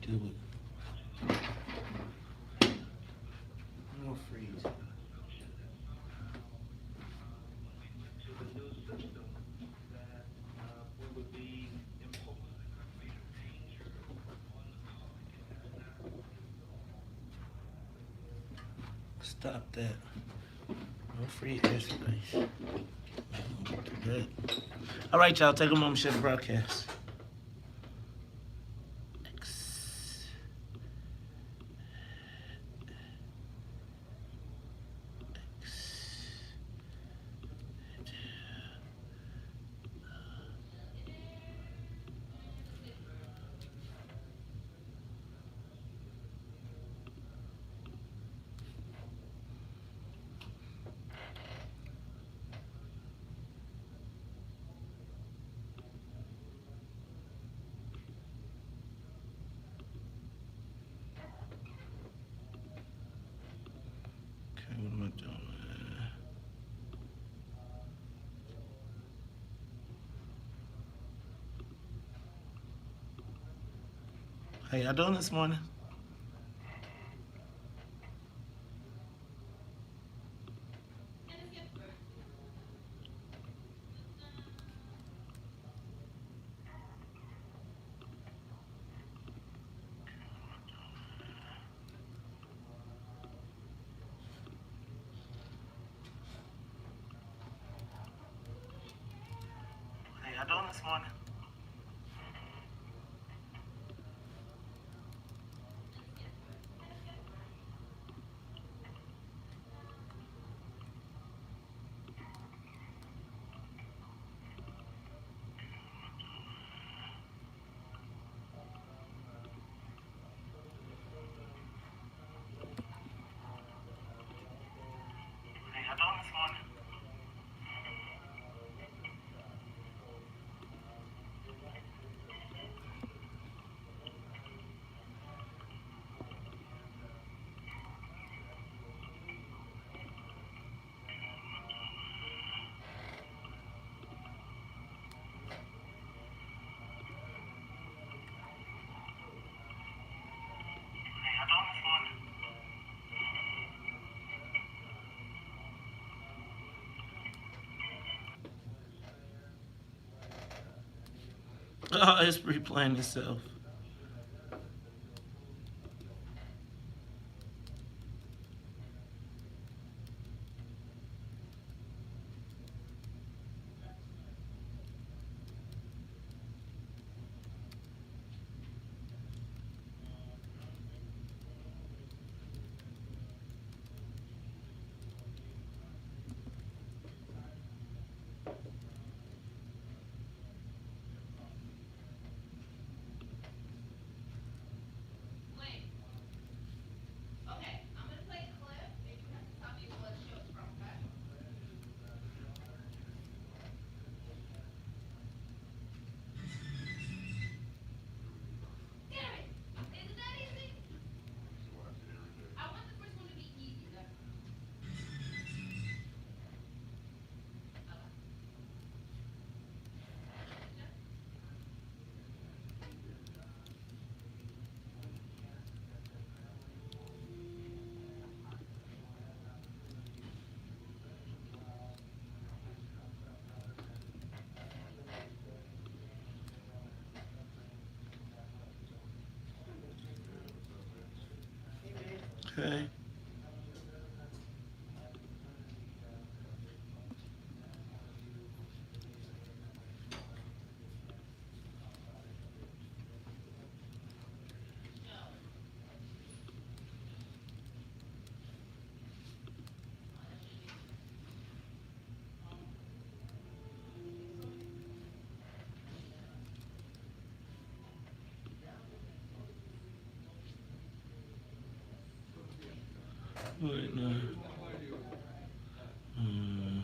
deal with more freeze. Stop that. No free airspace. Good. All right, y'all. Take a moment to share the broadcast. Okay, what am I doing? How y'all doing this morning? How y'all doing this morning? How y'all doing this morning? How y'all doing this morning? Oh, it's replaying itself. Okay. Wait, no. Hmm.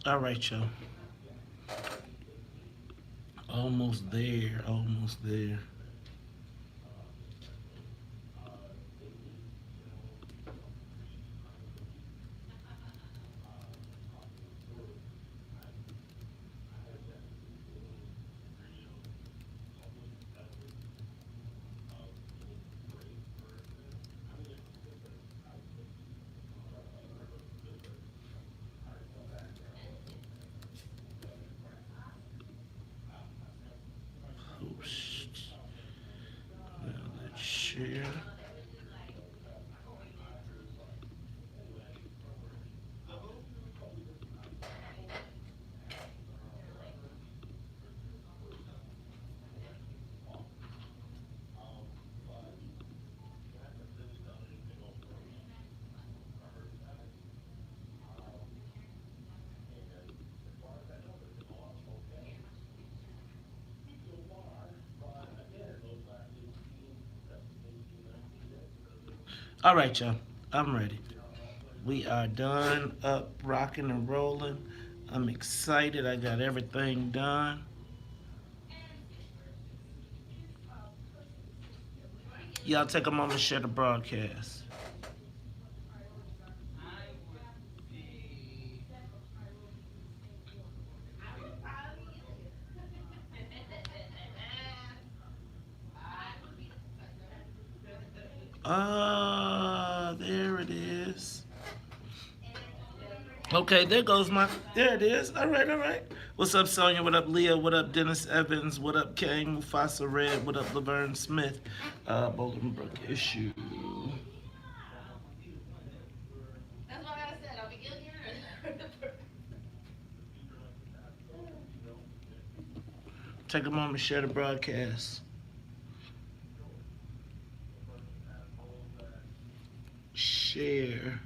All right, y'all. Almost there. Almost there. Post. Now let's share. All right, y'all. I'm ready. We are done, up, rocking, and rolling. I'm excited. I got everything done. Y'all take a moment to share the broadcast. There it is. Okay, there goes my. There it is. All right, all right. What's up, Sonia? What up, Leah? What up, Dennis Evans? What up, King? Mufasa Red? What up, Laverne Smith? Bolingbrook issue. That's what I said. I'll be guilty. Take a moment to share the broadcast. Share.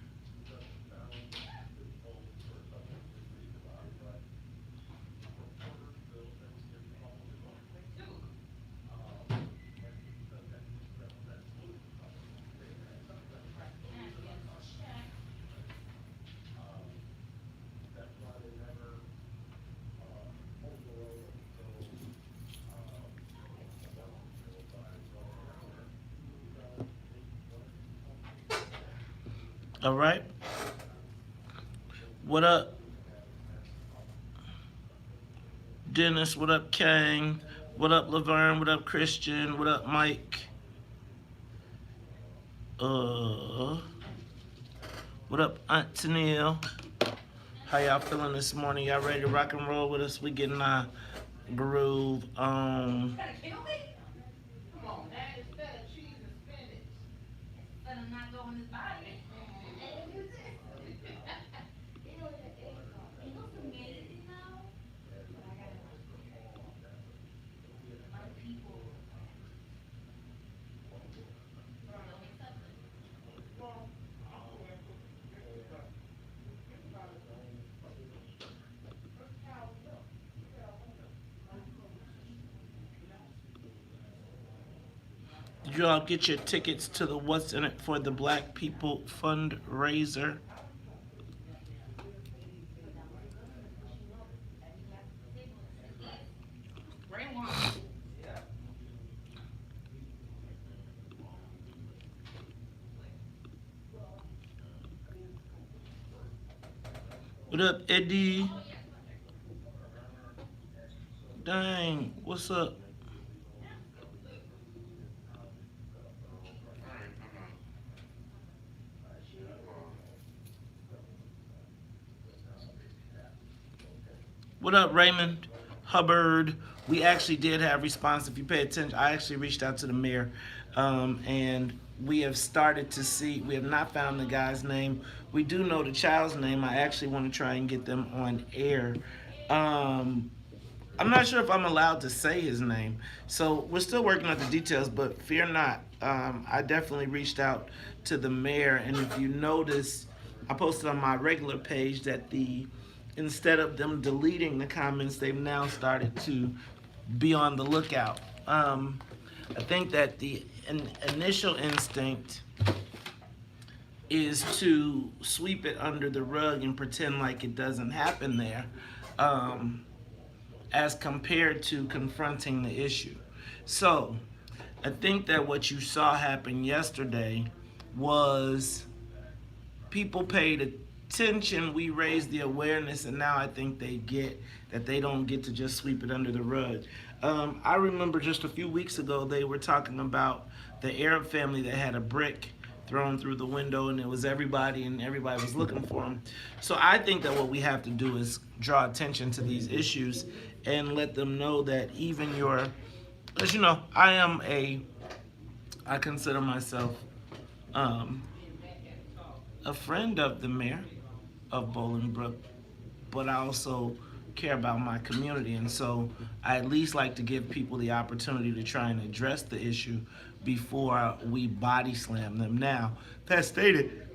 All right. What up, Dennis? What up, Kang? What up, Laverne? What up, Christian? What up, Mike? What up, Aunt Tennille? How y'all feeling this morning? Y'all ready to rock and roll with us? We getting our groove on. Did you all get your tickets to the What's in It for the Black People fundraiser? What up, Eddie? Dang, what's up? What up, Raymond Hubbard? We actually did have response. If you pay attention, I actually reached out to the mayor, and we have started to see. We have not found the guy's name. We do know the child's name. I actually want to try and get them on air. I'm not sure if I'm allowed to say his name, so we're still working out the details. But fear not. I definitely reached out to the mayor, and if you notice, I posted on my regular page that instead of them deleting the comments, they've now started to be on the lookout. I think that the initial instinct is to sweep it under the rug and pretend like it doesn't happen there, um, as compared to confronting the issue. So, I think that what you saw happen yesterday was people paid attention, we raised the awareness, and now I think they get that they don't get to just sweep it under the rug. I remember just a few weeks ago they were talking about the Arab family that had a brick thrown through the window, and it was everybody, and everybody was looking for them. So I think that what we have to do is draw attention to these issues and let them know that even your, as you know, I consider myself um, a friend of the mayor of Bolingbrook, but I also care about my community, and so I at least like to give people the opportunity to try and address the issue before we body slam them. Now, that stated,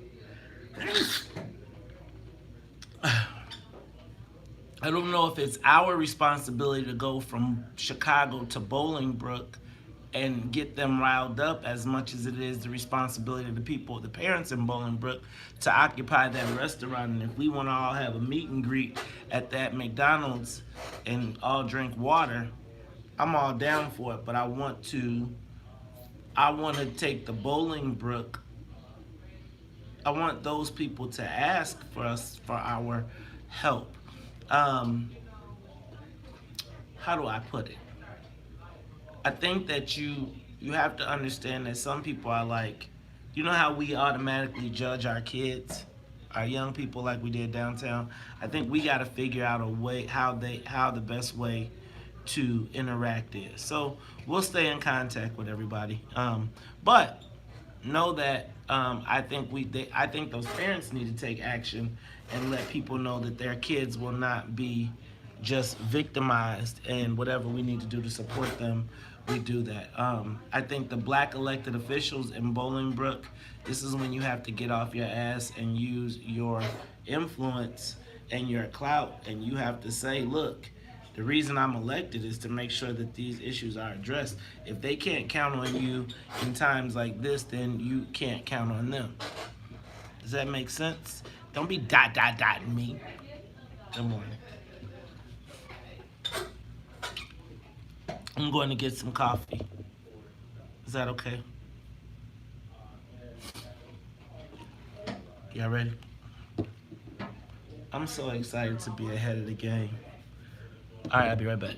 I don't know if it's our responsibility to go from Chicago to Bolingbrook and get them riled up as much as it is the responsibility of the people, the parents in Bolingbrook, to occupy that restaurant. And if we want to all have a meet and greet at that McDonald's and all drink water, I'm all down for it. But I want to take the Bolingbrook. I want those people to ask for us for our help. How do I put it? I think that you have to understand that some people are like, you know how we automatically judge our kids, our young people, like we did downtown. I think we got to figure out a way how the best way to interact is. So we'll stay in contact with everybody, but know that I think those parents need to take action and let people know that their kids will not be just victimized, and whatever we need to do to support them, we do that. I think the black elected officials in Bolingbrook, this is when you have to get off your ass and use your influence and your clout, and you have to say, look, the reason I'm elected is to make sure that these issues are addressed. If they can't count on you in times like this, then you can't count on them. Does that make sense? Don't be dotting me. Good morning. I'm going to get some coffee. Is that okay? Y'all ready? I'm so excited to be ahead of the game. All right, I'll be right back.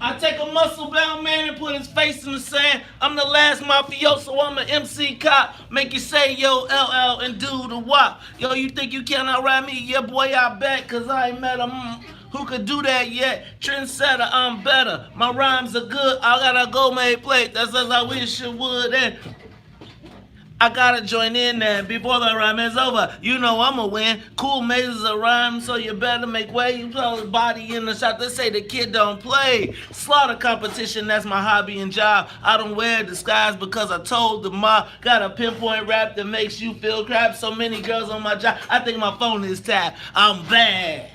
I take a muscle-bound man and put his face in the sand. I'm the last mafioso, I'm an MC cop. Make you say, yo, LL, and do the wop. Yo, you think you can outride me? Yeah, boy, I bet, cause I ain't met a who could do that yet. Trendsetter, I'm better. My rhymes are good, I got a gourmet plate. That's as I wish it would, and I gotta join in there before the rhyme is over. You know I'ma win. Cool mazes a rhyme, so you better make way. You throw his body in the shot. They say the kid don't play. Slaughter competition, that's my hobby and job. I don't wear a disguise because I told the mob. Got a pinpoint rap that makes you feel crap. So many girls on my job, I think my phone is tapped. I'm bad.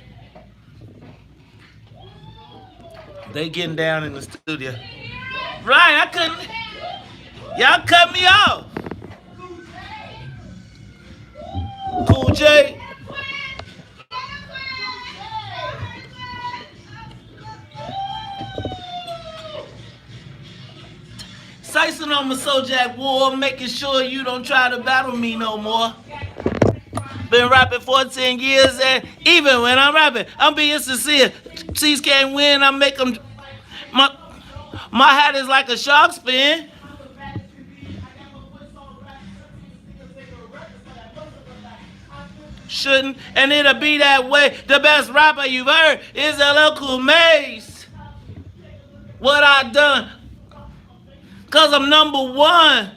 They getting down in the studio. Right, I couldn't. Y'all cut me off. Cool J. Sicing on my Sojak war, making sure you don't try to battle me no more. Been rapping 14 years, and even when I'm rapping, I'm being sincere. Chiefs can't win, I make them. My hat is like a shark fin. Shouldn't, and it'll be that way. The best rapper you've heard is LL Cool Maze. What I done? Cause I'm number one.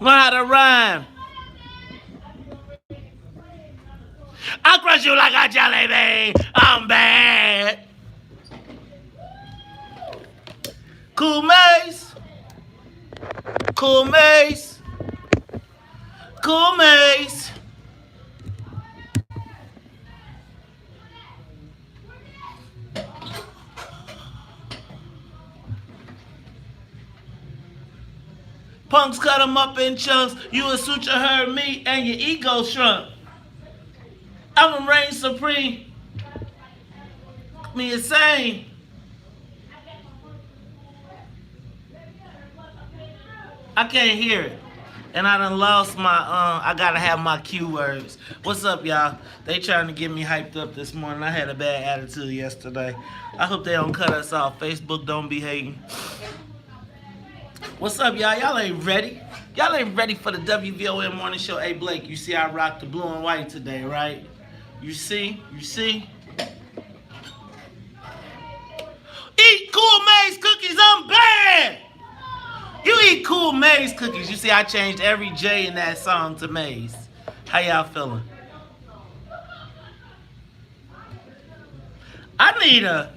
Learn how to rhyme. I crush you like a jelly bean. I'm bad. Cool Maze. Cool Maze. Cool Maze. Punks cut them up in chunks. You a suture heard me and your ego shrunk. I'm a reign supreme. Me insane. I can't hear it. And I done lost my, I gotta have my cue words. What's up, y'all? They trying to get me hyped up this morning. I had a bad attitude yesterday. I hope they don't cut us off. Facebook don't be hating. What's up, y'all? Y'all ain't ready. Y'all ain't ready for the WVON morning show. Hey, Blake, you see I rocked the blue and white today, right? You see? You see? Eat Cool Maze cookies, I'm bad! You eat Cool Maze cookies. You see I changed every J in that song to Maze. How y'all feeling? I need a...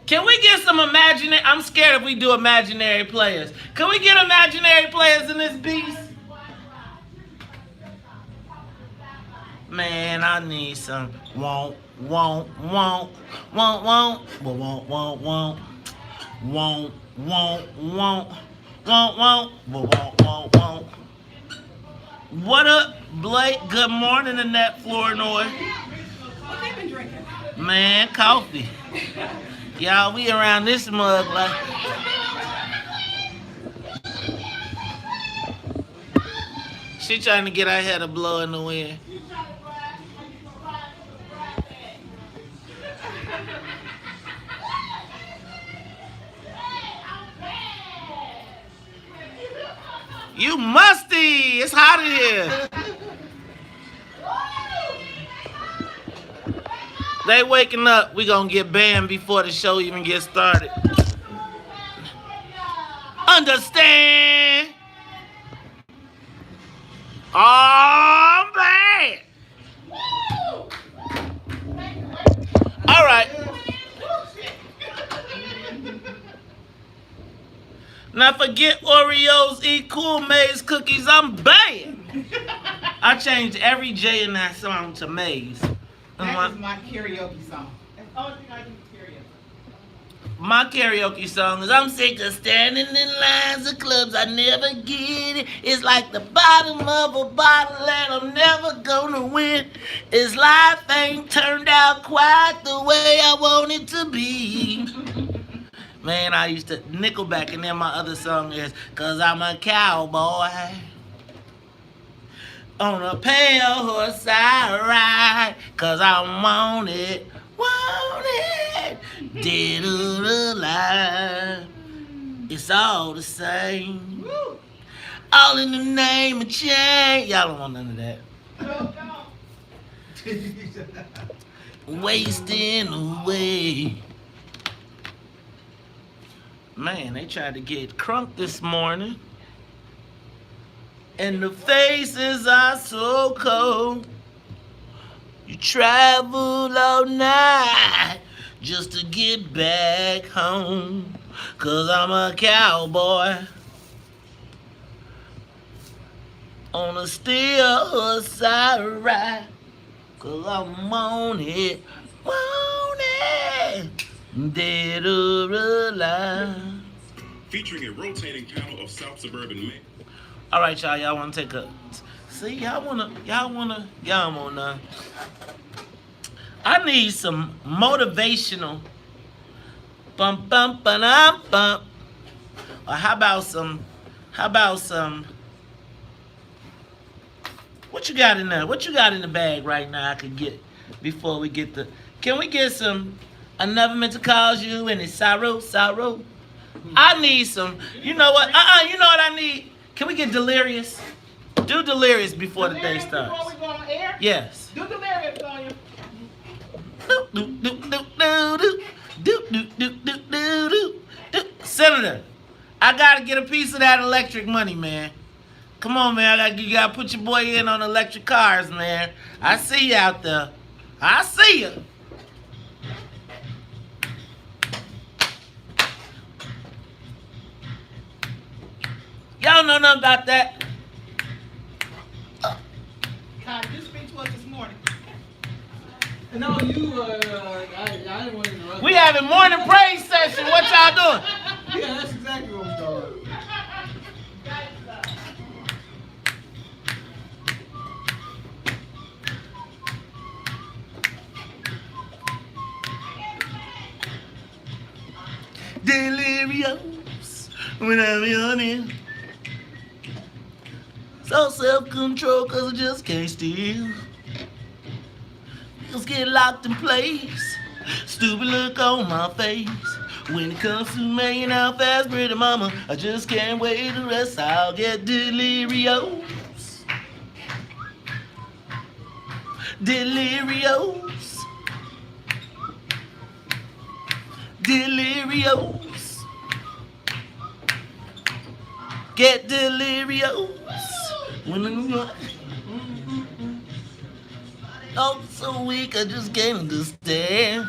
Can we get some imaginary... I'm scared if we do imaginary players. Can we get imaginary players in this beast? Man, I need some won't, won't, won't, won't, won't, won't, won't, won't, won't, won't, won't, won't, won't, won't, won't. What up, Blake? Good morning, Annette Flournoy. What they been drinking? Man, coffee. Y'all, we around this mug like... She trying to get her head a blow in the wind. You musty! It's hot in here. They waking up. We gonna get banned before the show even gets started. Understand? Oh, man! All right. Now forget Oreos, eat Cool Maze cookies. I'm bad. I changed every J in that song to Maze. That is my karaoke song. That's the only thing I do karaoke. My karaoke song is I'm sick of standing in lines of clubs. I never get it. It's like the bottom of a bottle and I'm never gonna win. It's life ain't turned out quite the way I want it to be. Man, I used to Nickelback, and then my other song is "Cause I'm a Cowboy on a pale horse I ride, 'cause I want it, dead or alive. It's all the same, all in the name of change." Y'all don't want none of that. Wasting away. Man, they tried to get crunk this morning. And the faces are so cold. You travel all night just to get back home. 'Cause I'm a cowboy on a steel horse I ride. 'Cause I'm on it, dead or alive. Featuring a rotating panel of South Suburban men. All right, y'all. Y'all want to take a... See, y'all wanna... I need some motivational... Bum, bum, ba-dum, bum. Or how about some... What you got in there? What you got in the bag right now I could get before we get the... Can we get some... I never meant to cause you any sorrow. I need some... You know what? You know what I need? Can we get Delirious? Do Delirious before the day starts. Before we go on air? Yes. Do Delirious on you. Senator, I gotta get a piece of that electric money, man. Come on, man. You gotta put your boy in on electric cars, man. I see you out there. I see you. Y'all don't know nothing about that. Todd, you speak to us this morning. No, you, I didn't want to interrupt. We having morning praise session. What y'all doing? Yeah, that's exactly what we're doing. Delirious when I'm yawning. So self-control cause I just can't steal. Just get locked in place. Stupid look on my face. When it comes to making out fast, pretty mama, I just can't wait the rest. I'll get delirious. Delirious. Delirious. Get delirious. When I'm oh, so weak, I just can't understand.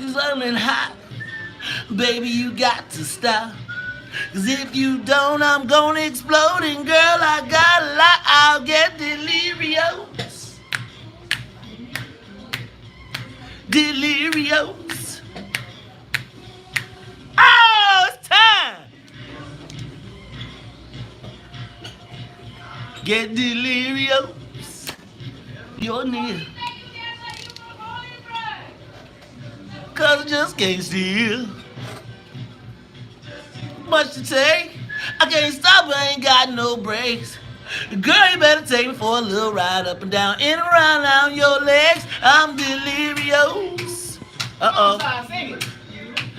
Cause I'm in hot. Baby, you got to stop. Cause if you don't, I'm gonna explode. And girl, I got a lot. I'll get delirious. Delirious. Oh, it's time. Get delirious. You're near. Cause I just can't steal. Much to take. I can't stop, I ain't got no brakes. Girl, you better take me for a little ride up and down, in and around on your legs. I'm delirious. Uh-oh. Todd, sing it.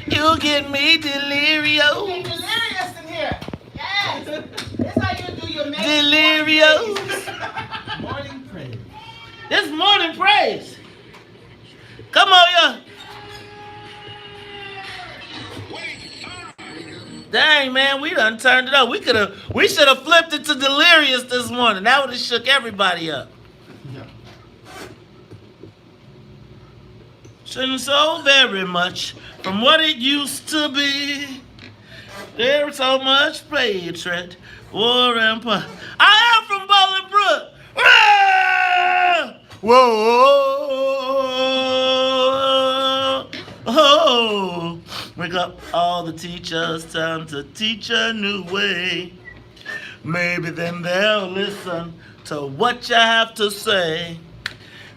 You get me delirious. You're delirious in here. Yes. This how you do your makeup. Delirious. Morning praise. This morning praise. Come on, y'all. Dang, man, we done turned it up. We should have flipped it to delirious this morning. That would have shook everybody up. Yeah. Shouldn't so very much from what it used to be. There's so much hatred, war and pun. I am from Bolingbrook. Ah! Whoa! Oh! Wake up all the teachers, time to teach a new way. Maybe then they'll listen to what you have to say.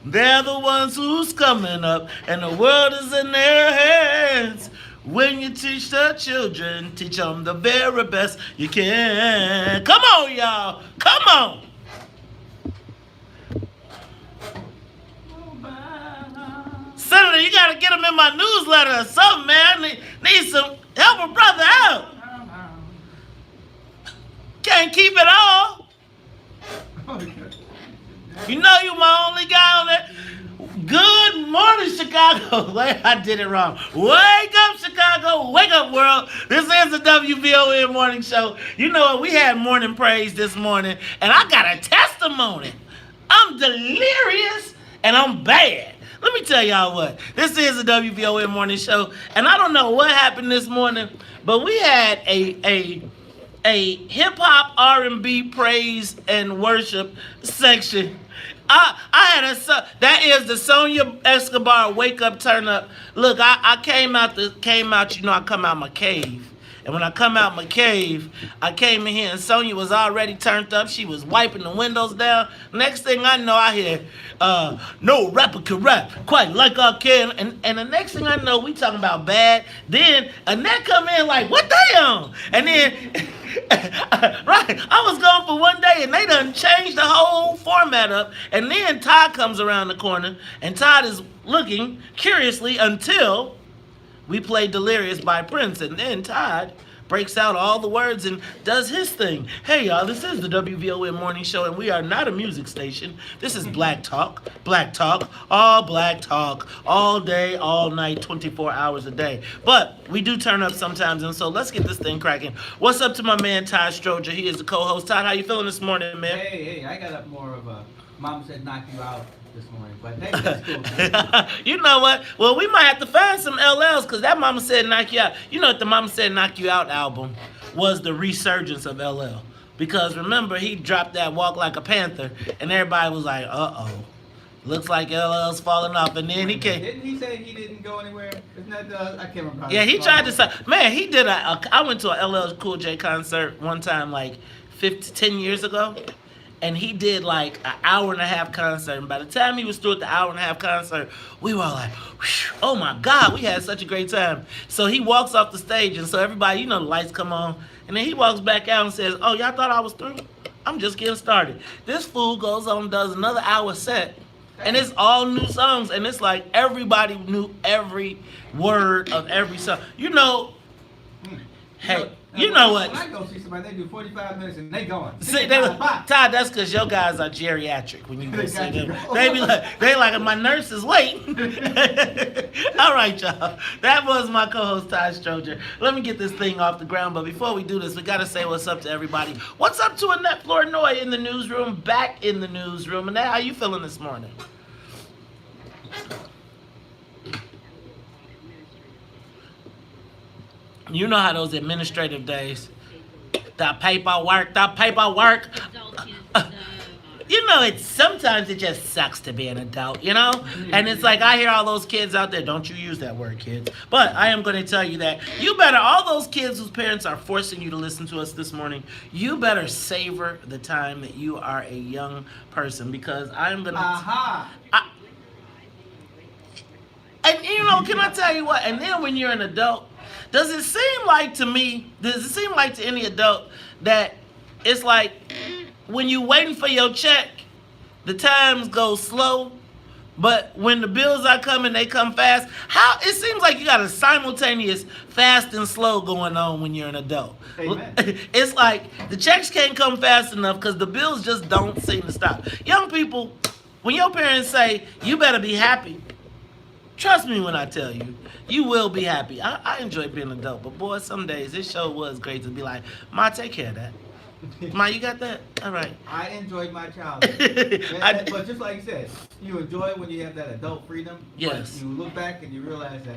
They're the ones who's coming up, and the world is in their hands. When you teach the children, teach them the very best you can. Come on, y'all. Come on. Senator, you got to get them in my newsletter or something, man. Need some help a brother out. Can't keep it all. You know you my only guy on there. Good morning, Chicago. Wait, I did it wrong. Wake up, Chicago. Wake up, world. This is the WVON morning show. You know what? We had morning praise this morning, and I got a testimony. I'm delirious, and I'm bad. Let me tell y'all what. This is the WVON morning show, and I don't know what happened this morning, but we had a hip-hop R&B praise and worship section. I had that is the Sonia Escobar wake up turn up. Look, I came out, you know, I come out my cave. And when I come out my cave, I came in here and Sonia was already turned up. She was wiping the windows down. Next thing I know, I hear, no rapper can rap quite like I can. And the next thing I know, we talking about bad. Then Annette come in like, what they on? And then, right, I was gone for one day and they done changed the whole format up. And then Todd comes around the corner and Todd is looking curiously until we play Delirious by Prince, and then Todd breaks out all the words and does his thing. Hey, y'all, this is the WVON morning show, and we are not a music station. This is Black Talk, all day, all night, 24 hours a day. But we do turn up sometimes, and so let's get this thing cracking. What's up to my man, Todd Stroger? He is the co-host. Todd, how you feeling this morning, man? Hey, I got up more of a mom said knock you out this morning, but hey, that's cool. You know what? Well, we might have to find some LLs because that Mama Said Knock You Out. You know what the Mama Said Knock You Out album was the resurgence of LL. Because remember, he dropped that Walk Like a Panther, and everybody was like, uh-oh. Looks like LL's falling off, and then he came. Didn't he say he didn't go anywhere? Isn't that I can't remember. Yeah, he tried to say, man, he did I went to a LL Cool J concert one time like 10 years ago, and he did like an hour and a half concert, and by the time he was through with the hour and a half concert, we were all like, oh my God, we had such a great time. So he walks off the stage, and so everybody, you know, the lights come on, and then he walks back out and says, oh, y'all thought I was through? I'm just getting started. This fool goes on and does another hour set, and it's all new songs, and it's like everybody knew every word of every song. You know, hey, you know what? When I go see somebody, they do 45 minutes and they going. See, Todd, that's because your guys are geriatric when you go see them. They like, my nurse is waiting. All right, y'all. That was my co-host, Todd Stroger. Let me get this thing off the ground, but before we do this, we got to say what's up to everybody. What's up to Annette Flournoy in the newsroom, back in the newsroom. Annette, how you feeling this morning? You know how those administrative days, the paperwork. You know, sometimes it just sucks to be an adult, you know? And it's like, I hear all those kids out there, don't you use that word, kids. But I am going to tell you that you better, all those kids whose parents are forcing you to listen to us this morning, you better savor the time that you are a young person, because I'm going to... And, you know, can I tell you what? And then when you're an adult, does it seem like to any adult that it's like when you waiting for your check, the times go slow, but when the bills are coming, they come fast? How it seems like you got a simultaneous fast and slow going on when you're an adult. Amen. It's like the checks can't come fast enough because the bills just don't seem to stop. Young people, when your parents say, you better be happy, trust me when I tell you, you will be happy. I enjoy being an adult, but boy, some days this show was great to be like, Ma, take care of that. Ma, you got that? All right. I enjoyed my childhood. But just like you said, you enjoy when you have that adult freedom. Yes. But you look back and you realize that,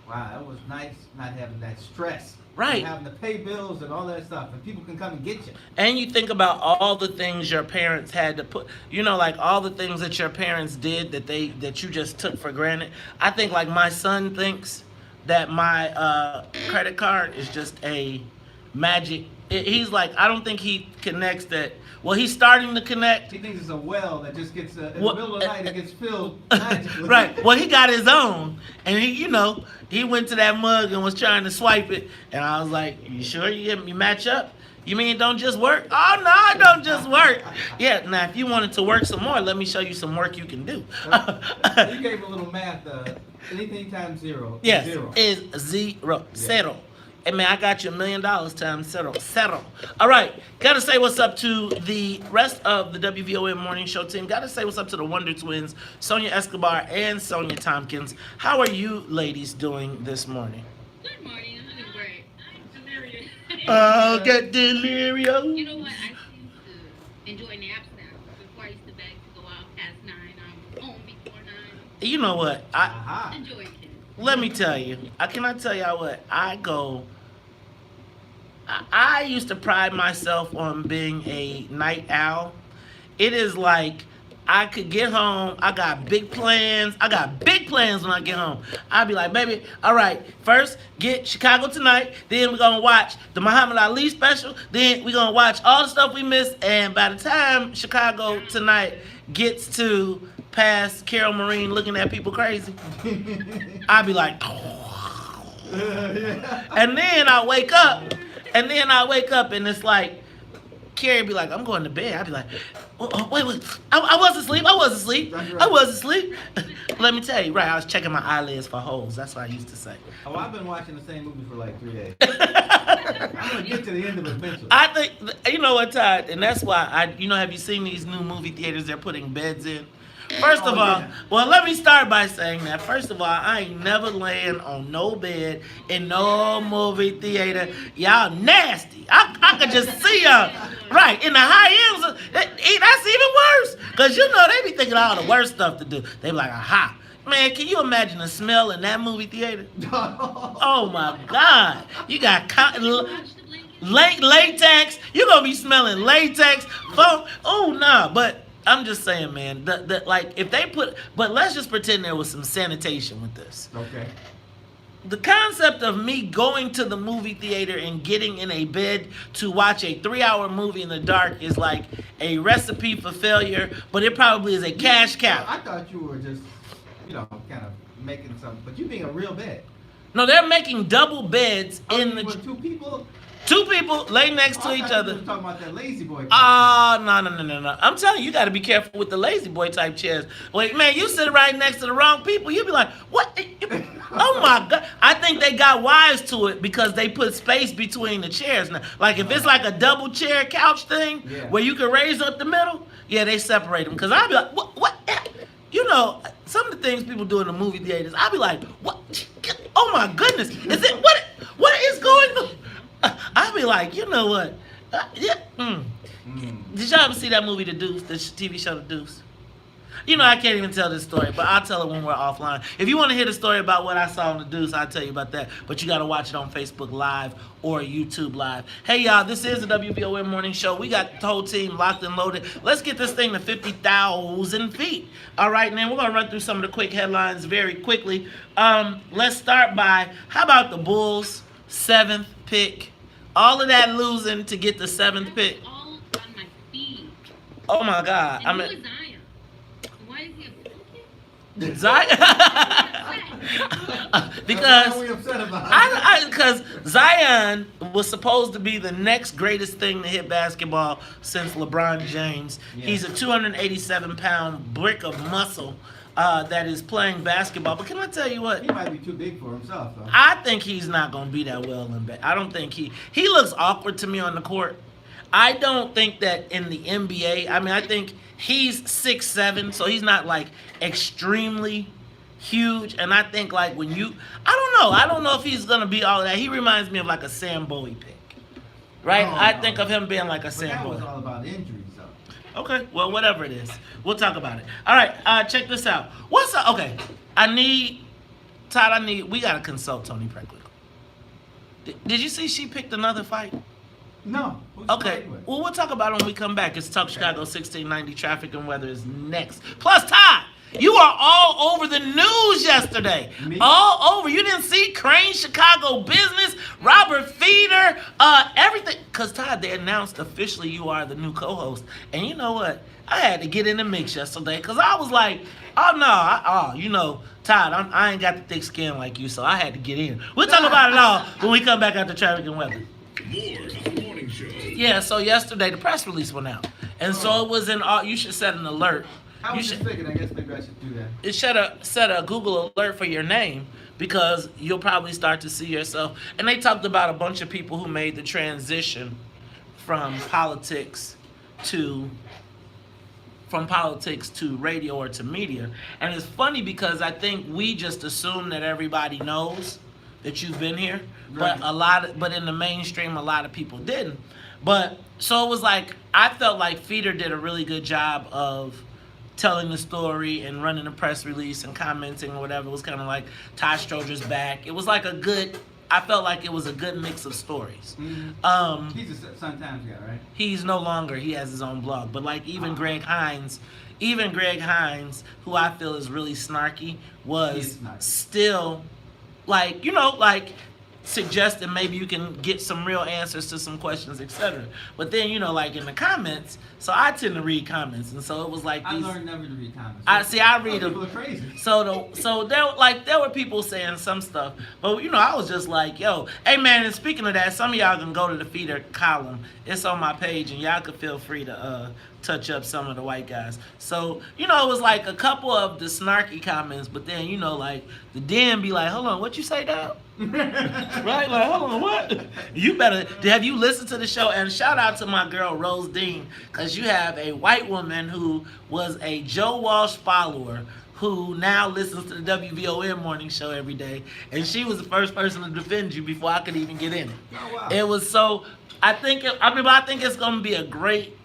wow, that was nice not having that stress. Right. And having to pay bills and all that stuff. And people can come and get you. And you think about all the things your parents had to put, you know, like all the things that your parents did that you just took for granted. I think like my son thinks that my credit card is just a magic. He's like, I don't think he connects that. Well, he's starting to connect. He thinks it's a well that just gets, in the middle of the night, it gets filled magically. Right. Well, he got his own. And he, you know, he went to that mug and was trying to swipe it. And I was like, you sure you match up? You mean it don't just work? Oh, no, it don't just work. Yeah, now, if you wanted to work some more, let me show you some work you can do. You gave a little math. Anything times zero yes, is zero. Is zero. Yeah. Zero. Hey, man, I got you $1 million times zero. Zero. All right. Got to say what's up to the rest of the WVON Morning Show team. Got to say what's up to the Wonder Twins, Sonia Escobar and Sonia Tompkins. How are you ladies doing this morning? Good morning. I'm doing great. I'm delirious. Oh, get delirious. You know what? I seem to enjoy naps now. Before I used to beg to go out past 9. I'm home before 9. You know what? Aha. Enjoy it. Let me tell you. Can I tell y'all what? I used to pride myself on being a night owl. It is like I could get home. I got big plans. when I get home. I'd be like, baby, all right, first get Chicago Tonight. Then we're going to watch the Muhammad Ali special. Then we're going to watch all the stuff we missed. And by the time Chicago Tonight gets to past Carol Marine looking at people crazy, I'd be like, and then I wake up. And and it's like, Carrie be like, I'm going to bed. I'd be like, oh, wait, I wasn't asleep. Let me tell you, right, I was checking my eyelids for holes. That's what I used to say. Oh, I've been watching the same movie for like 3 days. I'm going to get to the end of it eventually. I think, you know what, Todd, and that's why, have you seen these new movie theaters they're putting beds in? First of all, well, let me start by saying that. First of all, I ain't never laying on no bed in no movie theater. Y'all nasty. I could just see y'all. Right, in the high ends, that's even worse. Because, they be thinking all the worst stuff to do. They be like, aha. Man, can you imagine the smell in that movie theater? Oh, my God. You got cotton. Watch the blanket. Latex. You're gonna be smelling latex. Oh nah, but I'm just saying, man. Like if they but let's just pretend there was some sanitation with this. Okay. The concept of me going to the movie theater and getting in a bed to watch a 3-hour movie in the dark is like a recipe for failure, but it probably is a cash cow. I thought you were just, kind of making something, but you being a real bed. No, they're making double beds in the. With 2 people. 2 people lay next to I each thought other. You were talking about that lazy boy. Oh, no. I'm telling you, you got to be careful with the lazy boy type chairs. Wait, man, you sit right next to the wrong people. You'll be like, what? Oh, my God. I think they got wise to it because they put space between the chairs. Now, like, if it's like a double chair couch thing where you can raise up the middle, yeah, they separate them. Because I'll be like, what? Some of the things people do in the movie theaters, I'll be like, what? Oh, my goodness. Is it, what is going on? I'll be like, you know what? Did y'all ever see that movie, The Deuce, the TV show, The Deuce? I can't even tell this story, but I'll tell it when we're offline. If you want to hear the story about what I saw on The Deuce, I'll tell you about that. But you got to watch it on Facebook Live or YouTube Live. Hey, y'all, this is the WVON Morning Show. We got the whole team locked and loaded. Let's get this thing to 50,000 feet. All right, now we're going to run through some of the quick headlines very quickly. Let's start by, how about the Bulls' 7th pick? All of that losing to get the 7th pick. All on my feed. Oh, my God. And who is Zion? Why is he a broken? Zion. Because Why are we upset about it? because Zion was supposed to be the next greatest thing to hit basketball since LeBron James. Yeah. He's a 287-pound brick of muscle that is playing basketball. But can I tell you what? He might be too big for himself, though. I think he's not going to be that well in bed. I don't think he looks awkward to me on the court. I don't think that in the NBA. I mean, I think he's 6'7", so he's not like extremely huge. And I think like when I don't know if he's going to be all that. He reminds me of like a Sam Bowie pick, right? Oh, I think of him being like a But Sam that Bowie. was all about injuries, though. Okay, well, whatever it is. We'll talk about it. All right, check this out. What's up? Okay, Todd, we got to consult Tony Preckwinkle. Did you see she picked another fight? No. Who's Okay, fighting with? well, we'll talk about it when we come back. It's Talk Chicago 1690 Traffic and Weather is next. Plus, Todd, you are all over the news yesterday. Me? All over. You didn't see Crane Chicago Business, Robert Feeder, everything. Because, Todd, they announced officially you are the new co-host. And you know what? I had to get in the mix yesterday because I was like, oh, no, Todd, I ain't got the thick skin like you, so I had to get in. We'll talk about it all when we come back after Traffic and Weather. More of the morning show. Yeah, so yesterday the press release went out. And so it was in all, you should set an alert. I You was should just thinking, I guess maybe I should do that. it should set a Google alert for your name because you'll probably start to see yourself. And they talked about a bunch of people who made the transition from politics to radio or to media. And it's funny because I think we just assume that everybody knows that you've been here, Right. but in the mainstream, a lot of people didn't. But so it was like I felt like Feeder did a really good job of telling the story and running a press release and commenting or whatever. It was kind of like Ty Stroger's back. It was like I felt like it was a good mix of stories. Mm-hmm. He's a Sun-Times guy, right? He's no longer, he has his own blog, but like even Greg Hines, who I feel is really snarky, He was is snarky. still like, suggesting maybe you can get some real answers to some questions, etc. But then, like in the comments, so I tend to read comments, and so it was like I these. learned never to read comments. I read People them. are crazy. So there were people saying some stuff, but I was just like, yo, hey man, and speaking of that, some of y'all can go to the Feeder column. It's on my page, and y'all can feel free to touch up some of the white guys. So it was like a couple of the snarky comments, but then like the den be like, hold on, what you say now? Right? Like, hold on, what? You better, have you listened to the show? And shout out to my girl, Rose Dean, because you have a white woman who was a Joe Walsh follower who now listens to the WVON morning show every day. And she was the first person to defend you before I could even get in it. Oh, wow. It was so, I think it's going to be a great,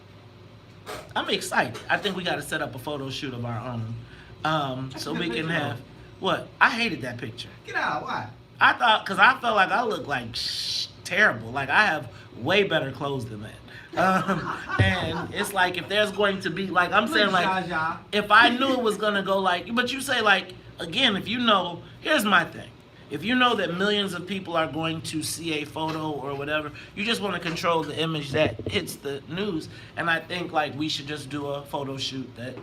I'm excited. I think we got to set up a photo shoot of our own. So we can have, what? I hated that picture. Get out, why? I thought, because I felt like I looked like terrible. Like, I have way better clothes than that. And it's like, if there's going to be, like, I'm saying, like, Zsa-zsa. if I knew it was going to go like, but you say, like, again, if you know, here's my thing. If you know that millions of people are going to see a photo or whatever, you just want to control the image that hits the news. And I think, like, we should just do a photo shoot that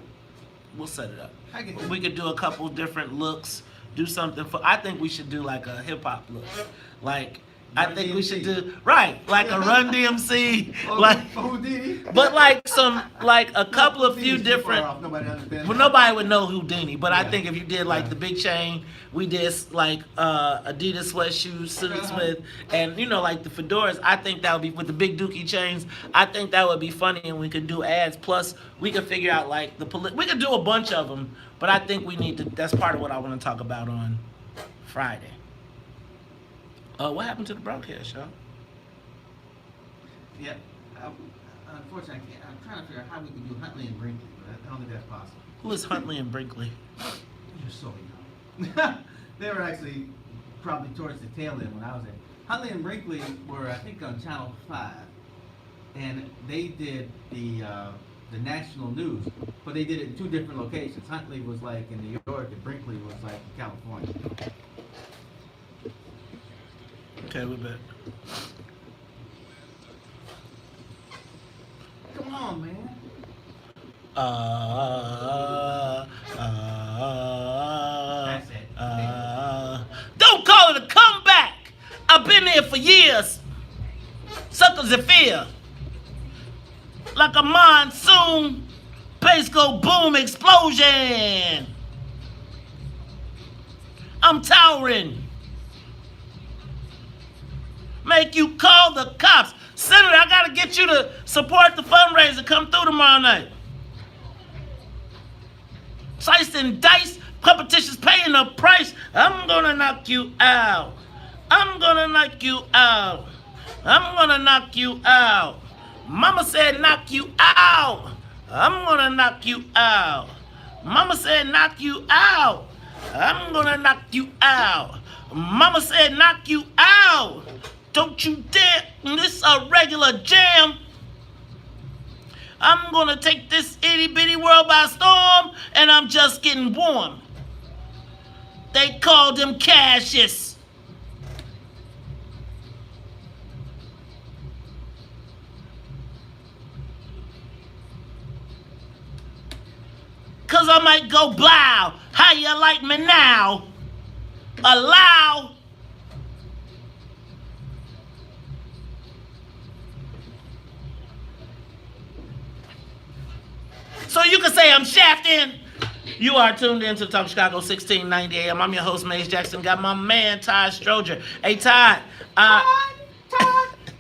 we'll set it up. I get that. We could do a couple different looks, do something for, I think we should do like a hip hop look. Like, I Run think we should DMC. do, right, like a Run DMC, Oh, like, Houdini? but like some, like a couple of few Houdini's too far different, off. Nobody understands. well, nobody would know Houdini, but I Yeah. think if you did like Yeah. the big chain, we did like Adidas sweat shoes, suits with, and you know, like the fedoras. I think that would be with the big dookie chains. I think that would be funny, and we could do ads. Plus, we could figure out like we could do a bunch of them. But I think we need to. That's part of what I want to talk about on Friday. What happened to the broadcast, y'all? Yeah. Unfortunately, I can't. I'm trying to figure out how we can do Huntley and Brinkley, but I don't think that's possible. Who is Huntley and Brinkley? You're so young. They were actually probably towards the tail end when I was there. Huntley and Brinkley were, I think, on Channel 5, and they did the national news, but they did it in two different locations. Huntley was like in New York, and Brinkley was like in California. Okay, we're back. Come on, man. That's it. Don't call it a comeback. I've been here for years. Suckers in fear. Like a monsoon, bass go boom explosion. I'm towering. Make you call the cops. Senator, I gotta get you to support the fundraiser. Come through tomorrow night. Slice and dice, competition's paying the price. I'm gonna knock you out. I'm gonna knock you out. I'm gonna knock you out. Mama said knock you out. I'm gonna knock you out. Mama said knock you out. I'm gonna knock you out. Mama said knock you out. Don't you dare, this a regular jam. I'm gonna take this itty bitty world by storm, and I'm just getting warm. They called him Cassius. Cause I might go blow. How you like me now? Allow. So you can say I'm shafting. You are tuned in to Talk Chicago 1690 AM. I'm your host, Mace Jackson. Got my man, Todd Stroger. Hey, Todd. Todd,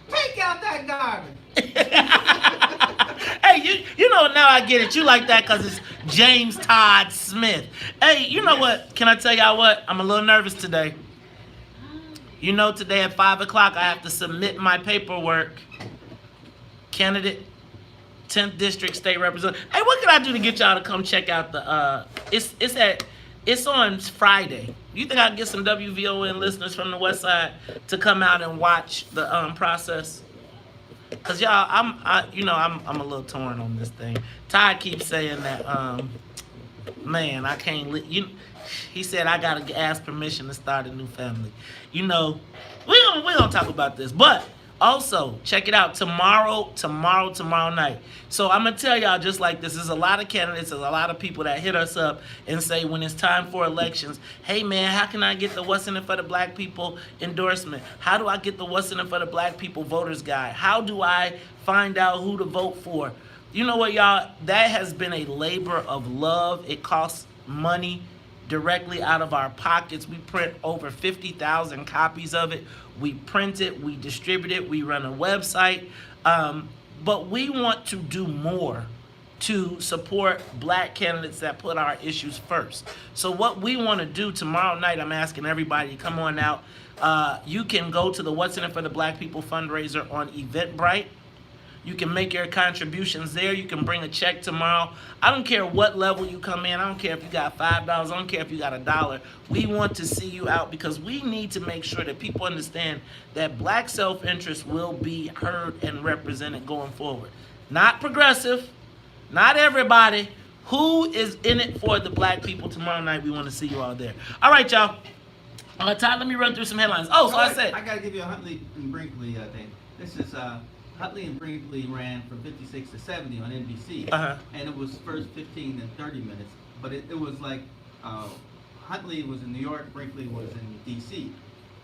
take out that garbage. Hey, you know, now I get it. You like that because it's James Todd Smith. Hey, you know what? Can I tell y'all what? I'm a little nervous today. You know, today at 5 o'clock, I have to submit my paperwork. Candidate, 10th District State Representative. Hey, what can I do to get y'all to come check out the, it's on Friday. You think I can get some WVON listeners from the West Side to come out and watch the process? Cause y'all, I'm a little torn on this thing. Todd keeps saying that, man, I can't. He said I gotta ask permission to start a new family. You know, we gonna talk about this, but also check it out tomorrow night. So I'm gonna tell y'all just like this. There's a lot of candidates, there's a lot of people that hit us up and say when it's time for elections, hey man, how can I get the What's in It for the Black People endorsement? How do I get the What's in It for the Black People voters guide? How do I find out who to vote for? You know what, y'all? That has been a labor of love. It costs money directly out of our pockets. We print over 50,000 copies of it. We print it, we distribute it, we run a website. But we want to do more to support black candidates that put our issues first. So what we want to do tomorrow night, I'm asking everybody to come on out. You can go to the What's in It for the Black People fundraiser on Eventbrite. You can make your contributions there. You can bring a check tomorrow. I don't care what level you come in. I don't care if you got $5. I don't care if you got $1. We want to see you out because we need to make sure that people understand that black self-interest will be heard and represented going forward. Not progressive, not everybody. Who is in it for the black people tomorrow night? We want to see you all there. All right, y'all. Todd, let me run through some headlines. Oh, so I said. I gotta give you a Huntley and Brinkley thing. This is Huntley and Brinkley ran from 56 to 70 on NBC, and it was first 15 and 30 minutes. But it was like Huntley was in New York, Brinkley was in DC,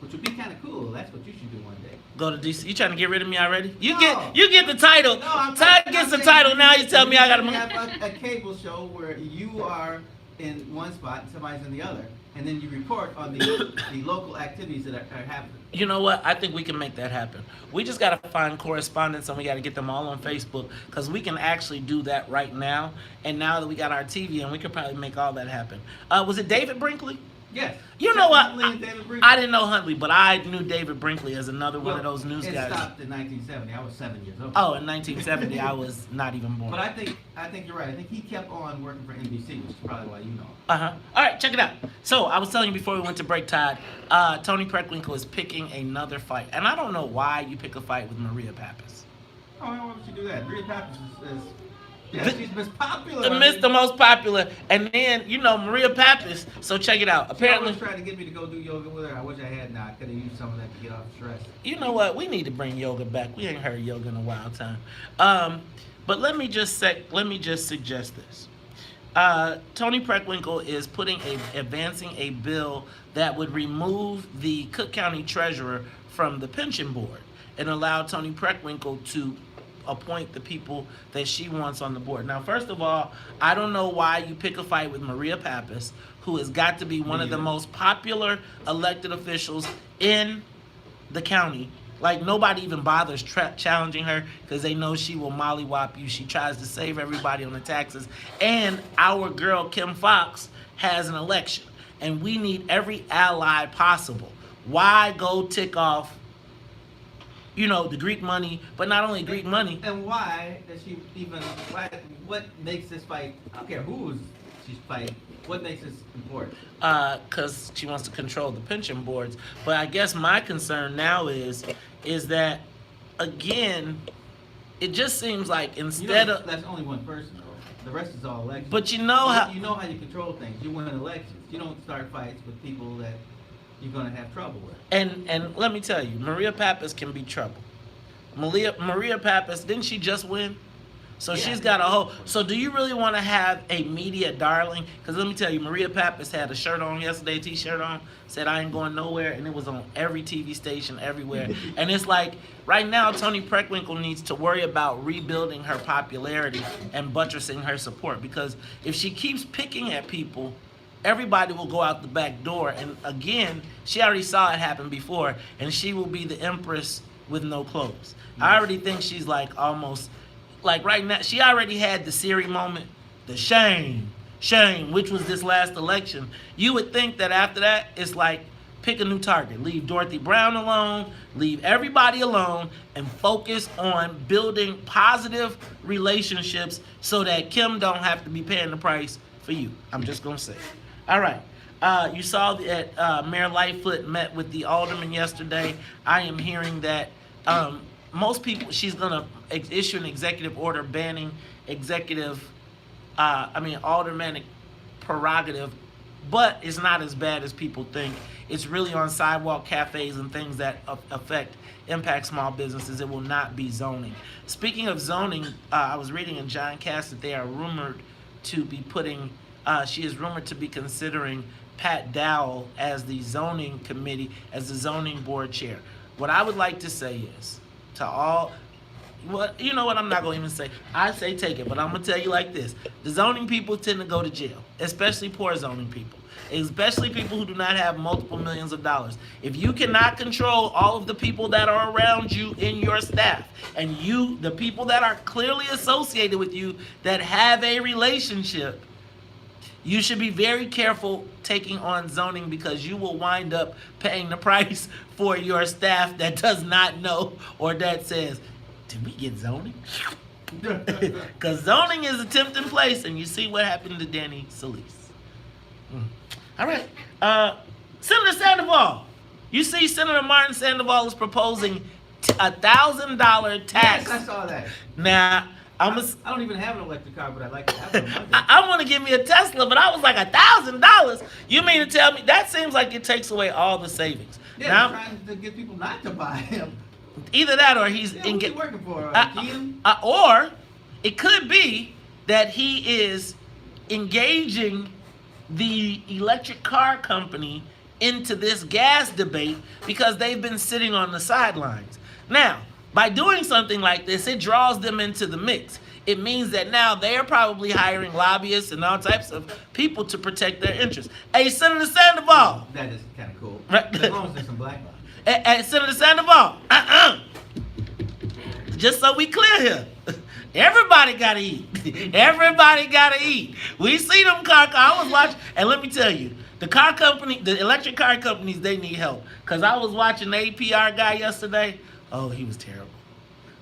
which would be kind of cool. That's what you should do one day. Go to DC. You trying to get rid of me already? You No. get the title. Todd gets the title. Now you tell me I gotta have a cable show where you are in one spot and somebody's in the other, and then you report on the local activities that are happening. You know what? I think we can make that happen. We just got to find correspondents and we got to get them all on Facebook because we can actually do that right now. And now that we got our TV and we could probably make all that happen. Was it David Brinkley? Yes. You know what? Huntley and David Brinkley. I didn't know Huntley, but I knew David Brinkley as another one of those news it guys. It stopped in 1970. I was 7 years old. Oh, in 1970, I was not even born. But I think you're right. I think he kept on working for NBC, which is probably why you know. All right, check it out. So I was telling you before we went to break, Todd, Tony Preckwinkle is picking another fight. And I don't know why you pick a fight with Maria Pappas. Oh, why would you do that? Maria Pappas is she's Most Popular. The most popular. And then, Maria Pappas. So check it out. Apparently, she trying to get me to go do yoga with her. I wish I had not. I could have used some of that to get off stress. You know what? We need to bring yoga back. We ain't heard yoga in a while time. But let me just suggest this. Tony Preckwinkle is advancing a bill that would remove the Cook County Treasurer from the pension board and allow Tony Preckwinkle to appoint the people that she wants on the board. Now, first of all, I don't know why you pick a fight with Maria Pappas, who has got to be one of the most popular elected officials in the county. Like, nobody even bothers challenging her because they know she will mollywop you. She tries to save everybody on the taxes. And our girl, Kim Foxx, has an election. And we need every ally possible. Why go tick off the Greek money, but not only Greek money. And why does she even, what makes this fight, I don't care who she's fighting, what makes this important? Because she wants to control the pension boards. But I guess my concern now is that, again, it just seems like instead of... That's only one person, though. The rest is all elections. But you know how you control things. You win elections. You don't start fights with people that you're going to have trouble with. And let me tell you, Maria Pappas can be trouble. Maria Pappas, didn't she just win? So yeah. She's got a whole... So do you really want to have a media darling? Because let me tell you, Maria Pappas had a shirt on yesterday, a t-shirt on, said I ain't going nowhere, and it was on every TV station everywhere. And it's like, right now, Tony Preckwinkle needs to worry about rebuilding her popularity and buttressing her support. Because if she keeps picking at people, everybody will go out the back door. And again, she already saw it happen before, and she will be the empress with no clothes. I already think she's like almost, like right now, she already had the Siri moment, the shame, which was this last election. You would think that after that, it's like, pick a new target. Leave Dorothy Brown alone, leave everybody alone, and focus on building positive relationships so that Kim don't have to be paying the price for you. I'm just going to say. All right. You saw that Mayor Lightfoot met with the alderman yesterday. I am hearing that most people, she's going to issue an executive order banning aldermanic prerogative, but it's not as bad as people think. It's really on sidewalk cafes and things that impact small businesses. It will not be zoning. Speaking of zoning, I was reading in John Cass that they are rumored to be she is rumored to be considering Pat Dowell as the zoning committee, as the zoning board chair. What I would like to say is, to all, you know what, I'm not going to even say, I say take it, but I'm going to tell you like this. The zoning people tend to go to jail, especially poor zoning people, especially people who do not have multiple millions of dollars. If you cannot control all of the people that are around you in your staff, and the people that are clearly associated with you that have a relationship, you should be very careful taking on zoning because you will wind up paying the price for your staff that does not know or that says, Did we get zoning? Because zoning is a tempting place, and you see what happened to Danny Solis. All right. Senator Sandoval. You see Senator Martin Sandoval is proposing $1,000 tax. Yes, I saw that. Now, I don't even have an electric car, but I'd like to have one. Monday. I want to give me a Tesla, but I was like, $1,000? You mean to tell me? That seems like it takes away all the savings. Yeah, Now, they're trying to get people not to buy him. either that or he's Yeah, who's he working for? Keaton? or it could be that he is engaging the electric car company into this gas debate because they've been sitting on the sidelines. Now, by doing something like this, it draws them into the mix. It means that now they're probably hiring lobbyists and all types of people to protect their interests. Hey, Senator Sandoval. That is kind of cool. Right. As long as there's some black ones. Hey, Senator Sandoval. Just so we clear here. Everybody gotta eat. Everybody gotta eat. We see them car. I was watching, and let me tell you, the car company, the electric car companies, they need help. Cause I was watching the APR guy yesterday. Oh, he was terrible.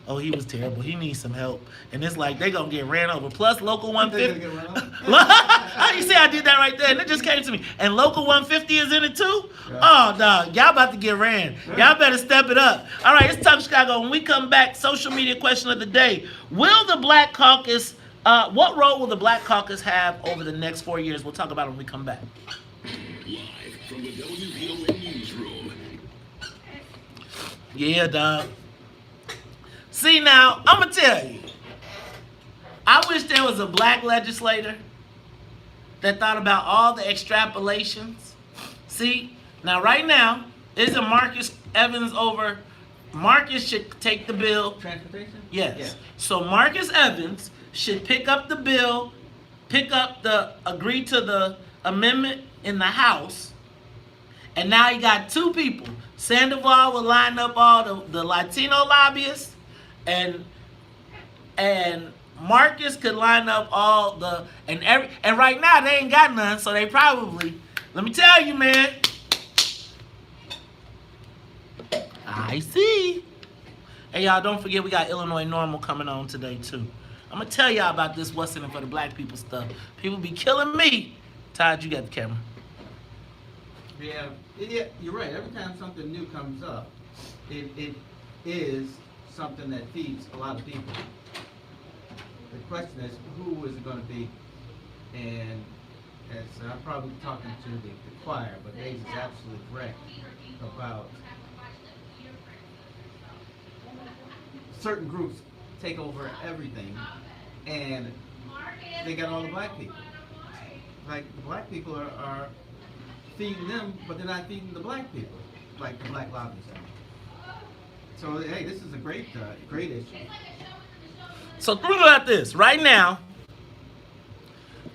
Oh, he was terrible. He needs some help. And it's like they gonna get ran over. Plus local 150. You see I did that right there, and it just came to me. And local 150 is in it too? Yeah. Oh, dog. Y'all about to get ran. Y'all better step it up. All right, it's Talk Chicago. When we come back, social media question of the day. Will the Black Caucus, what role will the Black Caucus have over the next 4 years? We'll talk about it when we come back. Live from the WVON newsroom. Yeah, dog. See now, I'm gonna tell you. I wish there was a black legislator that thought about all the extrapolations. See, now right now, isn't Marcus Evans over? Marcus should take the bill. Transportation? Yes. Yeah. So Marcus Evans should pick up the bill, agree to the amendment in the House, and now you got two people. Sandoval will line up all the Latino lobbyists, and Marcus could line up all the and right now they ain't got none, so they probably, let me tell you, man. I see. Hey y'all, don't forget we got Illinois NORML coming on today too. I'm gonna tell y'all about this what's in it for the black people stuff. People be killing me. Todd, you got the camera. Yeah, you're right. Every time something new comes up, it is something that feeds a lot of people. The question is, who is it going to be? And as I'm probably talking to the choir, but Dave is absolutely correct about certain groups take over everything, and they got all the black people. Like the black people are feeding them, but they're not feeding the black people, like the black lobbyists are. So hey, this is a great issue. So think about this. Right now,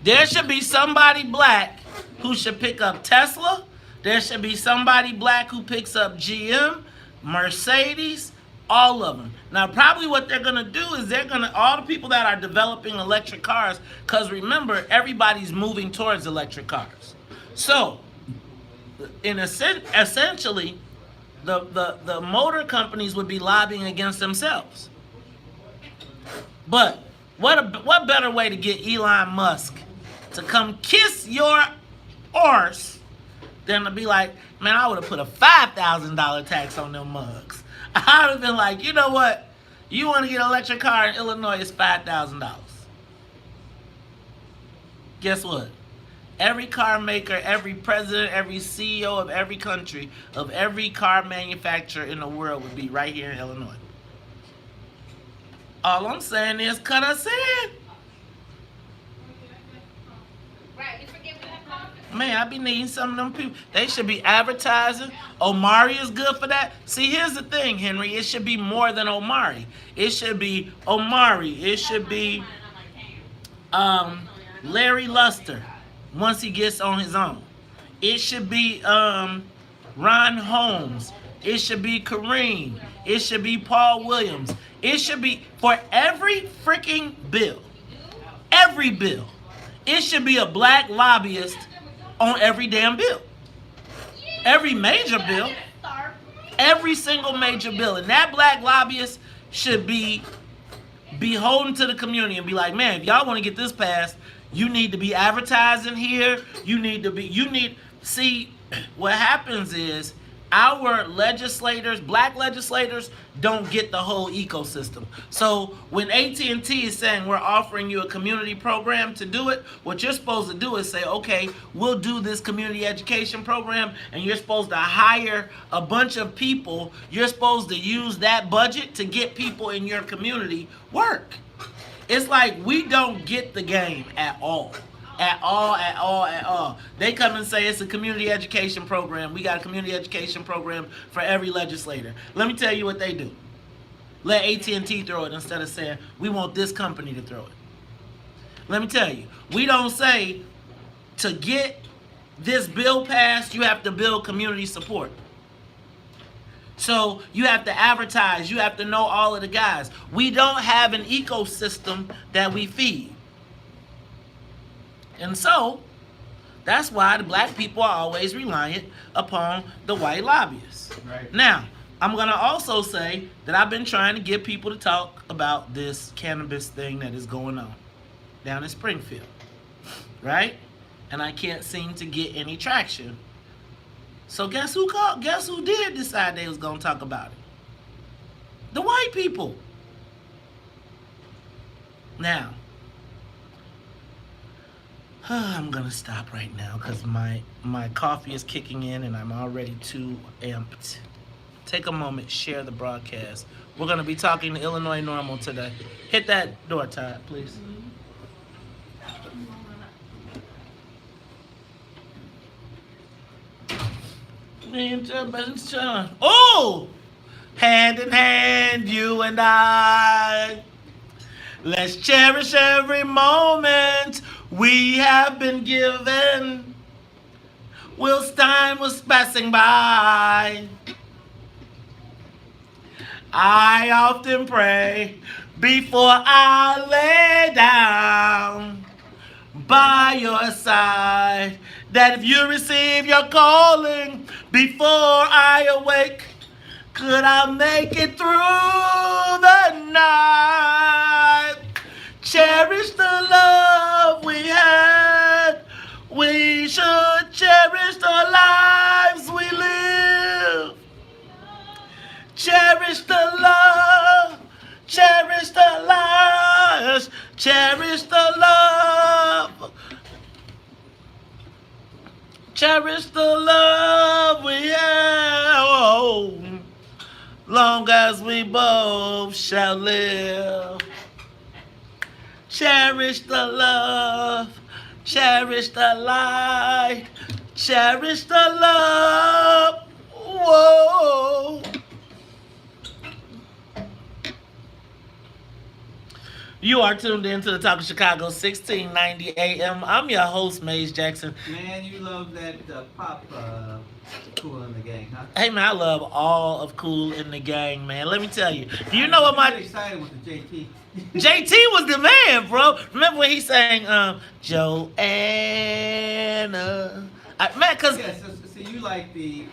there should be somebody black who should pick up Tesla. There should be somebody black who picks up GM, Mercedes, all of them. Now, probably what they're going to do is all the people that are developing electric cars, because remember, everybody's moving towards electric cars. So, essentially, the motor companies would be lobbying against themselves. But what better way to get Elon Musk to come kiss your arse than to be like, man, I would have put a $5,000 tax on them mugs. I would have been like, you know what? You want to get an electric car in Illinois, it's $5,000. Guess what? Every car maker, every president, every CEO of every country, of every car manufacturer in the world would be right here in Illinois. All I'm saying is cut us in. Right, you forget what that costs. Man, I be needing some of them people. They should be advertising. Omari is good for that. See, here's the thing, Henry. It should be more than Omari. It should be Omari. It should be Larry Luster once he gets on his own. It should be Ron Holmes. It should be Kareem. It should be Paul Williams. It should be, for every freaking bill, it should be a black lobbyist on every damn bill. Every major bill, every single major bill. And that black lobbyist should be beholden to the community and be like, man, if y'all want to get this passed, you need to be advertising here. See, what happens is our legislators, black legislators, don't get the whole ecosystem. So when AT&T is saying we're offering you a community program to do it, what you're supposed to do is say, okay, we'll do this community education program, and you're supposed to hire a bunch of people. You're supposed to use that budget to get people in your community work. It's like we don't get the game at all. At all. They come and say it's a community education program. We got a community education program for every legislator. Let me tell you what they do. Let AT&T throw it instead of saying, we want this company to throw it. Let me tell you, we don't say, to get this bill passed, you have to build community support. So you have to advertise. You have to know all of the guys. We don't have an ecosystem that we feed. And so, that's why the black people are always reliant upon the white lobbyists. Right. Now, I'm going to also say that I've been trying to get people to talk about this cannabis thing that is going on down in Springfield. Right? And I can't seem to get any traction. So guess who called? Guess who did decide they was going to talk about it? The white people. Now, I'm gonna stop right now because my coffee is kicking in and I'm already too amped. Take a moment, share the broadcast. We're gonna be talking to Illinois NORML today. Hit that door, Todd, please. Oh! Hand in hand, you and I. Let's cherish every moment we have been given whilst time was passing by. I often pray before I lay down by your side that if you receive your calling before I awake, could I make it through the night? Cherish the love we had. We should cherish the lives we live. Cherish the love. Cherish the lives. Cherish the love. Cherish the love we have. Oh, long as we both shall live. Cherish the love, cherish the light, cherish the love. Whoa. You are tuned in to the Talk of Chicago, 1690 AM. I'm your host, Maze Jackson. Man, you love that pop Cool in the Gang, huh? Hey, man, I love all of Cool in the Gang, man. Let me tell you. Do you know what my... I'm excited with the JT. JT was the man, bro. Remember when he sang, Joanna? Man, because... Yeah, so you like the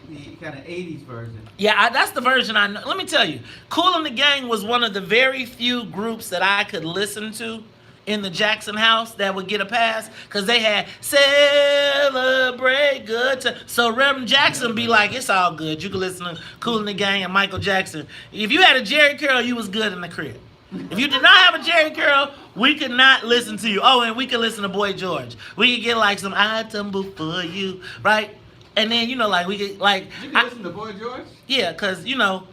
kind of 80s version. Yeah, that's the version I know. Let me tell you, Kool and the Gang was one of the very few groups that I could listen to in the Jackson house that would get a pass, because they had Celebrate Good Time. So Reverend Jackson be like, it's all good. You can listen to Kool and the Gang and Michael Jackson. If you had a Jerry Curl, you was good in the crib. If you did not have a Jerry Curl, we could not listen to you. Oh, and we could listen to Boy George. We could get like some I Tumble For You, right? And then, you know, like, we could, like... You can listen to Boy George? Yeah, because, you know,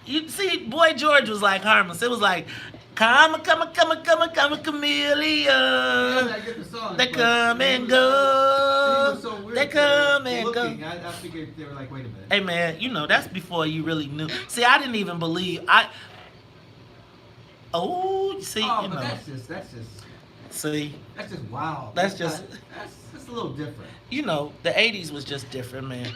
you see, Boy George was like harmless. It was like, come a chameleon. Yeah, I get the song. They but come and it go. was so weird They come and looking. go. I figured they were like, wait a minute. Hey, man, you know, that's before you really knew. See, I didn't even believe... Oh, see, Oh, you but know. that's just See, that's just wild. That's just- that's a little different. you know, the 80s was just different, man.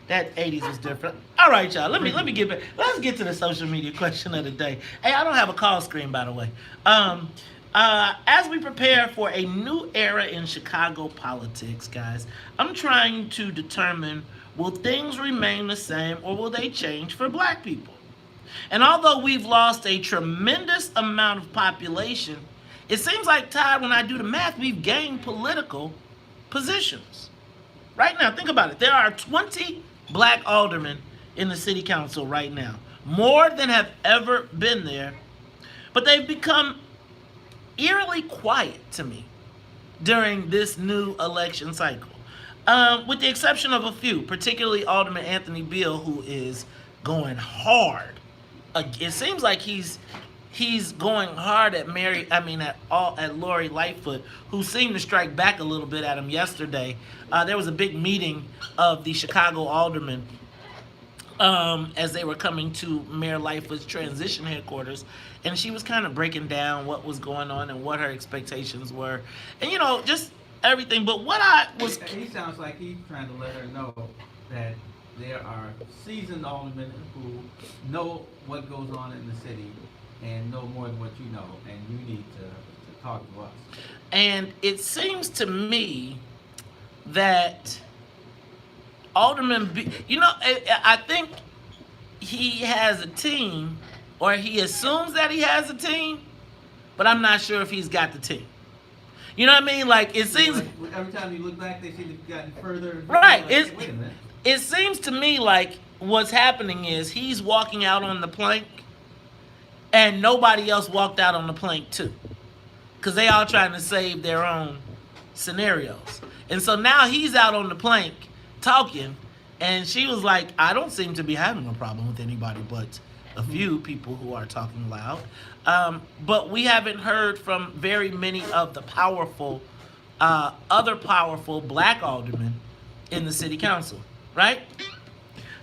That 80s was different. All right, y'all. Let me get back. Let's get to the social media question of the day. Hey, I don't have a call screen, by the way. As we prepare for a new era in Chicago politics, guys, I'm trying to determine, will things remain the same or will they change for black people? And although we've lost a tremendous amount of population, it seems like, Todd, when I do the math, we've gained political positions. Right now, think about it. There are 20 black aldermen in the city council right now, more than have ever been there, but they've become eerily quiet to me during this new election cycle, with the exception of a few, particularly Alderman Anthony Beale, who is going hard. It seems like he's going hard at at Lori Lightfoot, who seemed to strike back a little bit at him yesterday. There was a big meeting of the Chicago aldermen as they were coming to Mayor Lightfoot's transition headquarters, and she was kind of breaking down what was going on and what her expectations were, and just everything. But what I was, he sounds like he's trying to let her know that there are seasoned aldermen who know what goes on in the city and know more than what you know, and you need to talk to us. And it seems to me that Alderman I think he has a team, or he assumes that he has a team, but I'm not sure if he's got the team. You know what I mean? Like, it seems Like, every time you look back, they seem to have gotten further and further. right. Like, wait a minute. It seems to me like what's happening is he's walking out on the plank, and nobody else walked out on the plank too, because they all trying to save their own scenarios. And so now he's out on the plank talking, and she was like, I don't seem to be having a problem with anybody but a few people who are talking loud. But we haven't heard from very many of the powerful, other powerful black aldermen in the city council, right?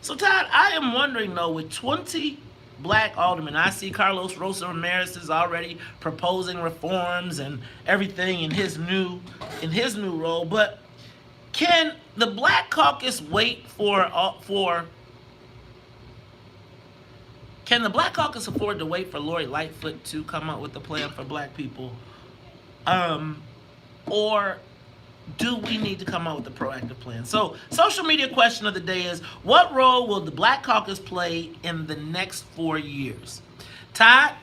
So, Todd, I am wondering, though, with 20 black aldermen, I see Carlos Rosa Ramirez is already proposing reforms and everything in his new role, but can the Black Caucus wait can the Black Caucus afford to wait for Lori Lightfoot to come up with a plan for black people? Or do we need to come up with a proactive plan? So, social media question of the day is, what role will the Black Caucus play in the next 4 years? Todd,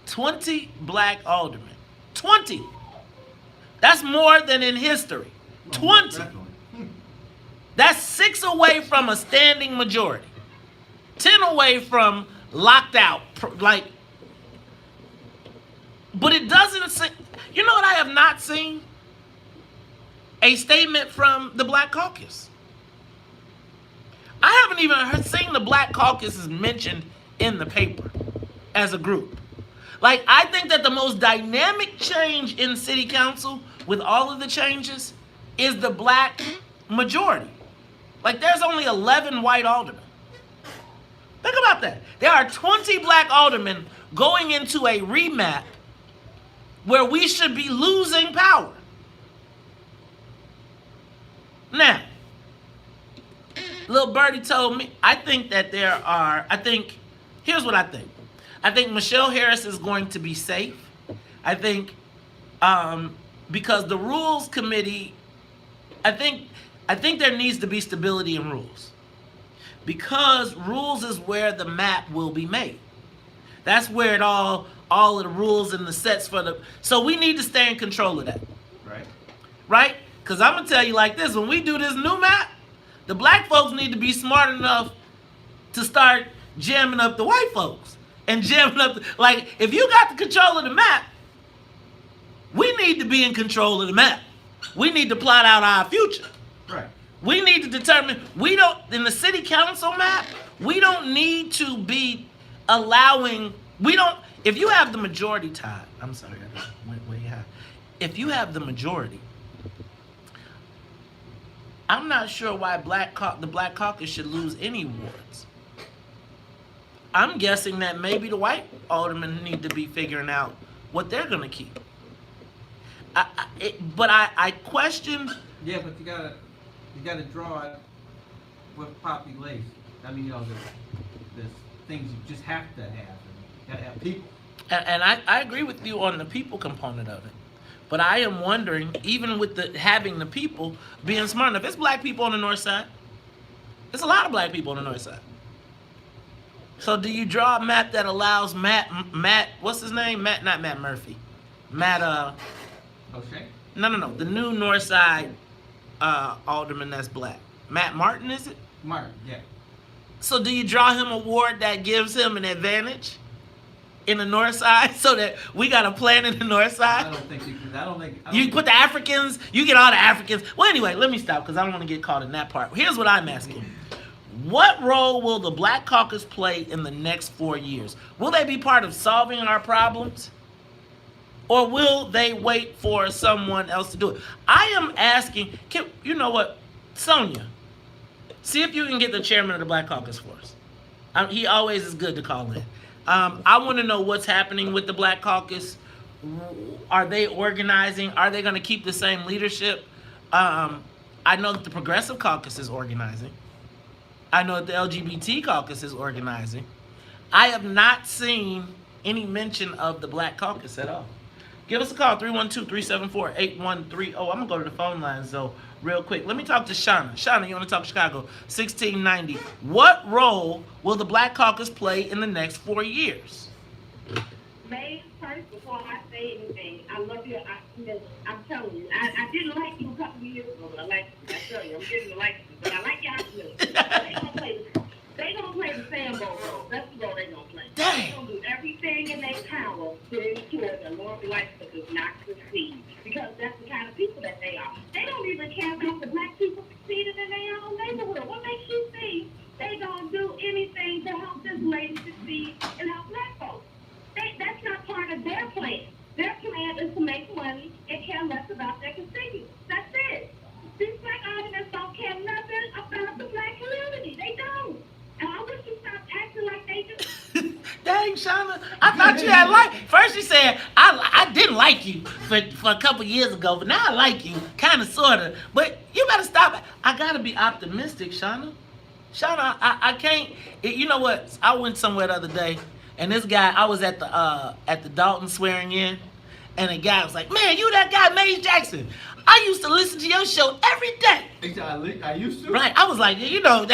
20 black aldermen. 20! That's more than in history. 20! Definitely. That's 6 away from a standing majority. 10 away from locked out. But it doesn't seem, you know what I have not seen? A statement from the Black Caucus. I haven't even seen the Black Caucus is mentioned in the paper as a group. Like, I think that the most dynamic change in city council with all of the changes is the black majority. Like, there's only 11 white aldermen. Think about that. There are 20 black aldermen going into a remap where we should be losing power. Now, Lil Birdie told me, here's what I think. I think Michelle Harris is going to be safe. I think because the rules committee, I think there needs to be stability in rules. Because rules is where the map will be made. That's where all of the rules and the sets so we need to stay in control of that. Right. Right? Because I'm going to tell you like this, when we do this new map, the black folks need to be smart enough to start jamming up the white folks. And jamming up, like, if you got the control of the map, we need to be in control of the map. We need to plot out our future. Right. We need to determine, in the city council map, we don't need to be if you have the majority, Todd, I'm sorry, if you have the majority, I'm not sure why the Black Caucus should lose any wards. I'm guessing that maybe the white aldermen need to be figuring out what they're going to keep. But I question. Yeah, but you gotta draw it with population. I mean, there's things you just have to have. You gotta have people. And I agree with you on the people component of it. But I am wondering, even with having the people, being smart enough, it's black people on the north side. There's a lot of black people on the north side. So do you draw a map that allows Matt, what's his name? Not Matt Murphy. Matt, O'Shea? no, the new North Side alderman that's black. Matt Martin, is it? Martin, yeah. So do you draw him a ward that gives him an advantage in the North Side so that we got a plan in the North I Side? don't think you could. I don't think. You put the Africans, you get all the Africans. Well, anyway, let me stop because I don't want to get caught in that part. Here's what I'm asking. What role will the Black Caucus play in the next 4 years? Will they be part of solving our problems? Or will they wait for someone else to do it? I am asking, you know what, Sonia, see if you can get the chairman of the Black Caucus for us. He always is good to call in. I want to know what's happening with the Black Caucus. Are they organizing? Are they going to keep the same leadership? I know that the Progressive Caucus is organizing. I know that the LGBT Caucus is organizing. I have not seen any mention of the Black Caucus at all. Give us a call, 312-374-8130. I'm going to go to the phone lines, though, real quick. Let me talk to Shauna. Shauna, you want to talk Chicago? 1690. What role will the Black Caucus play in the next 4 years? May first, before I say anything, I love you. I'm telling you, I didn't like you a couple of years ago, but I like you. I tell you, I'm getting to like you, but I like y'all too. They gonna play the Sambo role. That's the role they gonna play. Dang. They gonna do everything in their power to ensure that Lord Lightfoot does not succeed, because that's the kind of people that they are. They don't even care about the black people succeeding in their own neighborhood. What makes you think they gonna do anything to help this lady succeed and help black folks? That's not part of their plan. Their plan is to make money and care less about their constituents. That's it. These black arguments don't care nothing about the black community. They don't. And I wish you stopped acting like they do. Dang, Shauna, I thought you had first you said, I didn't like you for a couple years ago, but now I like you, kind of, sort of. But you better stop. I got to be optimistic, Shauna. Shauna, I can't, you know what? I went somewhere the other day, and this guy, I was at the Dalton swearing in, and the guy was like, man, you that guy, Maze Jackson. I used to listen to your show every day. I used to. Right, I was like, you know,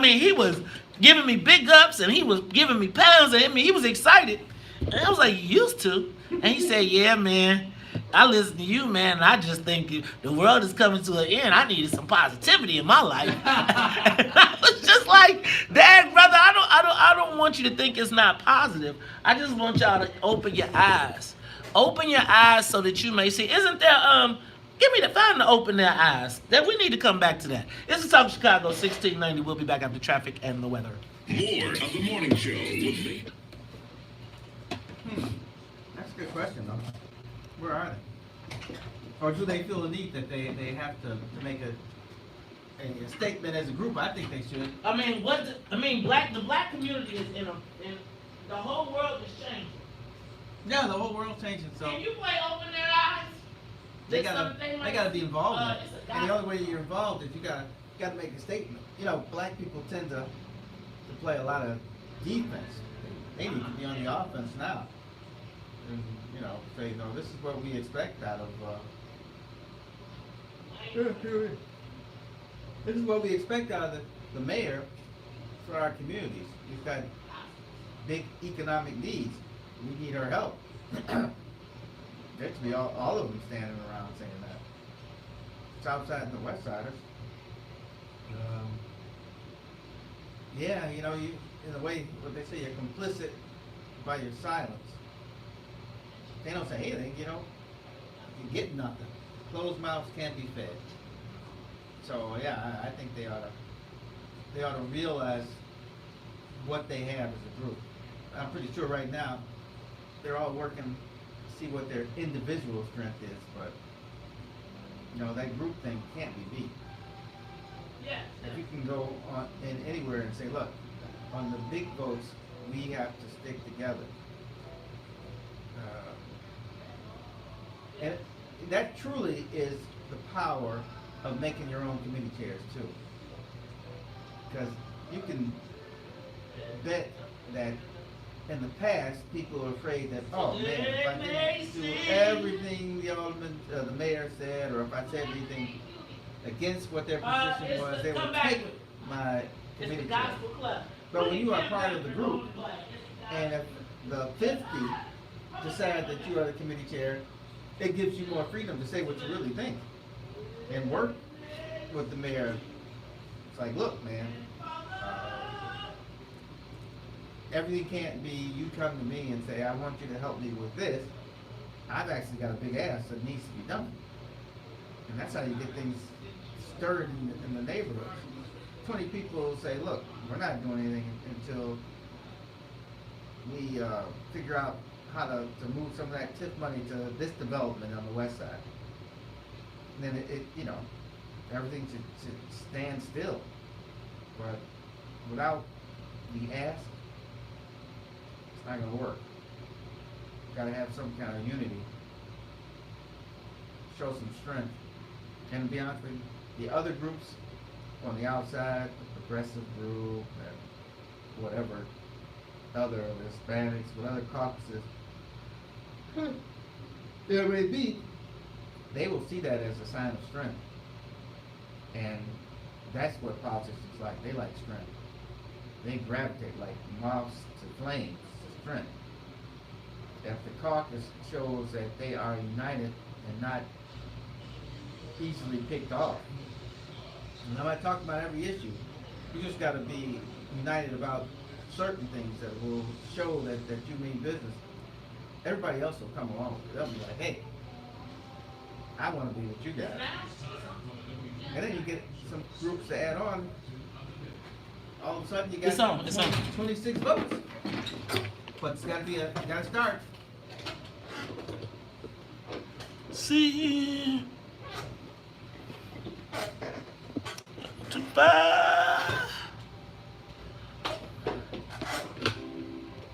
he was giving me big ups, and he was giving me pounds, and he was excited. And I was like, you used to? And he said, yeah, man, I listen to you, man, and I just think the world is coming to an end. I needed some positivity in my life. And I was just like, dang, brother, I don't want you to think it's not positive. I just want y'all to open your eyes. Open your eyes so that you may see. Isn't there, give me the time to open their eyes. That we need to come back to that. This is Talk Chicago 1690. We'll be back after traffic and the weather. More of the morning show with me. That's a good question, though. Where are they? Or do they feel the need that they have to make a statement as a group? I think they should. I mean, the black community is in the whole world is changing. Yeah, the whole world's changing, so Can you play Open Their Eyes? they gotta be involved in it. it's a And the only way you're involved is you gotta make a statement. You know, black people tend to play a lot of defense. They need to be on the offense now. And, you know, say, no, this is what we expect out of this is what we expect out of the mayor for our communities. We've got big economic needs. We need her help. There to be all of them standing around saying that. South Side and the West Siders. Yeah, you know, you in a way, what they say, you're complicit by your silence. They don't say anything, you know. You get nothing. Closed mouths can't be fed. So yeah, I think they ought to realize what they have as a group. I'm pretty sure right now they're all working to see what their individual strength is, but you know, that group thing can't be beat. Yeah. If you can go on in anywhere and say, look, on the big votes, we have to stick together. And that truly is the power of making your own committee chairs too. Because you can bet that in the past, people are afraid that, oh man, if I didn't do everything the mayor said, or if I said anything against what their position was, they would take my It's the committee chair. Gospel Club. But when you are part of the group, and if the 50 decide that you are the committee chair, it gives you more freedom to say what you really think and work with the mayor. It's like, look, man, everything can't be you come to me and say, I want you to help me with this. I've actually got a big ass that needs to be done. And that's how you get things stirred in the neighborhood. 20 people say, look, we're not doing anything until we figure out how to move some of that TIF money to this development on the west side. And then it you know, everything should stand still. But without the ask, it's not gonna work. Gotta have some kind of unity. Show some strength. And to be honest with you, the other groups on the outside, the progressive group and whatever other Hispanics, what other caucuses there may be, they will see that as a sign of strength. And that's what politics is like. They like strength. They gravitate like moths to flames to strength. If the caucus shows that they are united and not easily picked off, and I'm not talking about every issue, you just got to be united about certain things that will show that you mean business. Everybody else will come along with it. They'll be like, hey, I want to be with you guys. And then you get some groups to add on. All of a sudden you got It's on. 26 votes. But it's got to be you got to start. See to buy.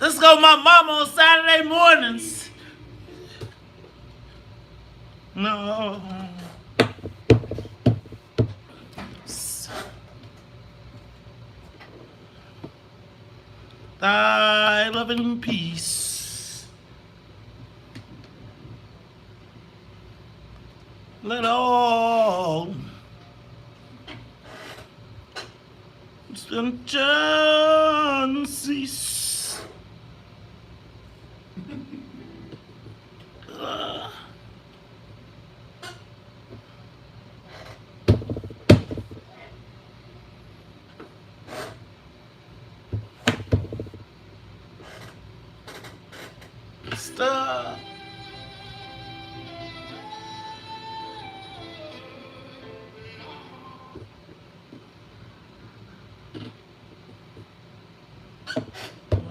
Let's go, my mama on Saturday mornings. No. Thy love and peace. Let all stench cease. Stop.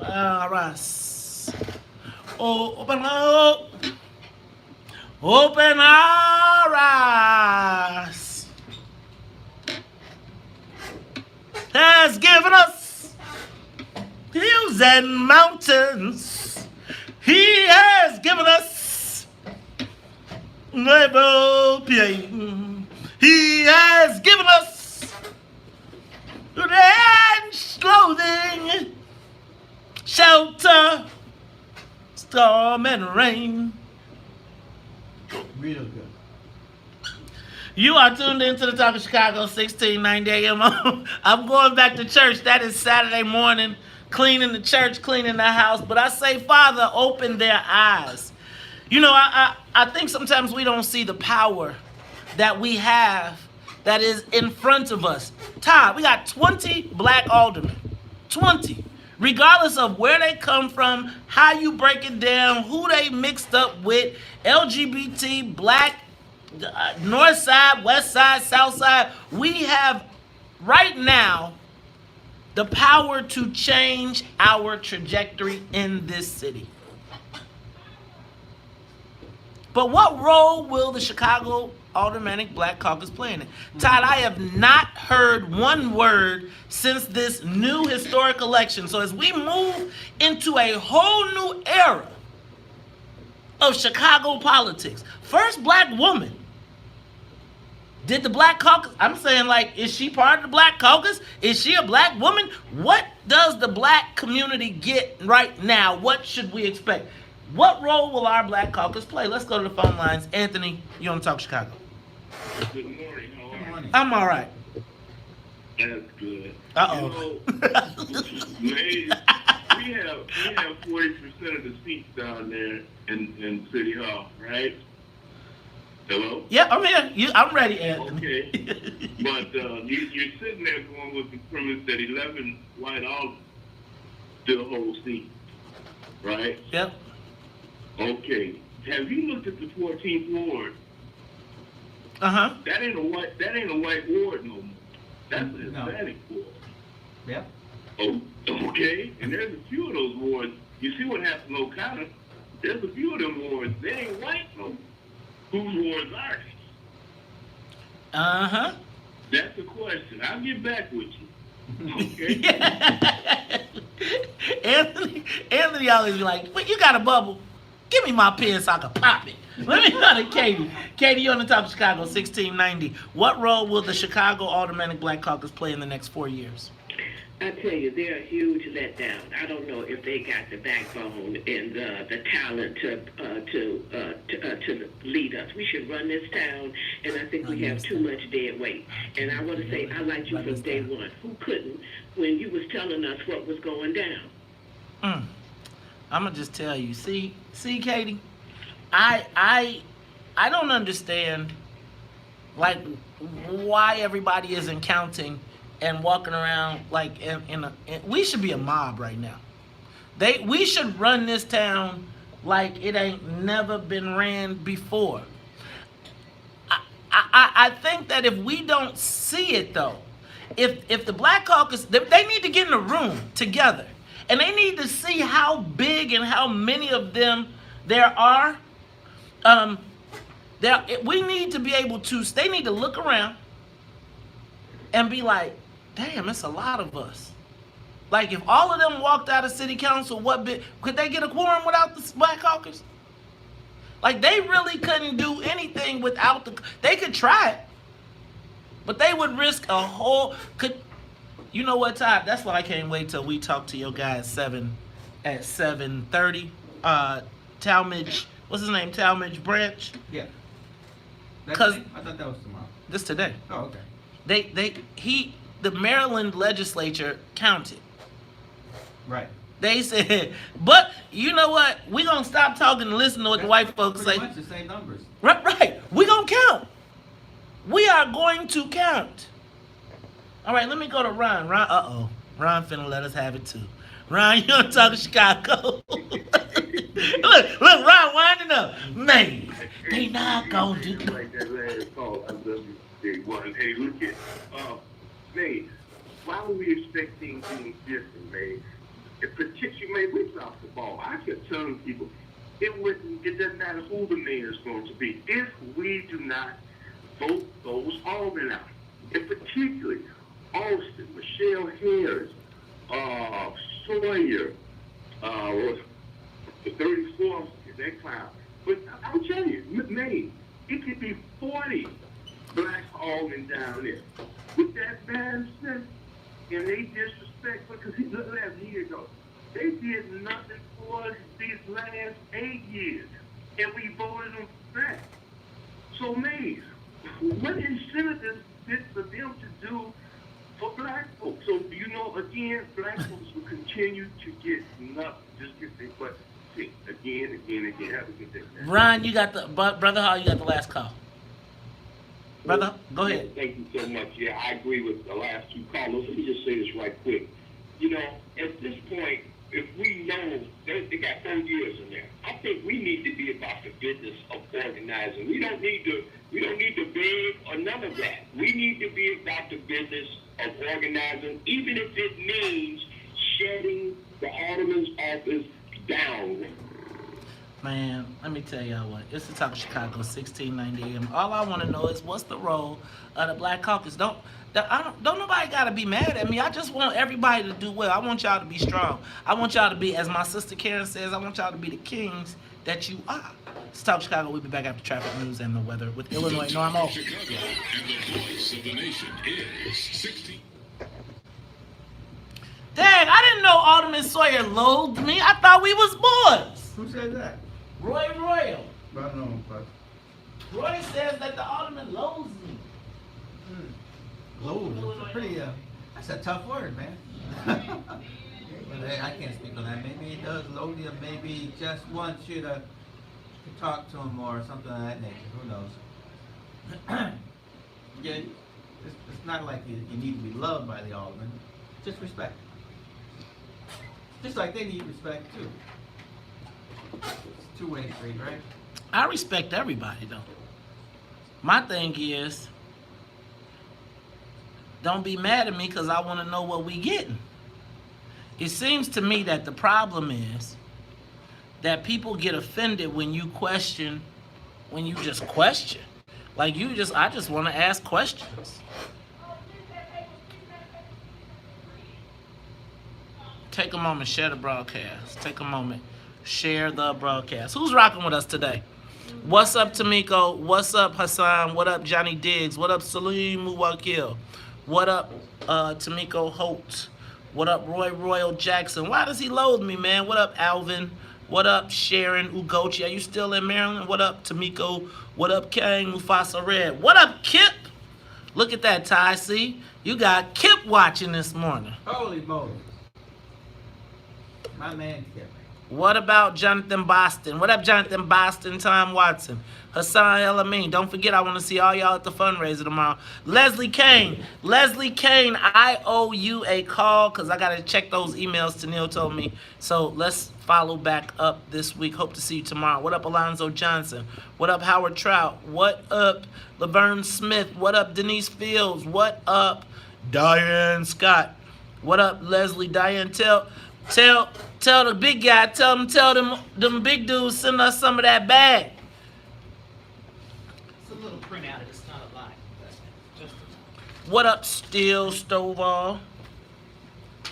All right. Oh, open up. Open our eyes. Has given us hills and mountains. He has given us level pain. He has given us ranch clothing, shelter, storm and rain. Real good. You are tuned into the Talk of Chicago, 1690 AM. I'm going back to church. That is Saturday morning, cleaning the church, cleaning the house. But I say, Father, open their eyes. You know, I think sometimes we don't see the power that we have that is in front of us. Todd, we got 20 black aldermen. 20. Regardless of where they come from, how you break it down, who they mixed up with, LGBT, black, north side, west side, south side, we have right now the power to change our trajectory in this city. But what role will the Chicago Aldermanic Black Caucus play in it? Todd, I have not heard one word since this new historic election. So as we move into a whole new era of Chicago politics, first black woman, did the Black Caucus, I'm saying, like, is she part of the Black Caucus? Is she a black woman? What does the black community get right now? What should we expect? What role will our Black Caucus play? Let's go to the phone lines. Anthony, you on Talk Chicago. Good morning. How are you? I'm all right. That's good. Uh-oh. We have 40% of the seats down there in City Hall, right? Hello? Yeah, I'm here. I'm ready, Anthony. Okay. But you're sitting there going with the premise that 11 white all still hold seats, right? Yep. Okay. Have you looked at the 14th ward? Uh-huh. That ain't a white ward no more. That's a No. Hispanic ward. Yep. Oh, okay. And there's a few of those wards. You see what happened in Okada? There's a few of them wards. They ain't white no more. Whose wards are they? Uh-huh. That's the question. I'll get back with you. Okay? Anthony always be like, well, you got a bubble. Give me my pen so I can pop it. Let me go to Katie. Katie, you're on the top of Chicago, 1690. What role will the Chicago Aldermanic Black Caucus play in the next 4 years? I tell you, they're a huge letdown. I don't know if they got the backbone and the talent to lead us. We should run this town, and I think we have too much dead weight. And I want to say, I liked you from day one. Who couldn't when you was telling us what was going down? I'm gonna just tell you. See, Katie, I don't understand like why everybody isn't counting and walking around like we should be a mob right now. We should run this town like it ain't never been ran before. I think that if we don't see it though, if the Black Caucus, they need to get in a room together and they need to see how big and how many of them there are. We need to be able to, they need to look around and be like, damn, it's a lot of us. Like, if all of them walked out of city council, could they get a quorum without the Black Caucus? Like, they really couldn't do anything without they could try it, but they would risk a whole, you know what, Todd? That's why I can't wait till we talk to your guy at 7:30. Talmadge, what's his name? Talmadge Branch? Yeah. I thought that was tomorrow. This today. Oh, okay. The Maryland legislature counted. Right. They said, but you know what? We're going to stop talking and listen to what the white folks say. Pretty much the same numbers. Right. We're going to count. We are going to count. All right, let me go to Ron. Ron finna let us have it too. Ron, you don't talk to Chicago. look, Ron winding up. Man, they not going to do Like that last call, I love you, day one. Hey, look at, man, why were we expecting things different, man? In particular, man, we dropped the ball. I kept telling people, it doesn't matter who the mayor is going to be. If we do not vote those aldermen out, in particular, Austin, Michelle Harris, Sawyer, the 34th, that clown. But I'm telling you, man, it could be 40 black aldermen down there. With that bad stuff, and they disrespect, because last year ago, they did nothing for us these last 8 years, and we voted them back. So, man, what incentive is this for them to do for black folks? So, you know, again, black folks will continue to get nothing, just get their butt kicked again. Have a good day, man. Ron, you got Brother Hall, you got the last call. Brother, go ahead. Thank you so much. Yeah, I agree with the last two callers. Let me just say this right quick. You know, at this point, if we know they got 4 years in there, I think we need to be about the business of organizing. We don't need to beg or none of that. We need to be about the business of organizing, even if it means shutting the alderman's office down. Man, let me tell y'all what. It's the Talk of Chicago, 1690 AM. All I want to know is what's the role of the Black Caucus. Don't nobody got to be mad at me. I just want everybody to do well. I want y'all to be strong. I want y'all to be, as my sister Karen says, I want y'all to be the kings that you are. It's Talk of Chicago. We'll be back after traffic news and the weather with Illinois NORML. Chicago, and the voice of the nation is 60. Dang, I didn't know Alderman Sawyer loathed me. I thought we was boys. Who said that? Roy Royal. I don't know, but Roy says that the alderman loathes me. Load is a pretty, that's a tough word, man. But I can't speak on that. Maybe he does load you, maybe he just wants you to talk to him more or something of that nature. Who knows? Yeah, it's not like you need to be loved by the alderman. Just respect. Just like they need respect too. It's a two-way street, right? I respect everybody though. My thing is, don't be mad at me because I want to know what we getting. It seems to me that the problem is that people get offended when you question, when you just question. Like I just want to ask questions. Take a moment, share the broadcast. Take a moment, share the broadcast. Who's rocking with us today? What's up, Tamiko? What's up, Hassan? What up, Johnny Diggs? What up, Salim Muwakil? What up, Tamiko Holt? What up, Royal Jackson? Why does he load me, man? What up, Alvin? What up, Sharon Ugochi? Are you still in Maryland? What up, Tamiko? What up, Kang Mufasa Red? What up, Kip? Look at that, Ty. See? You got Kip watching this morning. Holy moly. My man Kip. What about Jonathan Boston? What up, Jonathan Boston, Tom Watson, Hassan El Amin? Don't forget, I want to see all y'all at the fundraiser tomorrow. Leslie Kane, I owe you a call because I got to check those emails Tennille told me. So let's follow back up this week. Hope to see you tomorrow. What up, Alonzo Johnson? What up, Howard Trout? What up, Laverne Smith? What up, Denise Fields? What up, Diane Scott? What up, Leslie? Diane, tell the big guy, tell them big dudes send us some of that bag. It's a little printout, it's not a lot. What up, Steel Stovall?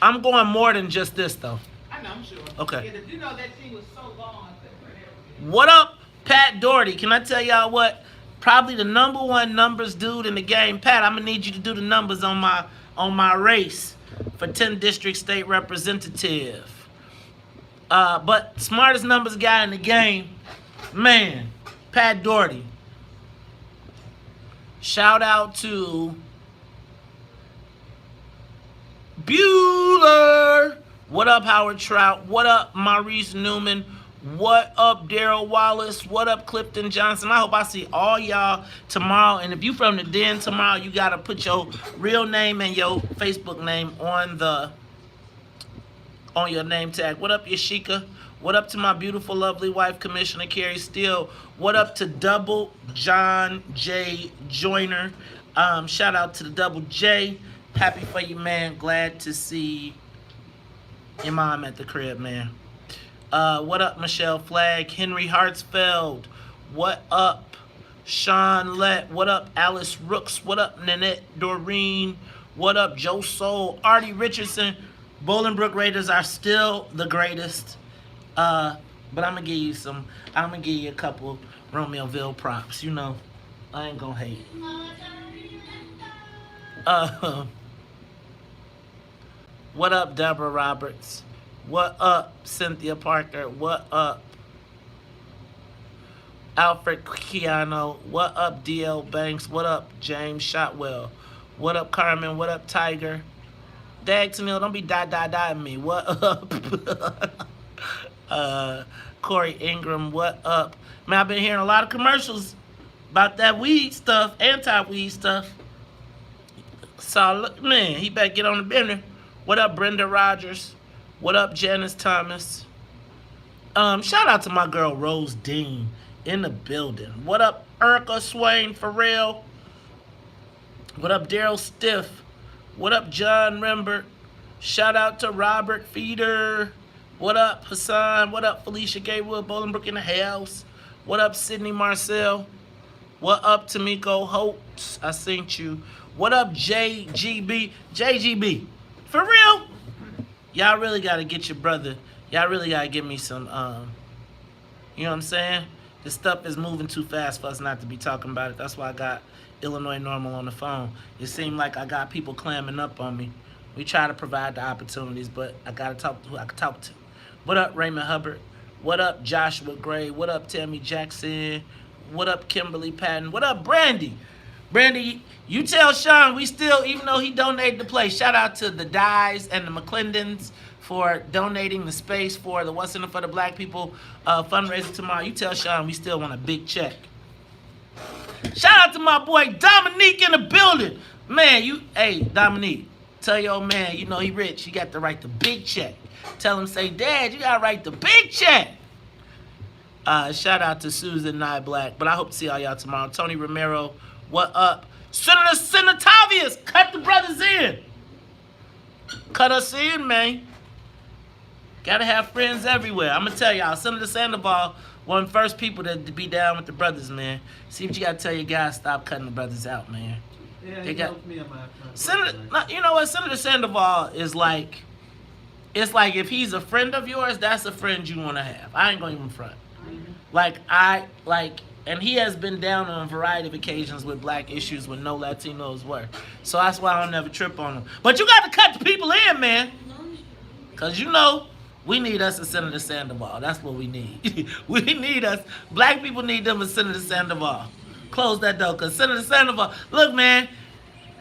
I'm going more than just this though. I know, I'm sure. Okay. Yeah, you know that thing was so long, I think. What up, Pat Doherty? Can I tell y'all what? Probably the #1 numbers dude in the game. Pat, I'm gonna need you to do the numbers on my race for 10th District State Representative. But smartest numbers guy in the game, man, Pat Doherty. Shout out to Bueller. What up, Howard Trout? What up, Maurice Newman? What up, Daryl Wallace? What up, Clifton Johnson? I hope I see all y'all tomorrow. And if you from the den tomorrow, you gotta put your real name and your Facebook name on your name tag. What up, Yashika? What up to my beautiful, lovely wife, Commissioner Carrie Steele? What up to Double John J. Joyner? Shout out to the Double J. Happy for you, man. Glad to see your mom at the crib, man. What up, Michelle Flagg? Henry Hartsfeld. What up, Sean Lett? What up, Alice Rooks? What up, Nanette Doreen? What up, Joe Soul? Artie Richardson. Bolingbrook Raiders are still the greatest. But I'm gonna give you a couple Romeoville props. You know, I ain't gonna hate. What up, Deborah Roberts? What up, Cynthia Parker? What up, Alfred Keano? What up, DL Banks? What up, James Shotwell? What up, Carmen? What up, Tiger? Dag Tennille, don't be die me. What up? Corey Ingram, what up? Man, I've been hearing a lot of commercials about that weed stuff, anti-weed stuff. So, look, man, he better get on the bender. What up, Brenda Rogers? What up, Janice Thomas? Shout out to my girl, Rose Dean, in the building. What up, Erica Swain, for real? What up, Daryl Stiff? What up, John Rembert? Shout out to Robert Feeder. What up, Hassan? What up, Felicia Gaywood, Bolingbrook in the house? What up, Sydney Marcel? What up, Tamiko Holtz? I seen you. What up, JGB? JGB, for real? Y'all really got to get your brother. Y'all really got to give me some, you know what I'm saying? This stuff is moving too fast for us not to be talking about it. That's why I got Illinois NORML on the phone. It seemed like I got people clamming up on me. We try to provide the opportunities, but I got to talk to who I can talk to. What up, Raymond Hubbard? What up, Joshua Gray? What up, Tammy Jackson? What up, Kimberly Patton? What up, Brandy? Brandy, you tell Sean we still, even though he donated the place, shout out to the Dyes and the McClendons for donating the space for the What's in It for the Black People fundraiser tomorrow. You tell Sean we still want a big check. Shout out to my boy Dominique in the building. Man, hey, Dominique, tell your old man, you know he rich. You got to write the big check. Tell him, say, Dad, you got to write the big check. Shout out to Susan Nye Black. But I hope to see all y'all tomorrow. Tony Romero, what up? Senator Senatavius, cut the brothers in. Cut us in, man. Gotta have friends everywhere. I'm gonna tell y'all, Senator Sandoval, one of the first people to be down with the brothers, man. See what you gotta tell your guys, stop cutting the brothers out, man. Yeah, They he got- helped me on my Senator, you know what? Senator Sandoval is like, it's like if he's a friend of yours, that's a friend you want to have. I ain't gonna even front. And he has been down on a variety of occasions with black issues when no Latinos were. So that's why I don't never trip on him. But you got to cut the people in, man. Because you know, we need us a Senator Sandoval. That's what we need. We need us. Black people need them a Senator Sandoval. Close that door, because Senator Sandoval, look, man,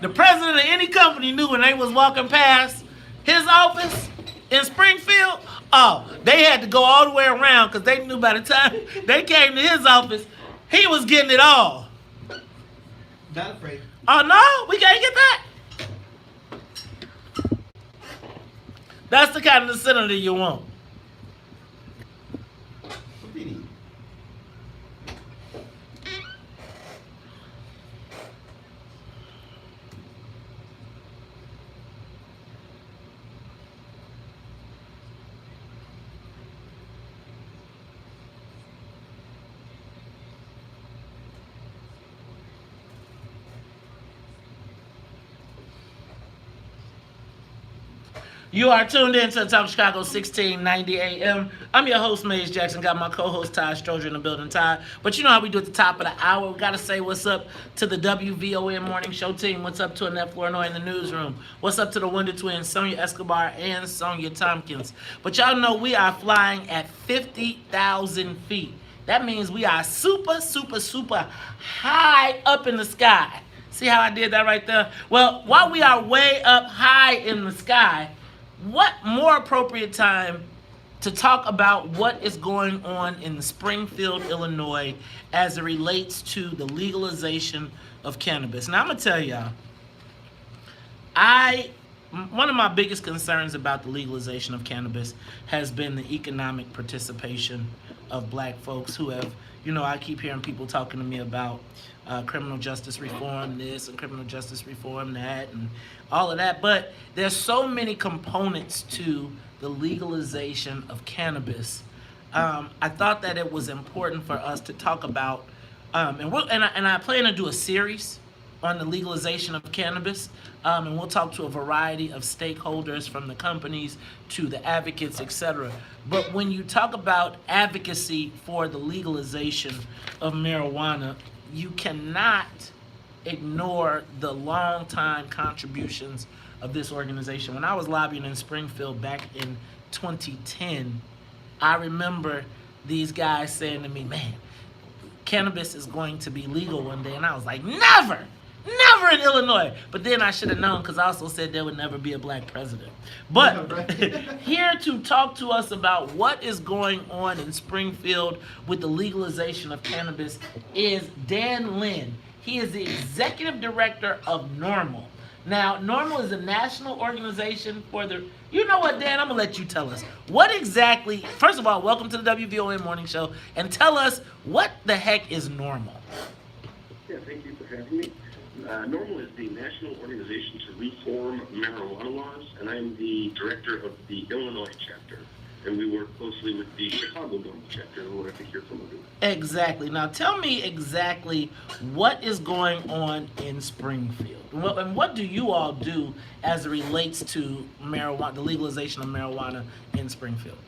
the president of any company knew when they was walking past his office in Springfield, they had to go all the way around because they knew by the time they came to his office, he was getting it all. Not afraid. Oh, no, we can't get that. That's the kind of senator you want. What do you need? You are tuned in to Talk Chicago 1690 AM. I'm your host, Maze Jackson. Got my co-host, Ty Stroger, in the building, Ty. But you know how we do at the top of the hour. We got to say what's up to the WVON Morning Show team. What's up to Annette Flournoy in the newsroom. What's up to the Wonder Twins, Sonia Escobar and Sonia Tompkins. But y'all know we are flying at 50,000 feet. That means we are super, super, super high up in the sky. See how I did that right there? Well, while we are way up high in the sky, what more appropriate time to talk about what is going on in Springfield, Illinois, as it relates to the legalization of cannabis? Now, I'm going to tell y'all, one of my biggest concerns about the legalization of cannabis has been the economic participation of black folks who have, I keep hearing people talking to me about criminal justice reform this and criminal justice reform that and all of that. But there's so many components to the legalization of cannabis. I thought that it was important for us to talk about, and I plan to do a series on the legalization of cannabis, and we'll talk to a variety of stakeholders, from the companies to the advocates, etc. But when you talk about advocacy for the legalization of marijuana, you cannot ignore the long-time contributions of this organization. When I was lobbying in Springfield back in 2010, I remember these guys saying to me, man, cannabis is going to be legal one day. And I was like, never in Illinois. But then I should have known, because I also said there would never be a black president. But here to talk to us about what is going on in Springfield with the legalization of cannabis is Dan Lynn. He is the executive director of NORML. Now, NORML is a national organization for the... You know what, Dan? I'm going to let you tell us. What exactly... First of all, welcome to the WVON Morning Show. And tell us, what the heck is NORML? Yeah, thank you for having me. NORML is the National Organization to Reform Marijuana Laws, and I'm the director of the Illinois chapter. And we work closely with the Chicago NORML chapter, who I think you're familiar with. Exactly. Now, tell me exactly what is going on in Springfield. And what do you all do as it relates to marijuana, the legalization of marijuana in Springfield?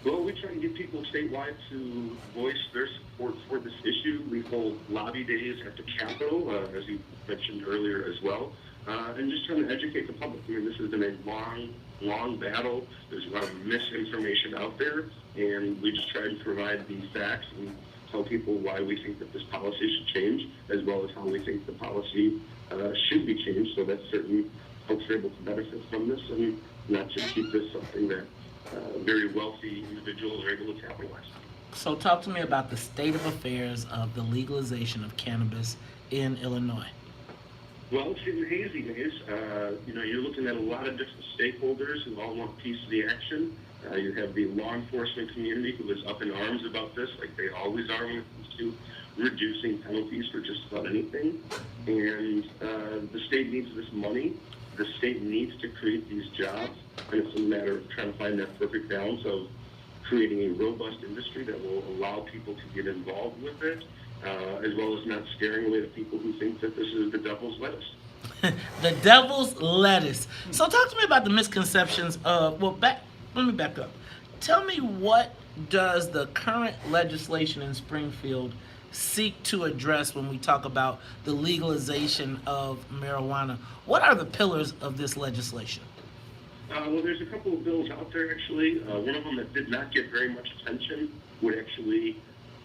Well, we try to get people statewide to voice their support for this issue. We hold lobby days at the Capitol, as you mentioned earlier as well, and just trying to educate the public. I mean, this has been a long battle. There's a lot of misinformation out there, and we just try to provide the facts and tell people why we think that this policy should change, as well as how we think the policy should be changed so that certain folks are able to benefit from this and not just keep this something that very wealthy individuals are able to capitalize on. So talk to me about the state of affairs of the legalization of cannabis in Illinois. Well, it's in the hazy days. You're looking at a lot of different stakeholders who all want a piece of the action. You have the law enforcement community who is up in arms about this, like they always are when it comes to reducing penalties for just about anything. And the state needs this money. The state needs to create these jobs. And it's a matter of trying to find that perfect balance of creating a robust industry that will allow people to get involved with it, as well as not scaring away the people who think that this is the devil's lettuce. The devil's lettuce. So talk to me about the misconceptions of, let me back up. Tell me, what does the current legislation in Springfield seek to address when we talk about the legalization of marijuana? What are the pillars of this legislation? Well, there's a couple of bills out there, actually. One of them that did not get very much attention would actually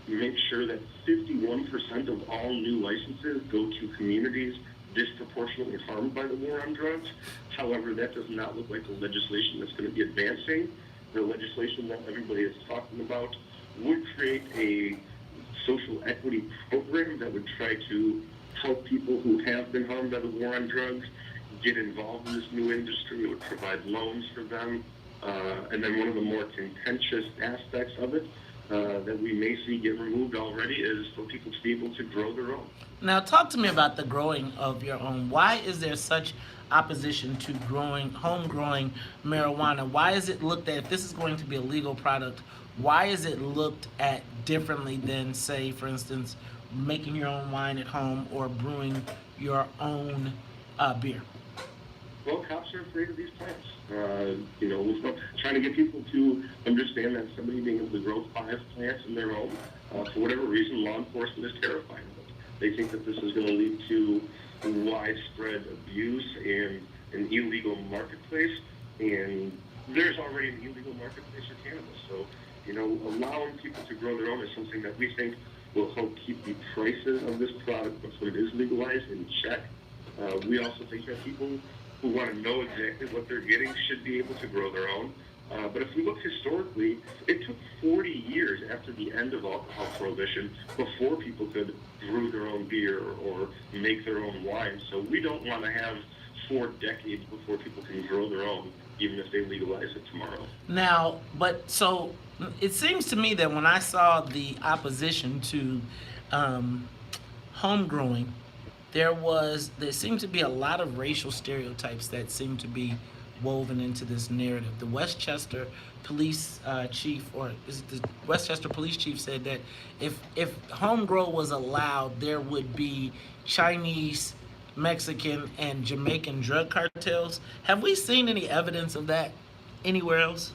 make sure that 51% of all new licenses go to communities disproportionately harmed by the war on drugs. However, that does not look like the legislation that's going to be advancing. The legislation that everybody is talking about would create a social equity program that would try to help people who have been harmed by the war on drugs get involved in this new industry. It would provide loans for them. And then one of the more contentious aspects of it that we may see get removed already is for people to be able to grow their own. Now talk to me about the growing of your own. Why is there such opposition to home growing marijuana? Why is it looked at, if this is going to be a legal product, why is it looked at differently than, say, for instance, making your own wine at home or brewing your own beer? Well, cops are afraid of these plants. Trying to get people to understand that somebody being able to grow 5 plants in their home, for whatever reason, law enforcement is terrified of it. They think that this is going to lead to widespread abuse and an illegal marketplace, and there's already an illegal marketplace for cannabis. So, allowing people to grow their own is something that we think will help keep the prices of this product, when it is legalized, in check. We also think that people who want to know exactly what they're getting should be able to grow their own. But if we look historically, it took 40 years after the end of alcohol prohibition before people could brew their own beer or make their own wine. So we don't want to have 4 decades before people can grow their own, even if they legalize it tomorrow. Now, so it seems to me that when I saw the opposition to home growing, there seemed to be a lot of racial stereotypes that seemed to be woven into this narrative. The Westchester police chief, or is it the Westchester police chief, said that if home grow was allowed, there would be Chinese, Mexican, and Jamaican drug cartels. Have we seen any evidence of that anywhere else?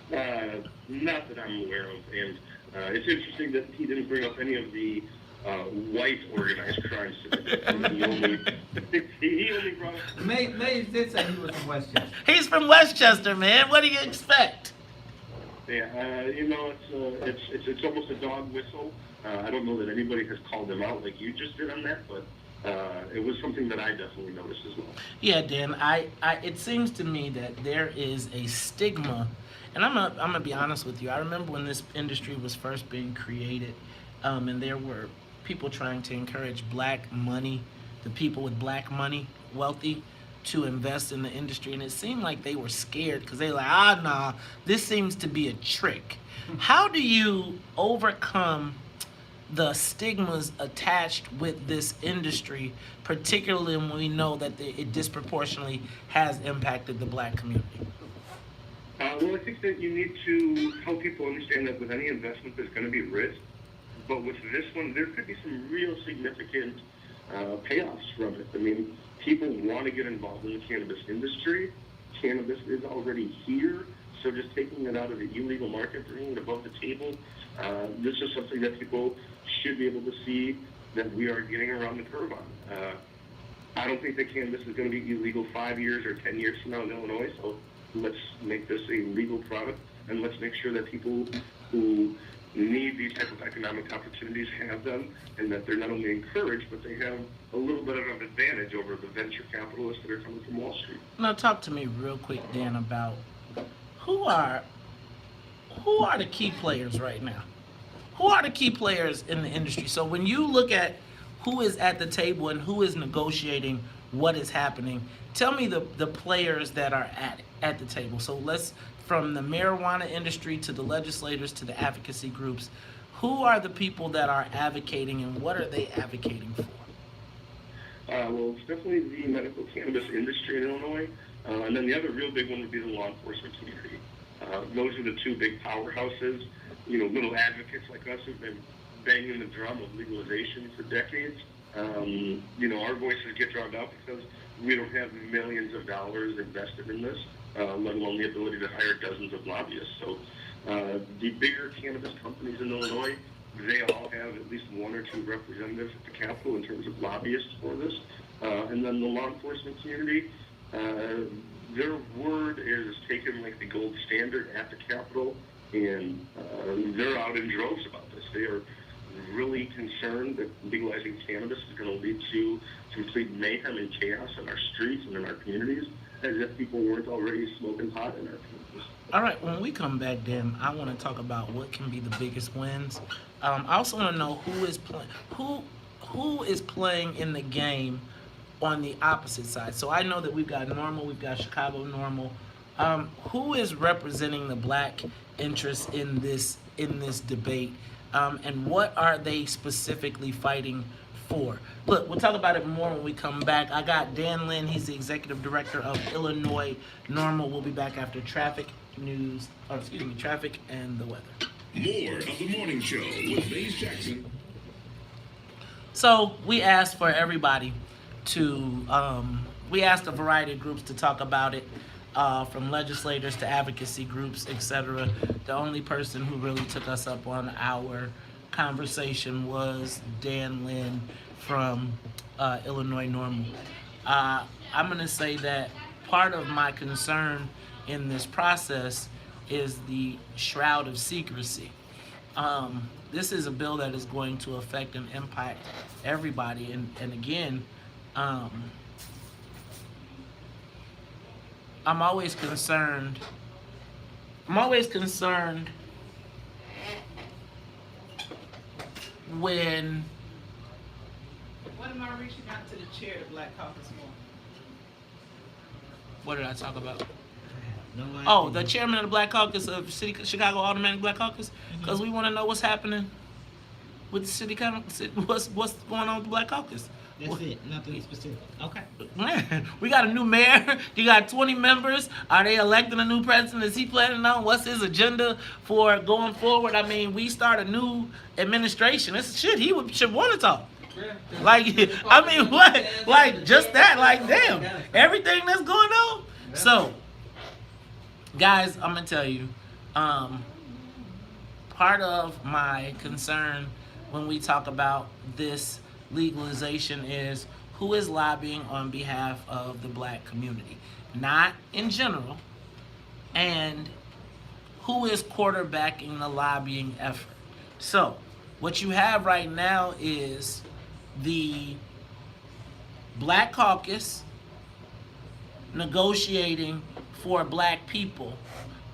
Not that I'm aware of, and it's interesting that he didn't bring up any of the white organized crimes. He only brought up... Mays did say he was from Westchester. He's from Westchester, man. What do you expect? Yeah, it's almost a dog whistle. I don't know that anybody has called him out like you just did on that, but it was something that I definitely noticed as well. Yeah, Dan. It seems to me that there is a stigma, and I'm gonna be honest with you. I remember when this industry was first being created, and there were people trying to encourage black money, the people with black money, wealthy, to invest in the industry, and it seemed like they were scared because they were like, nah, this seems to be a trick. How do you overcome the stigmas attached with this industry, particularly when we know that it disproportionately has impacted the black community? Well, I think that you need to help people understand that with any investment there's going to be risk, but with this one there could be some real significant payoffs from it. I mean, people want to get involved in the cannabis industry. Cannabis is already here, so just taking it out of the illegal market, bringing it above the table, this is something that people should be able to see that we are getting around the curve on. I don't think that cannabis is going to be illegal 5 years or 10 years from now in Illinois, so let's make this a legal product, and let's make sure that people who need these type of economic opportunities have them, and that they're not only encouraged, but they have a little bit of an advantage over the venture capitalists that are coming from Wall Street. Now talk to me real quick, Dan, about who are the key players right now? Who are the key players in the industry? So when you look at who is at the table and who is negotiating what is happening, tell me the players that are at the table. So let's, from the marijuana industry to the legislators to the advocacy groups, who are the people that are advocating and what are they advocating for? Well, it's definitely the medical cannabis industry in Illinois, and then the other real big one would be the law enforcement community. Those are the two big powerhouses. You know, little advocates like us who've been banging the drum of legalization for decades. You know, our voices get drowned out because we don't have millions of dollars invested in this, let alone the ability to hire dozens of lobbyists. So the bigger cannabis companies in Illinois, they all have at least one or two representatives at the Capitol in terms of lobbyists for this. And then the law enforcement community, their word is taken like the gold standard at the Capitol, and they're out in droves about this. They are really concerned that legalizing cannabis is going to lead to complete mayhem and chaos in our streets and in our communities, as if people weren't already smoking pot in our communities. All right, when we come back, Dan, I want to talk about what can be the biggest wins. I also want to know who is playing in the game on the opposite side. So I know that we've got NORML, we've got Chicago NORML. Who is representing the black interests in this debate, and what are they specifically fighting for? Look, we'll talk about it more when we come back. I got Dan Lynn, he's the executive director of Illinois NORML. We'll be back after traffic and the weather. More of the morning show with Maze Jackson. So we asked for everybody to, we asked a variety of groups to talk about it, from legislators to advocacy groups, etc. The only person who really took us up on our conversation was Dan Lynn from Illinois NORML. I'm going to say that part of my concern in this process is the shroud of secrecy. This is a bill that is going to affect and impact everybody, and again, I'm always concerned when What am I reaching out to the chair of the Black Caucus more? what did I talk about? No idea. Oh, the chairman of the Black Caucus of Chicago Automatic Black Caucus, because we want to know what's happening with the city council. What's going on with the Black Caucus? That's it. Nothing specific. Okay. Man, we got a new mayor. You got 20 members. Are they electing a new president? Is he planning on? What's his agenda for going forward? I mean, we start a new administration. It's shit. He should want to talk. Like, I mean, what? Like, just that. Like, damn. Everything that's going on. So, guys, I'm going to tell you, part of my concern when we talk about this legalization is who is lobbying on behalf of the black community, not in general, and who is quarterbacking the lobbying effort. So what you have right now is the Black Caucus negotiating for black people.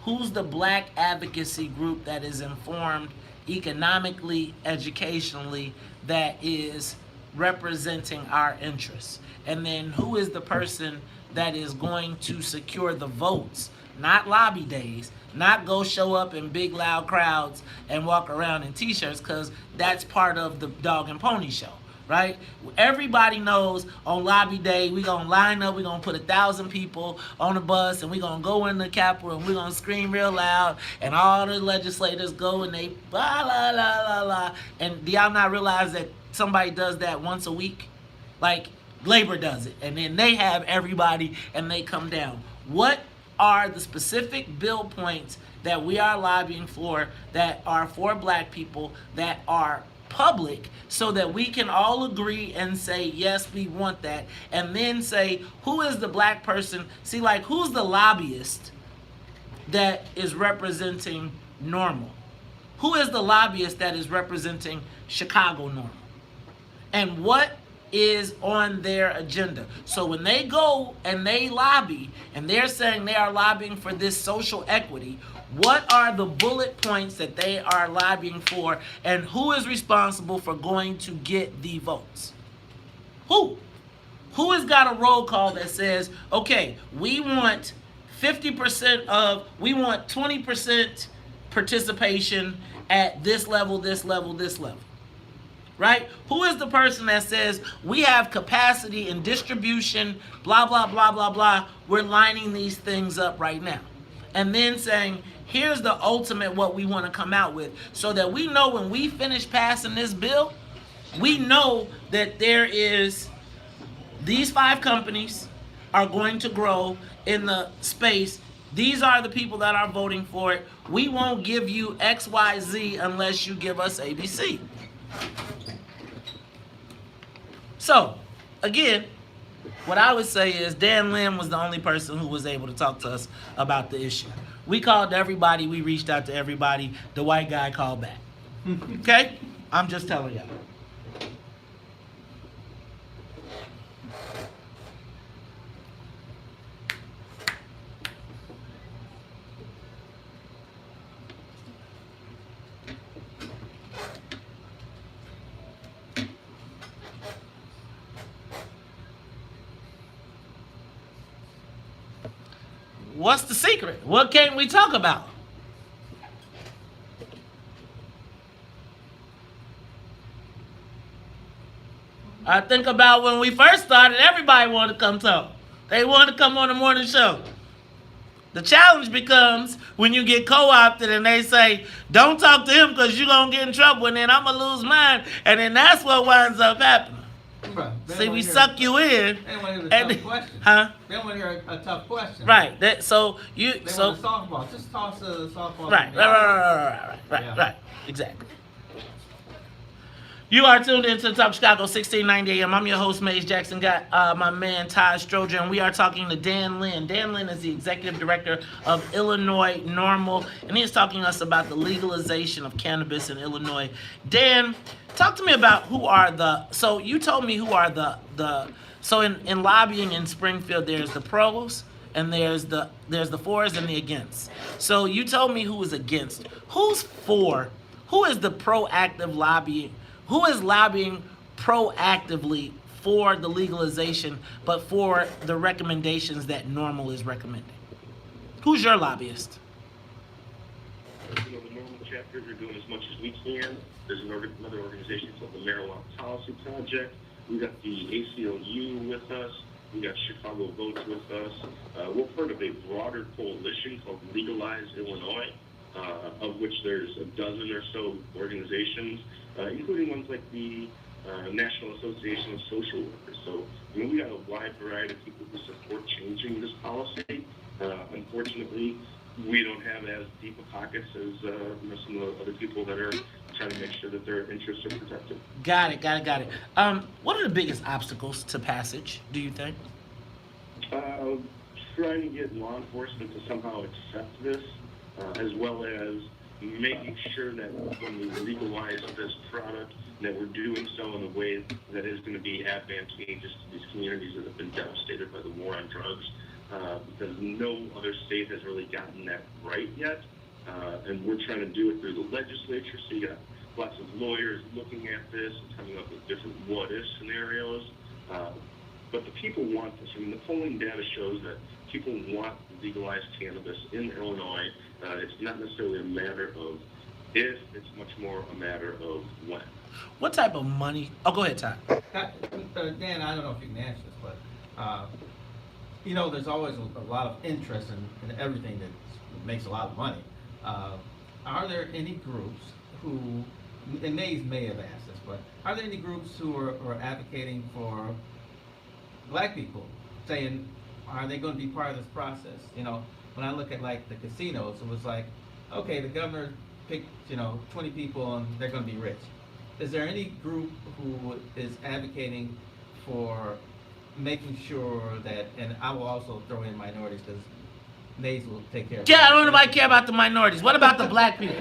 Who's the black advocacy group that is informed economically, educationally, that is representing our interests? And then who is the person that is going to secure the votes? Not lobby days, not go show up in big loud crowds and walk around in t-shirts, because that's part of the dog and pony show, right? Everybody knows on lobby day we gonna line up, we gonna put 1,000 people on a bus, and we gonna go in the Capitol and we gonna scream real loud, and all the legislators go and they blah la la la la. And do y'all not realize that somebody does that once a week? Like Labor does it, and then they have everybody and they come down. What are the specific bill points that we are lobbying for that are for black people, that are public, so that we can all agree and say, yes, we want that, and then say, who is the black person? See, like, who's the lobbyist that is representing NORML? who is the lobbyist that is representing Chicago NORML? And what is on their agenda? So when they go and they lobby, and they're saying they are lobbying for this social equity, what are the bullet points that they are lobbying for, and who is responsible for going to get the votes? Who? Who has got a roll call that says, okay, we want 50% we want 20% participation at this level, this level, this level? Right? Who is the person that says, we have capacity and distribution, blah, blah, blah, blah, blah, we're lining these things up right now? And then saying, here's the ultimate what we want to come out with, so that we know when we finish passing this bill, we know that there is, these 5 companies are going to grow in the space. These are the people that are voting for it. We won't give you X, Y, Z unless you give us ABC. So, again, what I would say is Dan Lin was the only person who was able to talk to us about the issue. We called everybody. We reached out to everybody. The white guy called back. Okay? I'm just telling y'all. What's the secret? What can't we talk about? I think about when we first started, everybody wanted to come talk. They wanted to come on the morning show. The challenge becomes when you get co-opted and they say, don't talk to him because you're going to get in trouble, and then I'm going to lose mine. And then that's what winds up happening. Bro, See, we suck you in. They want to hear a tough question. Huh? They want to hear a tough question. Right. They want a softball. Just toss a softball. Right. Exactly. You are tuned into the Talk Chicago, 1690 AM. I'm your host, Maze Jackson. Got my man, Ty Stroger, and we are talking to Dan Lin. Dan Lin is the executive director of Illinois NORML, and he is talking to us about the legalization of cannabis in Illinois. Dan, talk to me about so you told me who are so in lobbying in Springfield, there's the pros, and there's the fors and the against. So you told me who is against. Who's for? Who is the proactive lobbying? Who is lobbying proactively for the legalization, but for the recommendations that NORML is recommending? Who's your lobbyist? The NORML chapters are doing as much as we can. There's another organization called the Marijuana Policy Project. We got the ACLU with us. We got Chicago Votes with us. We're part of a broader coalition called Legalize Illinois, of which there's a dozen or so organizations, including ones like the National Association of Social Workers. So, we got a wide variety of people who support changing this policy. Unfortunately, we don't have as deep a pockets as some of the other people that are trying to make sure that their interests are protected. Got it. What are the biggest obstacles to passage, do you think? Trying to get law enforcement to somehow accept this, as well as making sure that when we legalize this product, that we're doing so in a way that is going to be advantageous to these communities that have been devastated by the war on drugs, because no other state has really gotten that right yet, and we're trying to do it through the legislature. So you got lots of lawyers looking at this and coming up with different what-if scenarios, but the people want this. The polling data shows that people want legalized cannabis in Illinois. It's not necessarily a matter of if, it's much more a matter of when. What type of money? Oh, go ahead, Ty. Dan, I don't know if you can answer this, but there's always a lot of interest in everything that makes a lot of money. Are there any groups who, and Mays may have asked this, but are there any groups who are advocating for black people, saying, are they going to be part of this process? When I look at like the casinos, it was like, okay, the governor picked 20 people and they're going to be rich. Is there any group who is advocating for making sure that, and I will also throw in minorities because Mays will take care of Yeah, I don't know if I care about the minorities. What about the black people?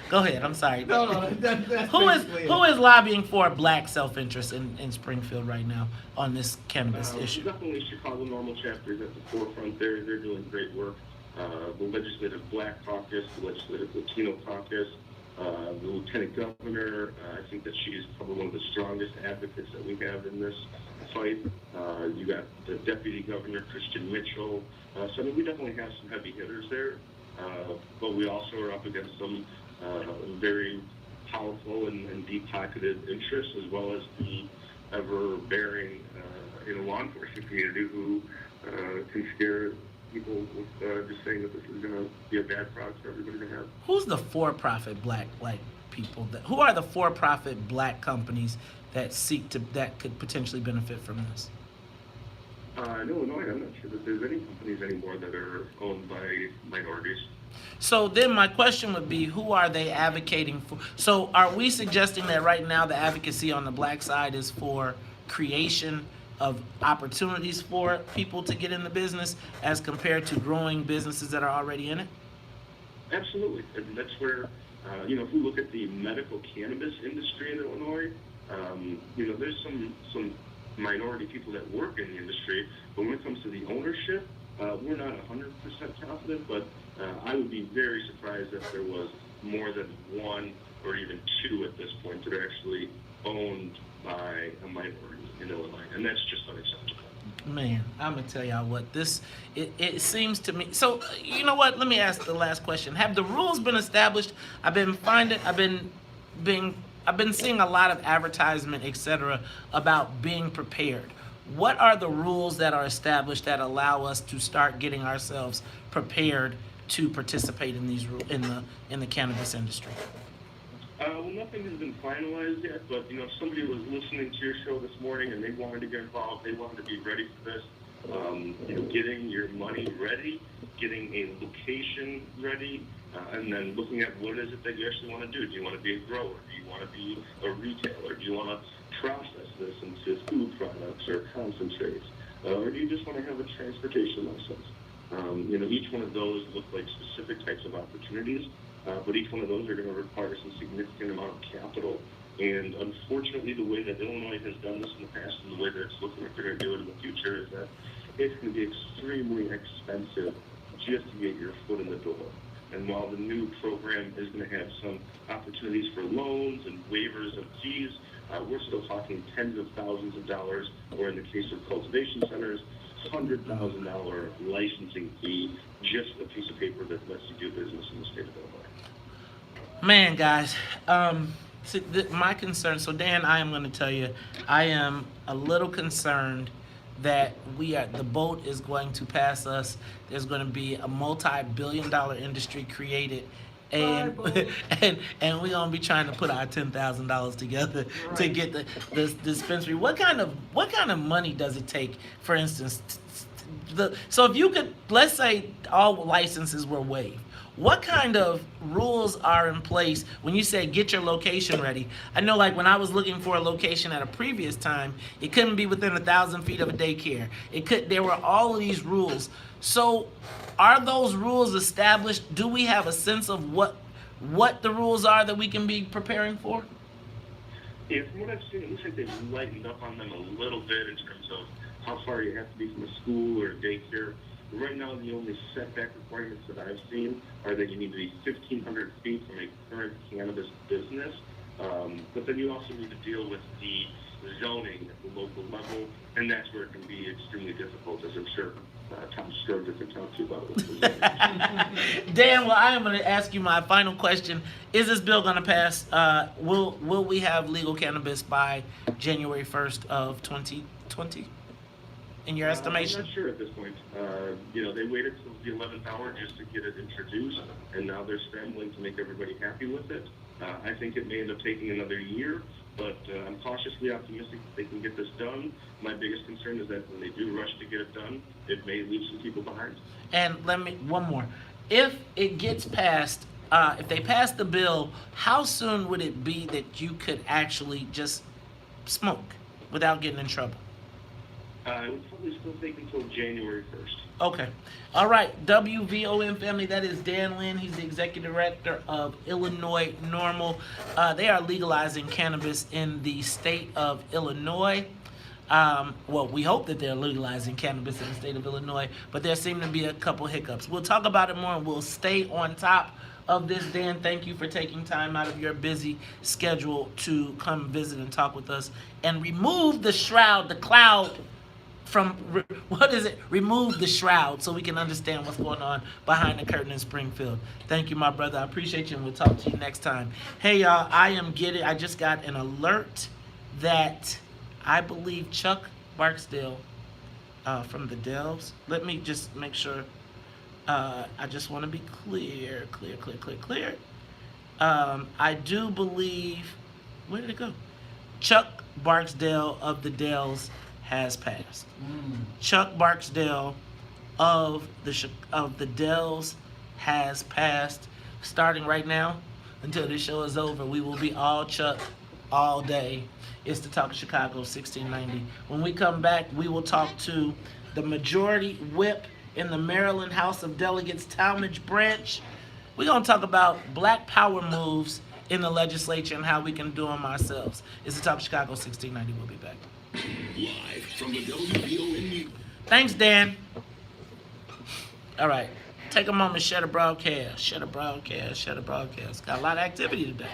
Go ahead. I'm sorry. No, that's Who basically it. is lobbying for black self-interest in Springfield right now on this cannabis issue? Definitely Chicago NORML chapters at the forefront. They're doing great work. The Legislative Black Caucus, the Legislative Latino Caucus, the Lieutenant Governor. I think that she is probably one of the strongest advocates that we have in this fight. You got the Deputy Governor, Christian Mitchell. So I mean, we definitely have some heavy hitters there. But we also are up against some very powerful and deep-pocketed interests, as well as the ever-bearing law enforcement community who can scare people with just saying that this is going to be a bad product for everybody to have. Who's the for-profit black people? Who are the for-profit black companies that that could potentially benefit from this? In Illinois, I'm not sure that there's any companies anymore that are owned by minorities. So then my question would be, who are they advocating for? So are we suggesting that right now the advocacy on the black side is for creation of opportunities for people to get in the business as compared to growing businesses that are already in it? Absolutely. And that's where, if we look at the medical cannabis industry in Illinois, there's some minority people that work in the industry, but when it comes to the ownership, we're not 100% confident, but I would be very surprised if there was more than one or even two at this point that are actually owned by a minority in Illinois, and that's just unacceptable. Man, I'm gonna tell y'all what it seems to me. So you know what? Let me ask the last question. Have the rules been established? I've been seeing a lot of advertisement, etc., about being prepared. What are the rules that are established that allow us to start getting ourselves prepared to participate in these in the cannabis industry? Well, nothing has been finalized yet, but if somebody was listening to your show this morning and they wanted to get involved, they wanted to be ready for this. Getting your money ready, getting a location ready, and then looking at what is it that you actually want to do. Do you want to be a grower? Do you want to be a retailer? Do you want to process this into food products or concentrates? Or do you just want to have a transportation license? Each one of those look like specific types of opportunities, but each one of those are going to require some significant amount of capital. And unfortunately, the way that Illinois has done this in the past and the way that it's looking like they're going to do it in the future is that it's going to be extremely expensive just to get your foot in the door. And while the new program is going to have some opportunities for loans and waivers of fees, we're still talking tens of thousands of dollars, or in the case of cultivation centers, $100,000 licensing fee, just a piece of paper that lets you do business in the state of Illinois. Man, guys, my concern. So Dan, I am going to tell you, I am a little concerned that the boat is going to pass us. There's going to be a multi-billion-dollar industry created, and and we're going to be trying to put our $10,000 together to get this dispensary. What kind of money does it take, for instance? So if you could, let's say all licenses were waived. What kind of rules are in place when you say get your location ready? I know, like when I was looking for a location at a previous time, it couldn't be within 1,000 feet of a daycare. There were all of these rules. So are those rules established? Do we have a sense of what the rules are that we can be preparing for? Yeah, from what I've seen, it looks like they've lightened up on them a little bit in terms of how far you have to be from a school or a daycare. Right now, the only setback requirements that I've seen are that you need to be 1,500 feet from a current cannabis business, but then you also need to deal with the zoning at the local level, and that's where it can be extremely difficult, as I'm sure Tom Sturger can talk to you about. Dan, well, I am going to ask you my final question. Is this bill going to pass? Will we have legal cannabis by January 1st of 2020? In your estimation? I'm not sure at this point. They waited till the 11th hour just to get it introduced, and now they're scrambling to make everybody happy with it. I think it may end up taking another year, but I'm cautiously optimistic that they can get this done. My biggest concern is that when they do rush to get it done, it may leave some people behind. And one more. If it gets passed, if they pass the bill, how soon would it be that you could actually just smoke without getting in trouble? It would probably still take until January 1st. Okay. All right. WVON family, that is Dan Lynn. He's the executive director of Illinois NORML. They are legalizing cannabis in the state of Illinois. Well, we hope that they're legalizing cannabis in the state of Illinois, but there seem to be a couple hiccups. We'll talk about it more, and we'll stay on top of this. Dan, thank you for taking time out of your busy schedule to come visit and talk with us and remove the shroud, the cloud from, what is it? Remove the shroud so we can understand what's going on behind the curtain in Springfield. Thank you, my brother. I appreciate you, and we'll talk to you next time. Hey, y'all, I just got an alert that I believe Chuck Barksdale from the Dells. Let me just make sure. I just want to be clear. I do believe, where did it go? Chuck Barksdale of the Dells has passed. Chuck Barksdale of the Dells has passed. Starting right now, until this show is over, we will be all Chuck all day. It's the Talk of Chicago 1690. When we come back, we will talk to the majority whip in the Maryland House of Delegates Talmadge branch. We're going to talk about black power moves in the legislature and how we can do them ourselves. It's the Talk of Chicago 1690. We'll be back. Live from the WVON. Thanks, Dan. All right. Take a moment, share the broadcast. Got a lot of activity today.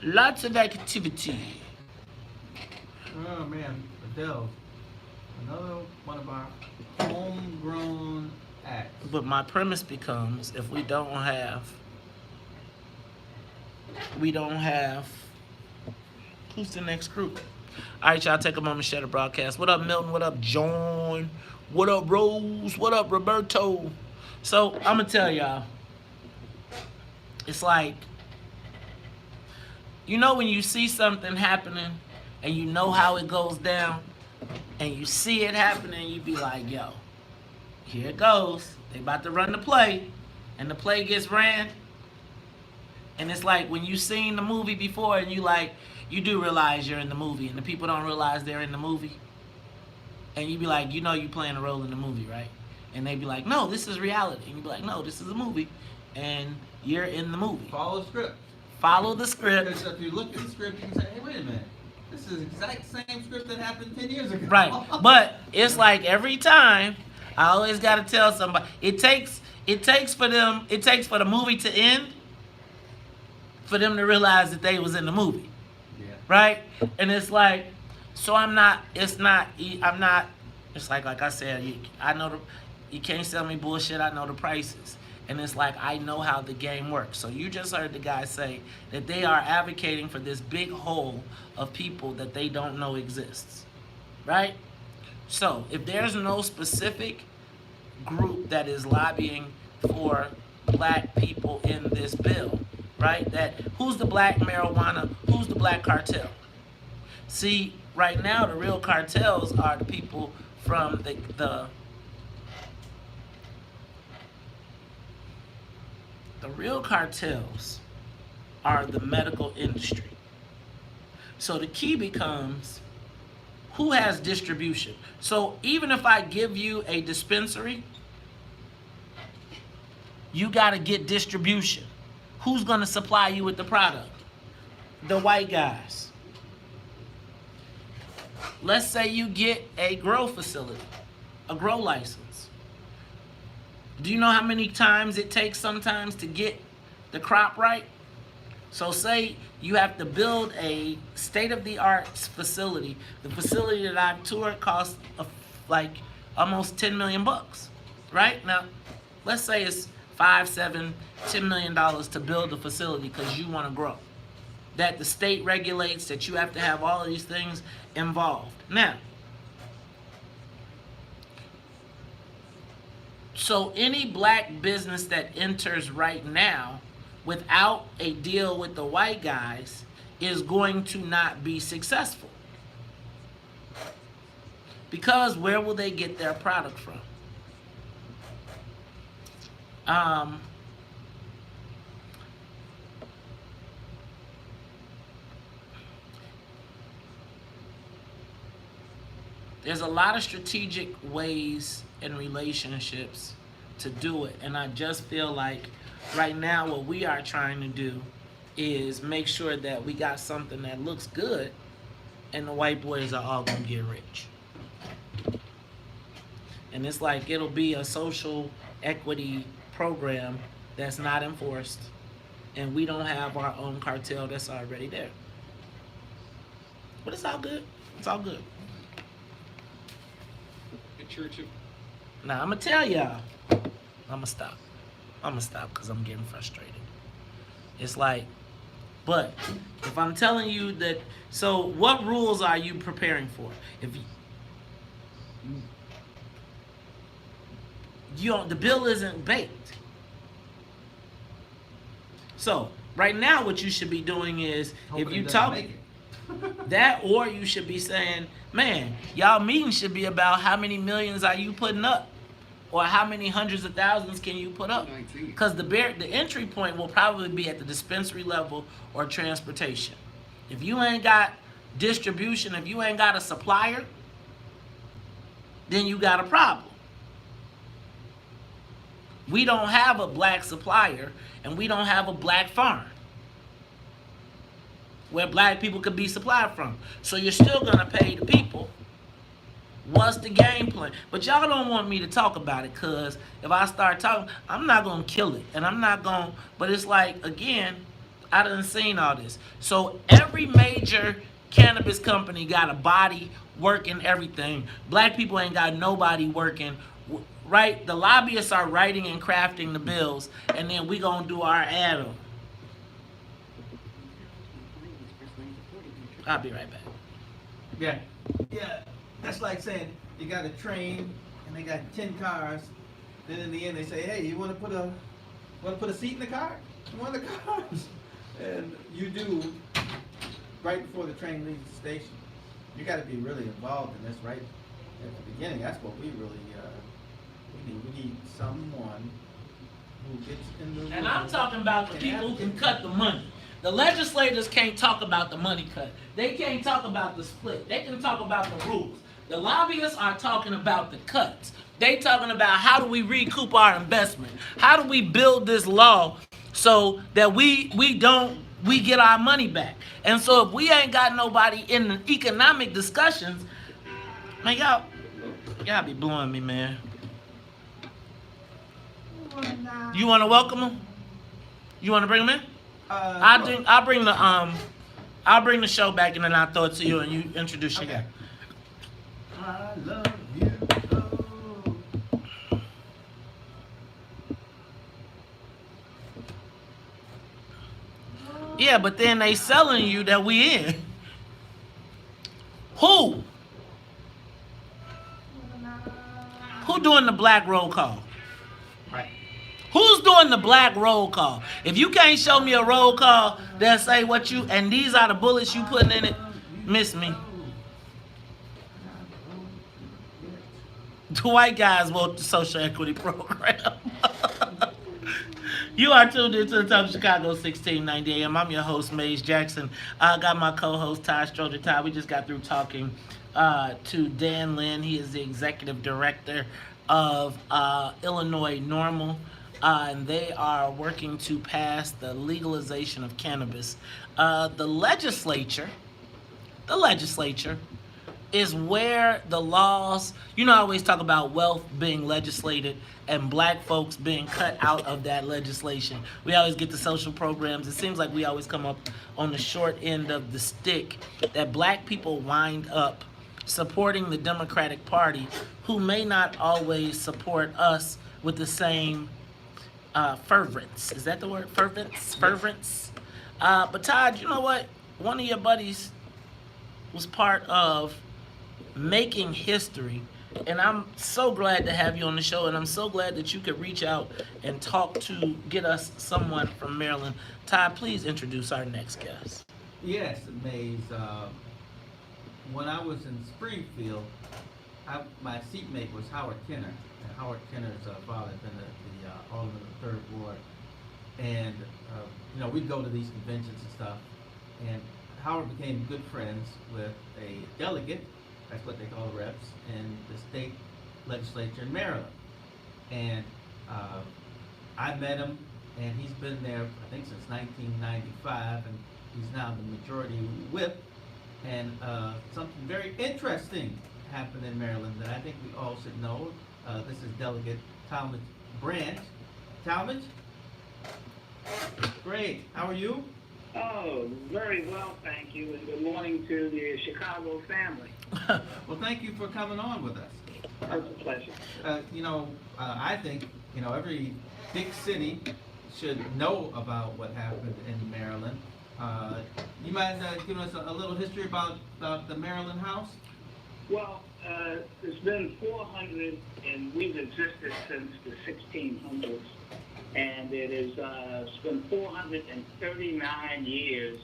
Lots of activity. Oh man, Adele. Another one of our homegrown acts. But my premise becomes, if we don't have, who's the next group? All right, y'all, take a moment, share the broadcast. What up, Milton? What up, John? What up, Rose? What up, Roberto? So, I'm going to tell y'all, it's like, you know when you see something happening and you know how it goes down and you see it happening, you be like, yo, here it goes. They about to run the play and the play gets ran. And it's like when you seen the movie before and you do realize you're in the movie and the people don't realize they're in the movie. And you be like, you know you playing a role in the movie, right? And they be like, no, this is reality. And you be like, no, this is a movie. And you're in the movie. Follow the script. Follow the script. Because if you look at the script, you can say, hey, wait a minute. This is the exact same script that happened 10 years ago. Right. But it's like every time, I always got to tell somebody, it takes for the movie to end for them to realize that they was in the movie. Yeah. Right? And it's like, so it's like I said, I know you can't sell me bullshit, I know the prices. And it's like, I know how the game works. So you just heard the guy say that they are advocating for this big hole of people that they don't know exists. Right? So if there's no specific group that is lobbying for black people in this bill, right? That who's the black marijuana, who's the black cartel? See, right now the real cartels are the people from the real cartels are the medical industry. So the key becomes who has distribution. So even if I give you a dispensary, you got to get distribution. Who's going to supply you with the product? The white guys. Let's say you get a grow facility, a grow license. Do you know how many times it takes sometimes to get the crop right? So say you have to build a state-of-the-art facility. The facility that I've toured costs like almost $10 million, right? Now, let's say it's $5, $7, $10 million to build a facility because you want to grow. That the state regulates, that you have to have all of these things involved. Now, so any black business that enters right now without a deal with the white guys is going to not be successful. Because where will they get their product from? There's a lot of strategic ways in relationships to do it, and I just feel like right now what we are trying to do is make sure that we got something that looks good, and the white boys are all gonna get rich. And it's like it'll be a social equity program that's not enforced, and we don't have our own cartel that's already there. But it's all good. It's all good. The Church of Now I'm gonna tell y'all. I'm gonna stop because I'm getting frustrated. It's like, but if I'm telling you that, so what rules are you preparing for? If you don't, the bill isn't baked. So right now, what you should be doing is, Hoping if you it doesn't talk make it. that, or you should be saying, man, y'all meeting should be about how many millions are you putting up, or how many hundreds of thousands can you put up? Because the entry point will probably be at the dispensary level or transportation. If you ain't got distribution, if you ain't got a supplier, then you got a problem. We don't have a black supplier, and we don't have a black farm where black people could be supplied from. So you're still gonna pay the people. What's the game plan? But y'all don't want me to talk about it, because if I start talking, I'm not gonna kill it, and I'm not gonna, but it's like, again, I done seen all this. So every major cannabis company got a body working everything. Black people ain't got nobody working, right? The lobbyists are writing and crafting the bills, and then we gonna do our ad on. I'll be right back. Yeah. Yeah. That's like saying you got a train and they got 10 cars. Then in the end they say, hey, you want to put a seat in the car? One of the cars. And you do right before the train leaves the station. You got to be really involved in this right at the beginning. That's what we really we need. We need someone who gets in the room. And I'm talking about the people who can cut the money. The legislators can't talk about the money cut. They can't talk about the split. They can talk about the rules. The lobbyists are talking about the cuts. They talking about how do we recoup our investment? How do we build this law so that we get our money back? And so if we ain't got nobody in the economic discussions, man, y'all be blowing me, man. You want to welcome them? You want to bring them in? I'll bring the show back, and then I'll throw it to you and you introduce your guy. I love you. Yeah, but then they selling you that we in. Who doing the black roll call? Right. Who's doing the black roll call? If you can't show me a roll call that say what you, and these are the bullets you putting in it, miss me. The white guys vote the social equity program. You are tuned into the Top of Chicago 1690 AM. I'm your host, Maze Jackson. I got my co-host, Ty Stroger. Ty, we just got through talking to Dan Lynn. He is the executive director of Illinois NORML. And they are working to pass the legalization of cannabis. The legislature is where the laws, I always talk about wealth being legislated and black folks being cut out of that legislation. We always get the social programs. It seems like we always come up on the short end of the stick, that black people wind up supporting the Democratic Party, who may not always support us with the same fervence. Is that the word? Fervence? But Todd, you know what? One of your buddies was part of making history, and I'm so glad to have you on the show, and I'm so glad that you could reach out and talk to get us someone from Maryland. Todd, please introduce our next guest. Yes, Maze. When I was in Springfield, my seatmate was Howard Kenner. And Howard Kenner's father had been the alderman of the 3rd Ward. And, we'd go to these conventions and stuff. And Howard became good friends with a delegate that's what they call the reps, in the state legislature in Maryland. And I met him, and he's been there, I think, since 1995, and he's now the majority whip. And something very interesting happened in Maryland that I think we all should know. This is Delegate Talmadge Branch. Talmadge? Great. How are you? Oh, very well, thank you, and good morning to the Chicago family. Well, thank you for coming on with us. It's a pleasure. I think, every big city should know about what happened in Maryland. You mind giving us a little history about the Maryland House? Well, it's been 400, and we've existed since the 1600s, and it's been 439 years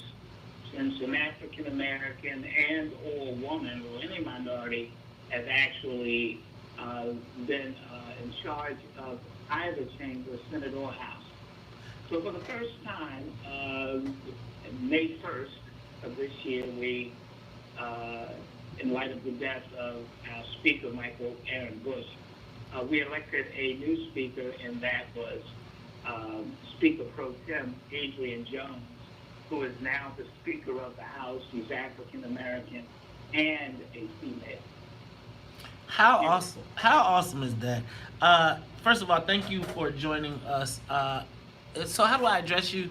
since an African American and or woman or any minority has actually been in charge of either chamber, Senate or House. So for the first time, May 1st of this year, we, in light of the death of our Speaker, Michael Aaron Bush, we elected a new speaker, and that was Speaker Pro Tem Adrian Jones, who is now the Speaker of the House. He's African American and a female. How awesome! How awesome is that? First of all, thank you for joining us. So how do I address you?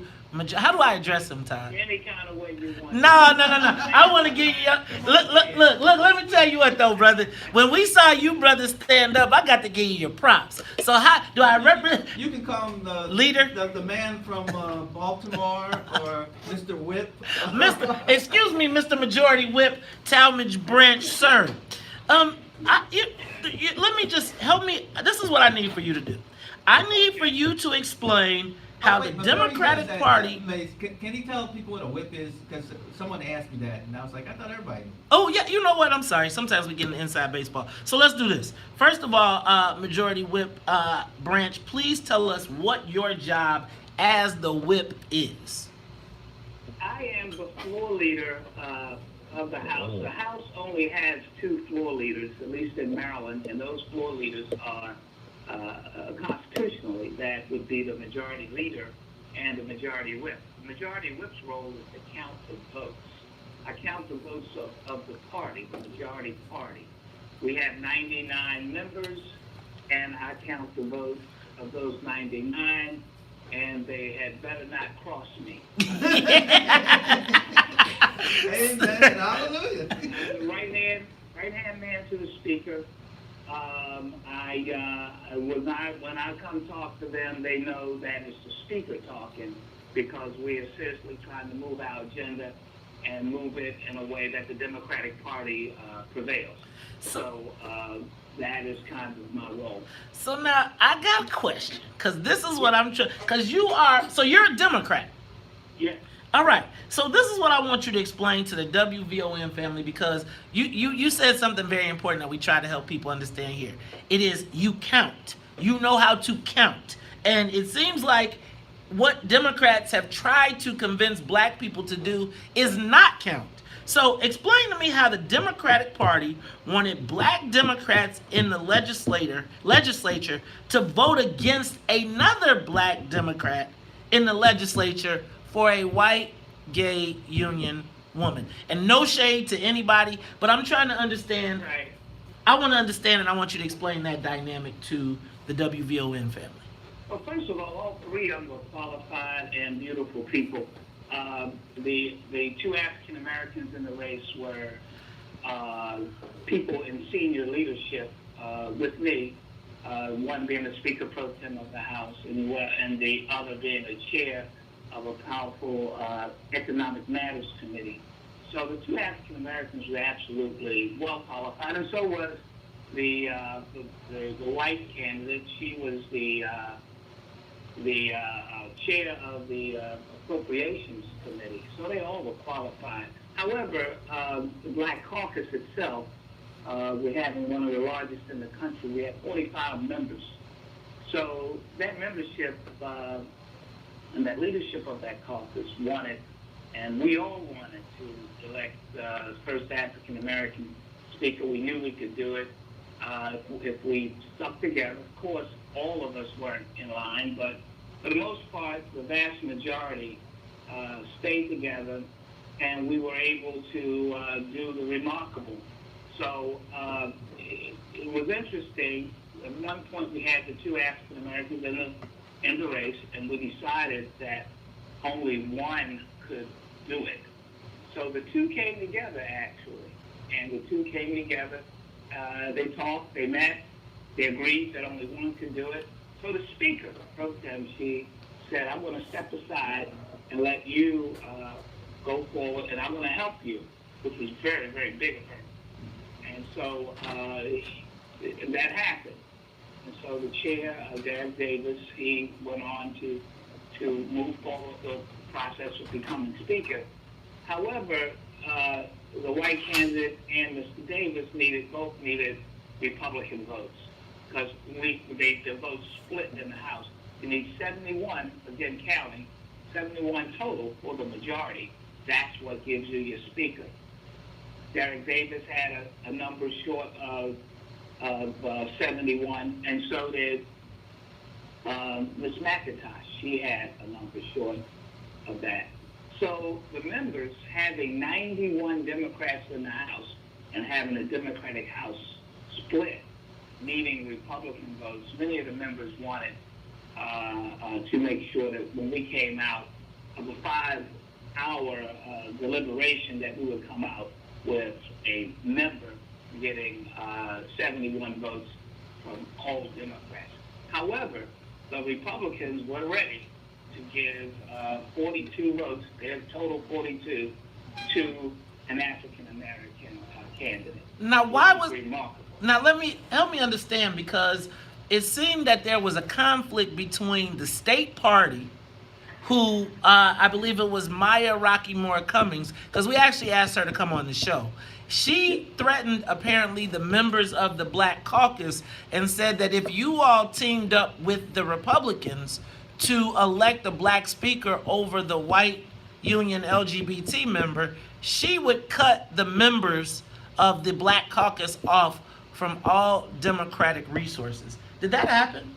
How do I address him, Todd? Any kind of way you want. No. I want to give you. Look. Let me tell you what, though, brother. When we saw you, brother, stand up, I got to give you your props. So how do I represent? You can call him the leader, the man from Baltimore, or Mr. Whip. Excuse me, Mr. Majority Whip, Talmadge Branch, sir. Let me just help me. This is what I need for you to do. I need for you to explain how the Democratic Party. Can he tell people what a whip is? Because someone asked me that, and I was like, I thought everybody knew. Oh yeah, you know what? I'm sorry. Sometimes we get into inside baseball. So let's do this. First of all, Majority Whip Branch, please tell us what your job as the whip is. I am the floor leader of the House. The House only has 2 floor leaders, at least in Maryland, and those floor leaders are constitutionally, that would be the majority leader and the majority whip. The majority whip's role is to count the votes. I count the votes of the party, the majority party. We have 99 members, and I count the votes of those 99, and they had better not cross me. Amen. Hallelujah. Right hand man to the speaker. When I come talk to them, they know that it's the speaker talking, because we are seriously trying to move our agenda and move it in a way that the Democratic Party prevails. So that is kind of my role. So now I got a question, because this is what I'm trying. Because you're a Democrat. Yes. All right, so this is what I want you to explain to the WVON family, because you said something very important that we try to help people understand here. It is you count. You know how to count. And it seems like what Democrats have tried to convince black people to do is not count. So explain to me how the Democratic Party wanted black Democrats in the legislature to vote against another black Democrat in the legislature for a white gay union woman. And no shade to anybody, but I'm trying to understand. Right. I want to understand, and I want you to explain that dynamic to the WVON family. Well, first of all 3 of them were qualified and beautiful people. The 2 African Americans in the race were people in senior leadership with me, one being the Speaker Pro Tem of the House, and the other being the chair of a powerful Economic Matters Committee. So the 2 African Americans were absolutely well qualified, and so was the white candidate. She was the chair of the Appropriations Committee. So they all were qualified. However, the Black Caucus itself, we're having one of the largest in the country. We have 45 members. So that membership and that leadership of that caucus wanted, and we all wanted, to elect the first African American Speaker. We knew we could do it if we stuck together. Of course, all of us weren't in line, but for the most part, the vast majority stayed together, and we were able to do the remarkable. So it was interesting. At one point, we had the two African Americans in the race, and we decided that only one could do it. So the two came together, actually, and the two came together. They talked, they met, they agreed that only one could do it. So the speaker, pro tem, she said, I'm going to step aside and let you go forward, and I'm going to help you, which was very, very big of her. And so that happened. And so the chair, Derek Davis, he went on to move forward the process of becoming speaker. However, the white candidate and Mr. Davis both needed Republican votes, because the votes split in the House. You need 71, again counting, 71 total for the majority. That's what gives you your speaker. Derek Davis had a number short of 71, and so did Ms. McIntosh. She had a number short of that. So the members, having 91 Democrats in the House and having a Democratic House split, needing Republican votes, many of the members wanted to make sure that when we came out of a 5-hour deliberation, that we would come out with a member getting 71 votes from all Democrats. However, the Republicans were ready to give 42 votes, their total 42, to an African-American candidate. Now, why was remarkable. Now help me understand, because it seemed that there was a conflict between the state party, who I believe it was Maya Rocky Moore Cummings, because we actually asked her to come on the show. She threatened apparently the members of the Black Caucus and said that if you all teamed up with the Republicans to elect a black speaker over the white union LGBT member, she would cut the members of the Black Caucus off from all Democratic resources. Did that happen?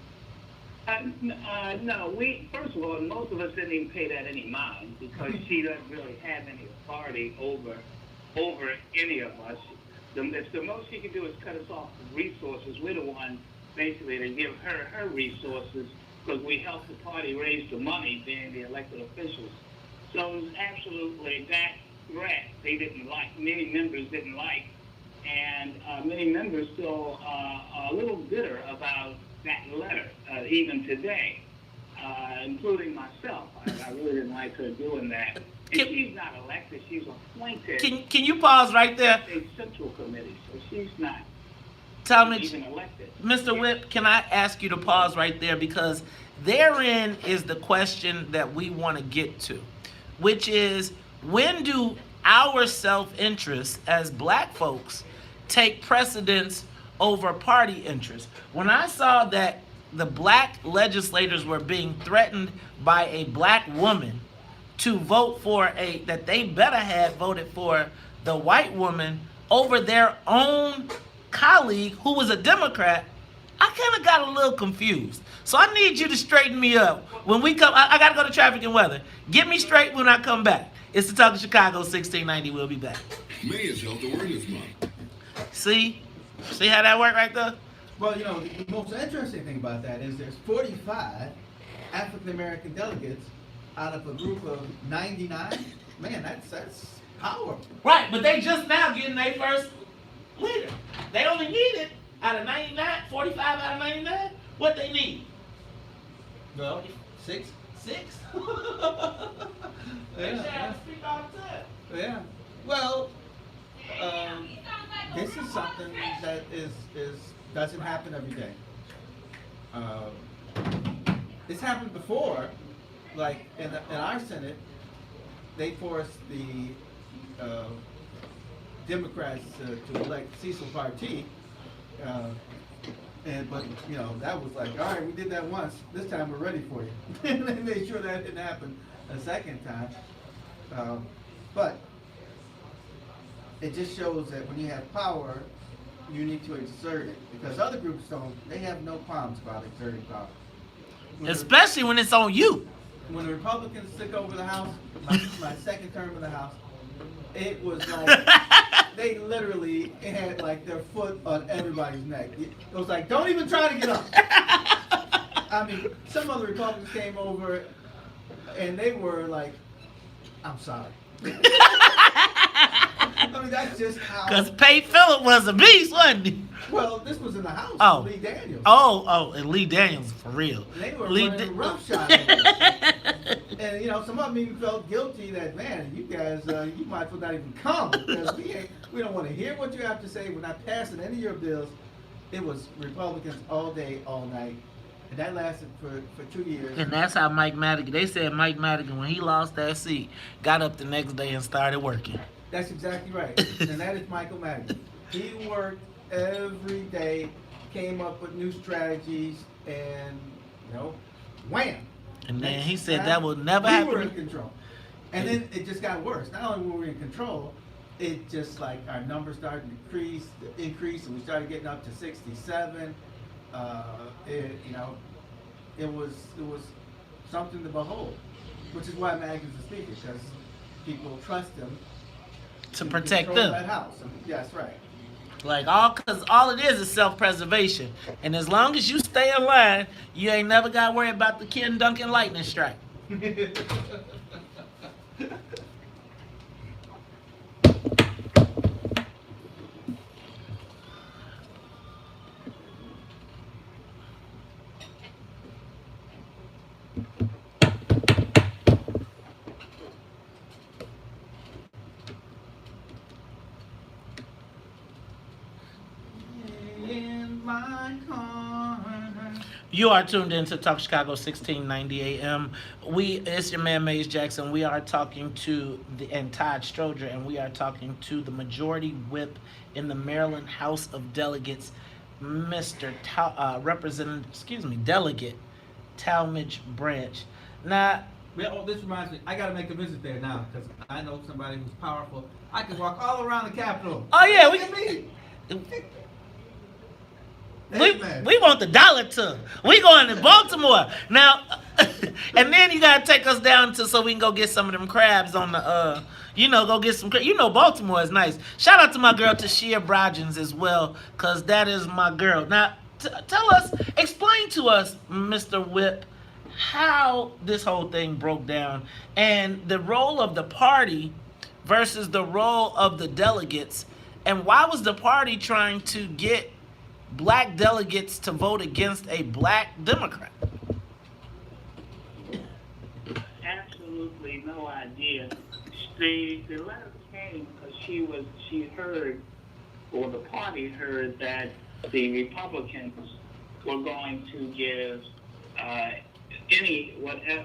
No, first of all, most of us didn't even pay that any mind, because she doesn't really have any authority over any of us. The most she can do is cut us off from resources. We're the one basically to give her resources, because we helped the party raise the money, being the elected officials. So it was absolutely that threat they didn't like, many members didn't like, and many members still are a little bitter about that letter, even today, including myself. I really didn't like her doing that. And she's not elected, she's appointed. Can you pause right there? A central committee, so she's not even elected. Mr. Whip, can I ask you to pause right there, because therein is the question that we want to get to, which is, when do our self-interest as black folks take precedence over party interest? When I saw that the black legislators were being threatened by a black woman to vote for that they better have voted for the white woman over their own colleague who was a Democrat, I kind of got a little confused. So I need you to straighten me up. When we come, I got to go to traffic and weather. Get me straight when I come back. It's the Talk of Chicago 1690. We'll be back. May is Health Awareness Month. See how that worked right there? Well, the most interesting thing about that is there's 45 African-American delegates out of a group of 99. Man, that's power. Right, but they just now getting their first leader. They only needed, out of 99, 45 out of 99, what they need? Well, 6. Yeah. Speak all the time. Yeah. Well, this is something that doesn't happen every day. It's happened before, like in our Senate, they forced the Democrats to elect Cecil Partee, but that was like, all right, we did that once. This time we're ready for you. And they made sure that didn't happen a second time. But it just shows that when you have power, you need to exert it. Because other groups don't, they have no qualms about exerting power. Especially when it's on you. When the Republicans took over the House, my second term in the House, it was like, they literally had like their foot on everybody's neck. It was like, don't even try to get up. I mean, some other Republicans came over and they were like, I'm sorry. I mean, that's just how. Because Pate Phillip was a beast, wasn't he? Well, this was in the House. Oh. Lee Daniels. And Lee Daniels, for real. They were Lee running roughshod. And, some of them even felt guilty that, man, you guys, you might as well not even come because we don't want to hear what you have to say. We're not passing any of your bills. It was Republicans all day, all night. And that lasted for 2 years. And that's how Mike Madigan, they said Mike Madigan, when he lost that seat, got up the next day and started working. That's exactly right. And that is Michael Madigan. He worked every day, came up with new strategies, and, wham. And then he said that will never happen. We were in control. And then it just got worse. Not only were we in control, it just like our numbers started to increase, and we started getting up to 67. It was something to behold, which is why Madigan's a speaker, because people trust him To protect control them. that house. That's right. Like, because all it is self-preservation. And as long as you stay in line, you ain't never got to worry about the Ken Duncan lightning strike. In my corner. You are tuned in to Talk Chicago 1690 AM. It's your man Maze Jackson. We are talking to Todd Stroger, and we are talking to the majority whip in the Maryland House of Delegates, Mr. Delegate Talmadge Branch. Now, This reminds me, I gotta make a visit there now because I know somebody who's powerful. I can walk all around the Capitol. oh yeah, Look at me. we want the dollar to. We going to Baltimore now, and then you gotta take us down so we can go get some of them crabs on the go get some. Baltimore is nice. Shout out to my girl Tashia Brogins as well, cause that is my girl. Now explain to us, Mr. Whip, how this whole thing broke down and the role of the party versus the role of the delegates, and why was the party trying to get black delegates to vote against a black Democrat? Absolutely no idea. The letter came because she heard, or the party heard, that the Republicans were going to give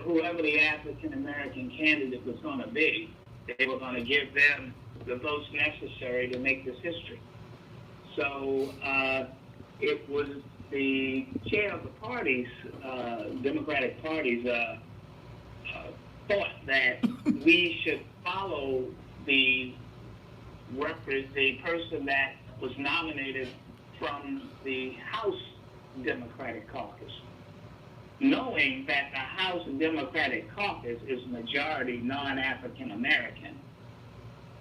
whoever the African American candidate was going to be, they were going to give them the votes necessary to make this history. So it was the chair of the parties, Democratic parties, thought that we should follow the person that was nominated from the House Democratic Caucus, knowing that the House Democratic Caucus is majority non-African American.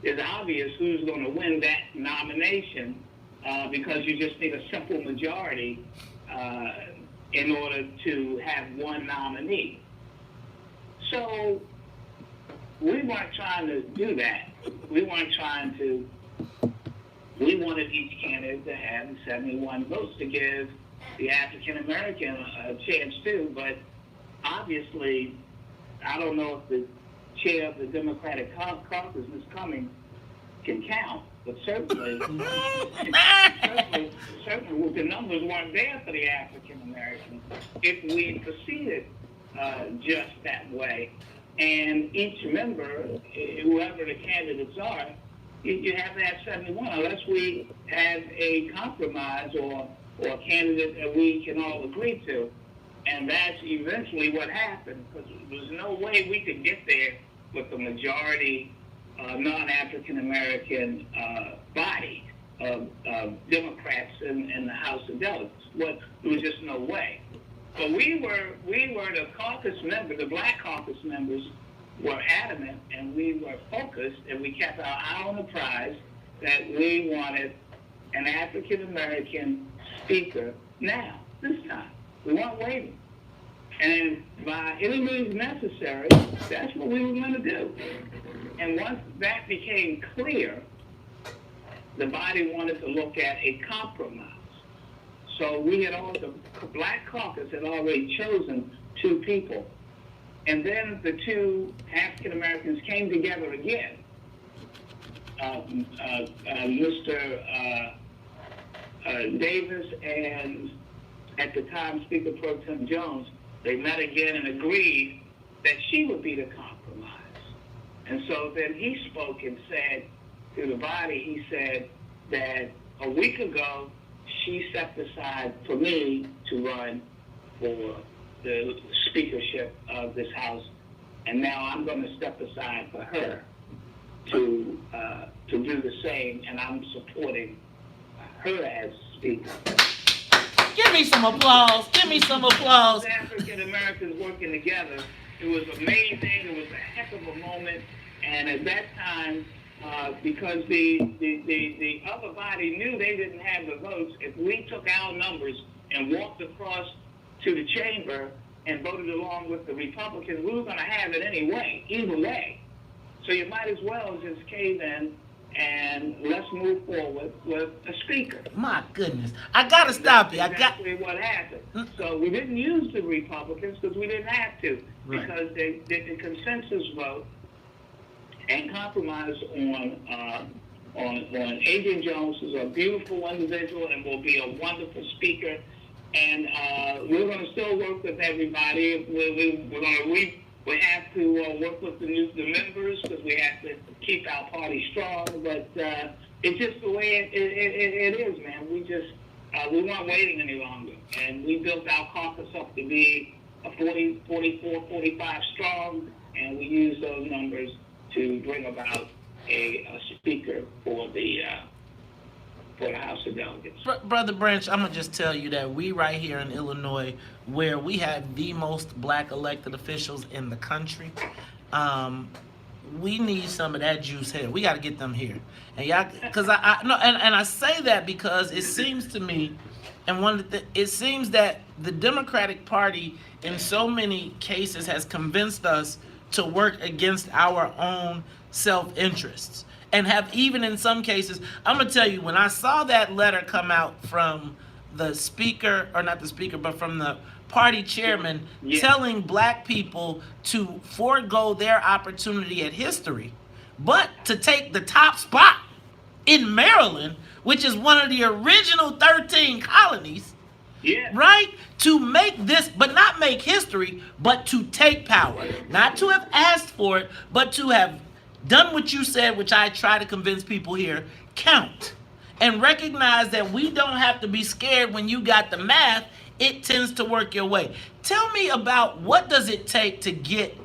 It's obvious who's going to win that nomination because you just need a simple majority in order to have one nominee. So we weren't trying to do that. We wanted each candidate to have 71 votes to give the African American a chance too, but obviously, I don't know if the chair of the Democratic Caucus, Ms. Cummings, can count, but certainly the numbers weren't there for the African Americans if we proceeded just that way. And each member, whoever the candidates are, you have to have 71 unless we have a compromise or a candidate that we can all agree to. And that's eventually what happened, because there's no way we could get there with the majority non-African American body of Democrats in the House of Delegates. There was just no way. But we were the caucus members, the black caucus members were adamant, and we were focused, and we kept our eye on the prize that we wanted an African American speaker now, this time. We weren't waiting. And by any means necessary, that's what we were going to do. And once that became clear, the body wanted to look at a compromise. So the Black Caucus had already chosen 2 people. And then the 2 African Americans came together again. Mr. Davis and, at the time, Speaker Pro Tem Jones, they met again and agreed that she would be the compromise. And so then he spoke and said to the body, he said that a week ago, she stepped aside for me to run for the speakership of this House, and now I'm going to step aside for her to do the same, and I'm supporting her as speaker. Give me some applause. Give me some applause. African Americans working together. It was amazing. It was a heck of a moment. And at that time, because the other body knew they didn't have the votes, if we took our numbers and walked across to the chamber and voted along with the Republicans, we were going to have it anyway, either way. So you might as well just cave in and let's move forward with a speaker. My goodness. I got to stop you. That's exactly what happened. So we didn't use the Republicans because we didn't have to, because they did the consensus vote and compromise on Adrian Jones, who's a beautiful individual and will be a wonderful speaker. And we're going to still work with everybody. We have to work with the members because we have to keep our party strong. But it's just the way it is, man. We weren't waiting any longer. And we built our caucus up to be a 40, 44, 45 strong. And we used those numbers to bring about a speaker for the House of Delegates. Brother Branch, I'm going to just tell you that we right here in Illinois, where we have the most black elected officials in the country, we need some of that juice here. We got to get them here. And y'all, because I say that because it seems to me, and it seems that the Democratic Party in so many cases has convinced us to work against our own self-interests. And have even in some cases, I'm going to tell you, when I saw that letter come out from the speaker, or not the speaker, but from the party chairman, telling black people to forego their opportunity at history, but to take the top spot in Maryland, which is one of the original 13 colonies, right? To make this, but not make history, but to take power. Not to have asked for it, but to have done what you said, which I try to convince people here, count. And recognize that we don't have to be scared when you got the math. It tends to work your way. Tell me about what does it take to get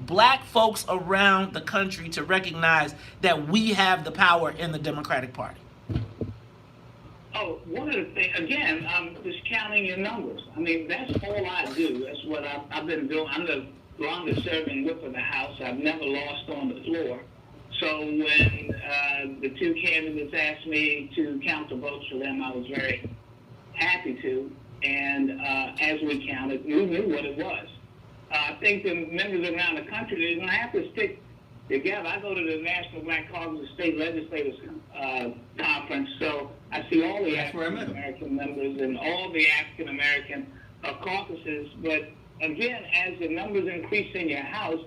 black folks around the country to recognize that we have the power in the Democratic Party? Oh, one of the things, again, I'm just counting your numbers. I mean, that's all I do. That's what I've been doing. I'm the longest serving whip of the House. I've never lost on the floor. So when the 2 candidates asked me to count the votes for them, I was very happy to. And as we counted, we knew what it was. I think the members around the country, they're going to have to stick together. I go to the National Black Caucus State Legislators Conference, so I see all the African American members and all the African American caucuses. But again, as the numbers increase in your House,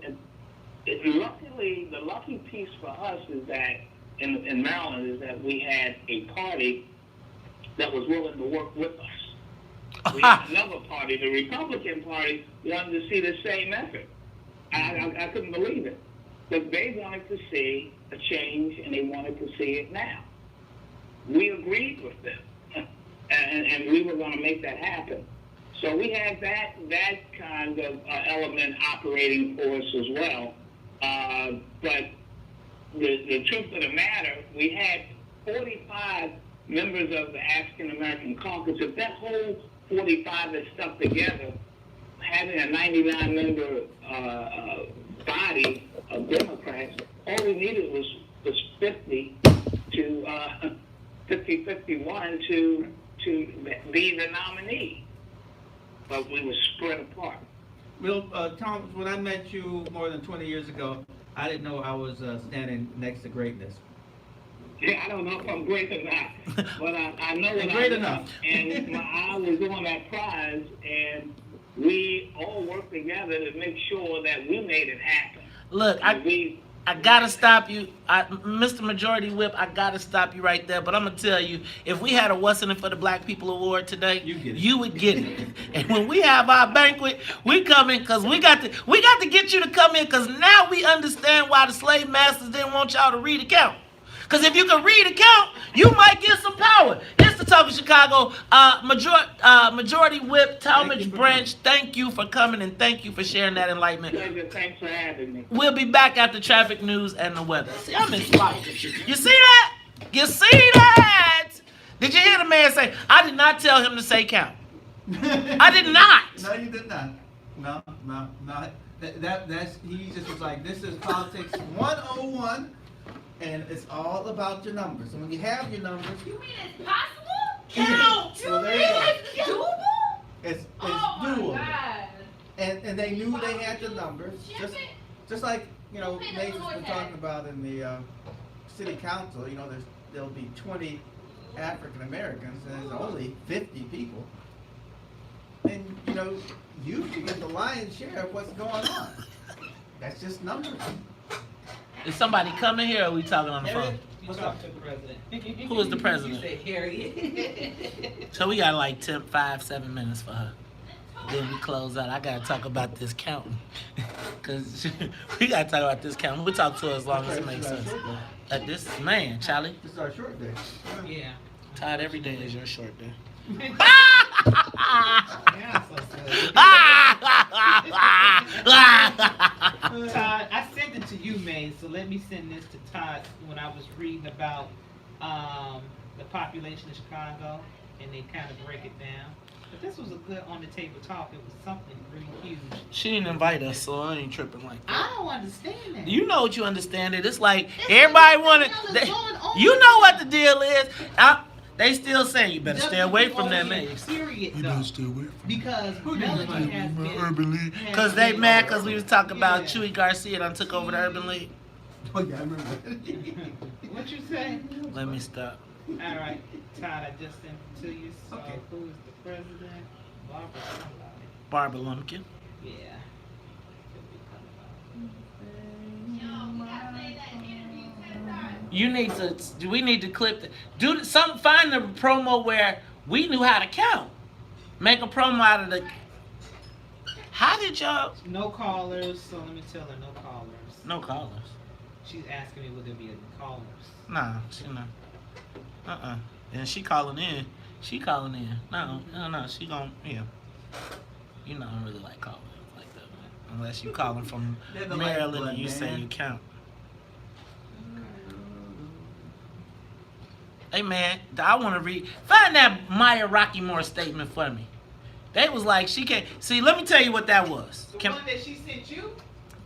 luckily, the lucky piece for us is that in Maryland is that we had a party that was willing to work with us. We had another party, the Republican Party, wanted to see the same effort. I couldn't believe it. But they wanted to see a change, and they wanted to see it now. We agreed with them, and we were going to make that happen. So we had that kind of element operating for us as well. But the truth of the matter, we had 45 members of the African American caucus. If that whole 45 is stuck together, having a 99-member body of Democrats, all we needed was 51 to be the nominee. But we were spread apart. Well, Tom, when I met you more than 20 years ago, I didn't know I was standing next to greatness. Yeah, I don't know if I'm great or not, but I know that Great I'm enough. And I was on that prize, and we all worked together to make sure that we made it happen. Look, I gotta stop you, Mr. Majority Whip. I gotta stop you right there. But I'm gonna tell you, if we had a "What's in it for the Black People" award today, you would get it. And when we have our banquet, we come in because we got to get you to come in because now we understand why the slave masters didn't want y'all to read account. Because if you can read account, you might get some power. It's the Talk of Chicago. Majority Whip, Talmadge Branch, thank you for coming and thank you for sharing that enlightenment. Pleasure. Thanks for having me. We'll be back after traffic news and the weather. See, I'm inspired. You see that? You see that? Did you hear the man say, I did not tell him to say count. I did not. No, you did not. No. That's he just was like, this is politics 101. And it's all about your numbers. And when you have your numbers, You mean it's possible? Count. so there you go. It's doable? It's Oh my doable. God. And they knew they had the numbers. Just like, you know, Wait, Nathan's no, been no, talking about in the city council, you know, there'll be 20 African Americans and there's only 50 people. And, you know, you should get the lion's share of what's going on. That's just numbers. Is somebody coming here or are we talking on the phone? You talk to the president. Who is the president? You say Harriet. So we got like 7 minutes for her. Then we close out. I gotta talk about this counting. Cause we gotta talk about this counting. We'll talk to her as long as it makes sense. This man, Charlie. This is our short day. Yeah. Todd, every day is your short day. Yeah, so good. Todd, I sent it to you, May, so let me send this to Todd when I was reading about the population of Chicago, and they kind of break it down. But this was a good on the table talk. It was something really huge. She didn't invite us, so I ain't tripping like that. I don't understand that. You know what you understand it. It's like everybody wanted. What is going on? You know what the deal is. They still saying you better stay away from them eggs. Period, though. stay away from Because Melody has been... Because they mad because we was talking about Chewy Garcia done took over the Urban League. Oh, yeah, I remember. What you say? Let me stop. All right, Todd, I just sent it to you. So Okay. who is the president? Barbara somebody. Barbara Lumpkin. Yeah. You need to. We need to clip. Find the promo where we knew how to count. Make a promo out of the. How did y'all? No callers, so let me tell her no callers. No callers. She's asking me would there be any callers. Nah, she not. And she calling in. No. She gon' yeah. You know, I don't really like calling like that, man. Unless you calling from They're the Maryland lifeblood, and you say man. you count. Hey man, I want to find that Maya Rockymore statement for me. They was like she can't see. Let me tell you what that was. The one that she sent you?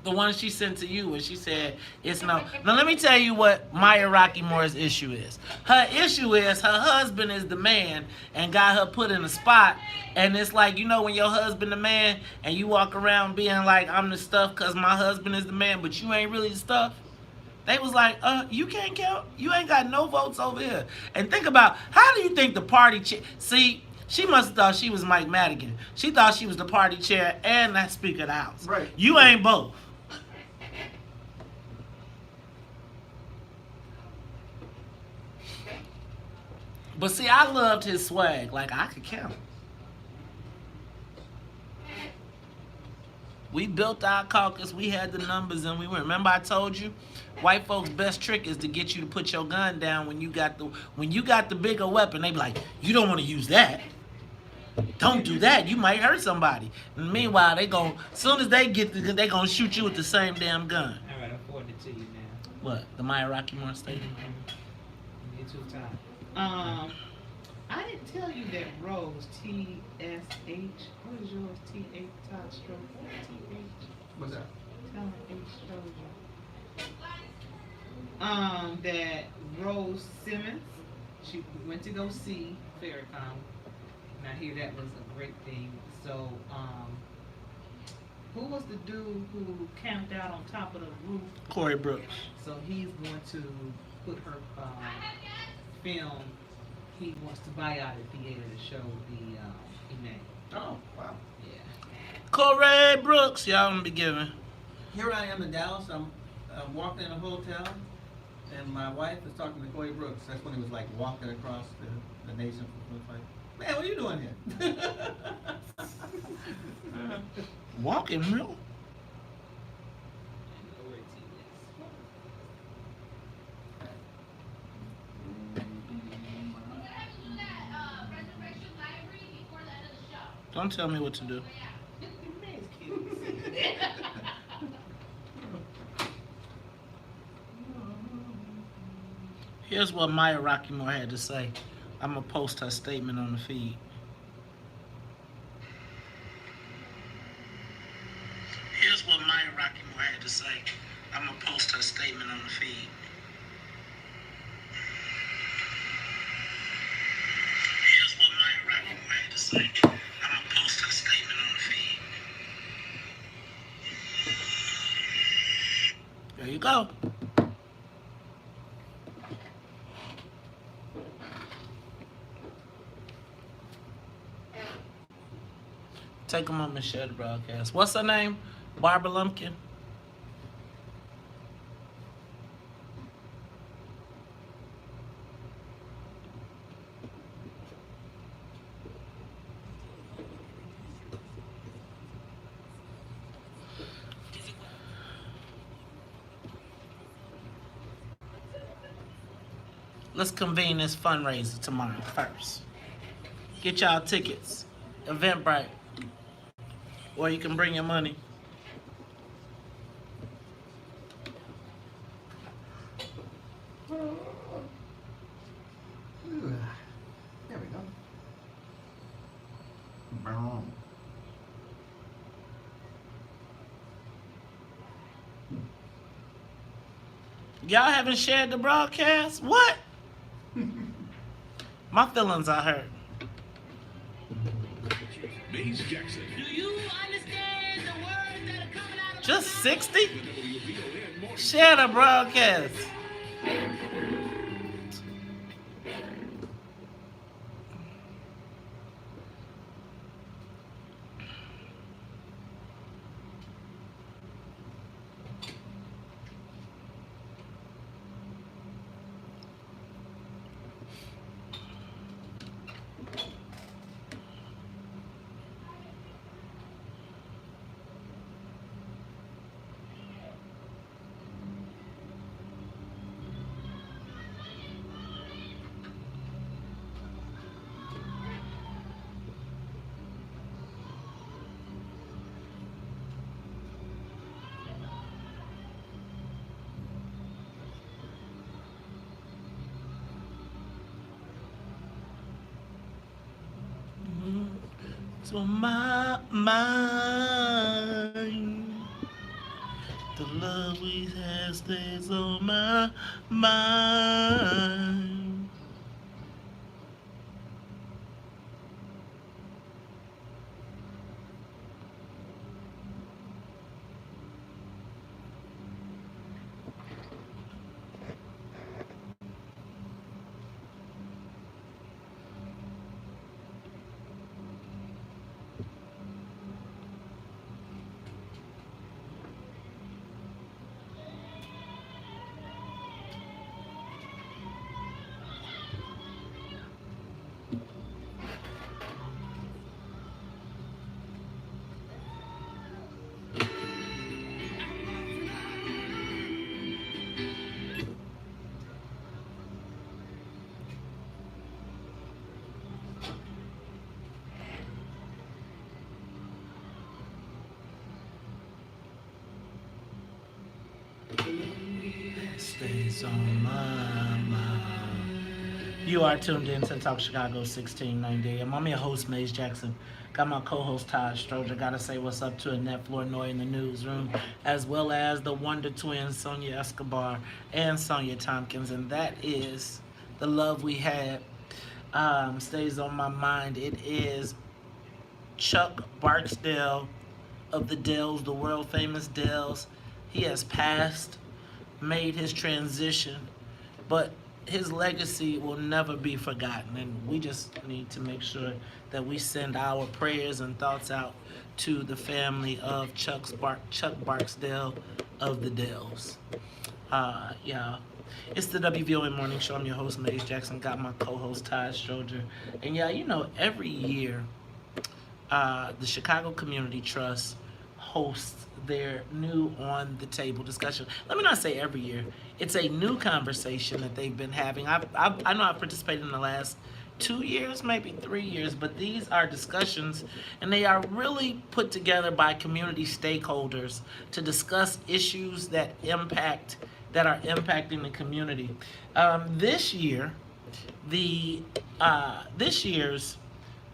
The one she sent to you, where she said it's no. Now let me tell you what Maya Rockymore's issue is. Her issue is her husband is the man and got her put in a spot, and it's like, you know, when your husband the man and you walk around being like, I'm the stuff because my husband is the man, but you ain't really the stuff. They was like, you can't count. You ain't got no votes over here. And think about, how do you think the party see? She must have thought she was Mike Madigan. She thought she was the party chair and that Speaker of the House. Right. You ain't both. But see, I loved his swag. Like, I could count. We built our caucus. We had the numbers, and we went. Remember, I told you, white folks' best trick is to get you to put your gun down when you got the bigger weapon. They be like, you don't want to use that. Don't do that. You might hurt somebody. And meanwhile, as soon as they get they gonna shoot you with the same damn gun. All right, I forwarded it to you now. What? The Maya Rockymore Stadium? You're too tired. I didn't tell you that Rose, TSH, what is yours? TH, Todd Stroke, TH? What's that? Tell him H Stroger. That Rose Simmons, she went to go see Farrakhan, and I hear that was a great thing. So, who was the dude who camped out on top of the roof? Corey Brooks. So he's going to put her film. He wants to buy out a theater to show the event. Oh, wow. Yeah. Corey Brooks, y'all gonna be giving. Here I am in Dallas. I'm walking in a hotel, and my wife is talking to Corey Brooks. That's when he was like walking across the nation. Like, man, what are you doing here? Walking, real. Don't tell me what to do. Here's what Maya Rockymore had to say. I'm gonna post her statement on the feed. Here's what Maya Rockymore had to say. I'm gonna post her statement on the feed. Here's what Maya Rockymore had to say. I'm gonna post her statement on the feed. There you go. Take a moment and share the broadcast. What's her name? Barbara Lumpkin. Let's convene this fundraiser tomorrow first. Get y'all tickets. Eventbrite. Or you can bring your money. There we go. Y'all haven't shared the broadcast? What? My feelings are hurt. Maze Jackson. Do you understand the words that are coming out of Just 60? WVON Morning. Share the broadcast. It's on my mind. The love we have stays on my mind. stays on my mind. You are tuned in to Talk Chicago 1690 AM. I'm your host, Maze Jackson. Got my co-host, Todd Stroger. Gotta say what's up to Annette Flournoy in the newsroom, as well as the Wonder Twins, Sonia Escobar and Sonia Tompkins. And that is the love we had. Stays on my mind. It is Chuck Barksdale of the Dells, the world famous Dells. He has passed, made his transition, but his legacy will never be forgotten, and we just need to make sure that we send our prayers and thoughts out to the family of Chuck Barksdale of the Dells. Yeah, it's the WVON Morning Show. I'm your host, Maze Jackson. Got my co-host, Todd Stroger. And yeah, you know, every year, the Chicago Community Trust hosts their new On the Table discussion. Let me not say every year. It's a new conversation that they've been having. I know I've participated in the last 2 years, maybe 3 years, but these are discussions, and they are really put together by community stakeholders to discuss issues that are impacting the community. This year, this year's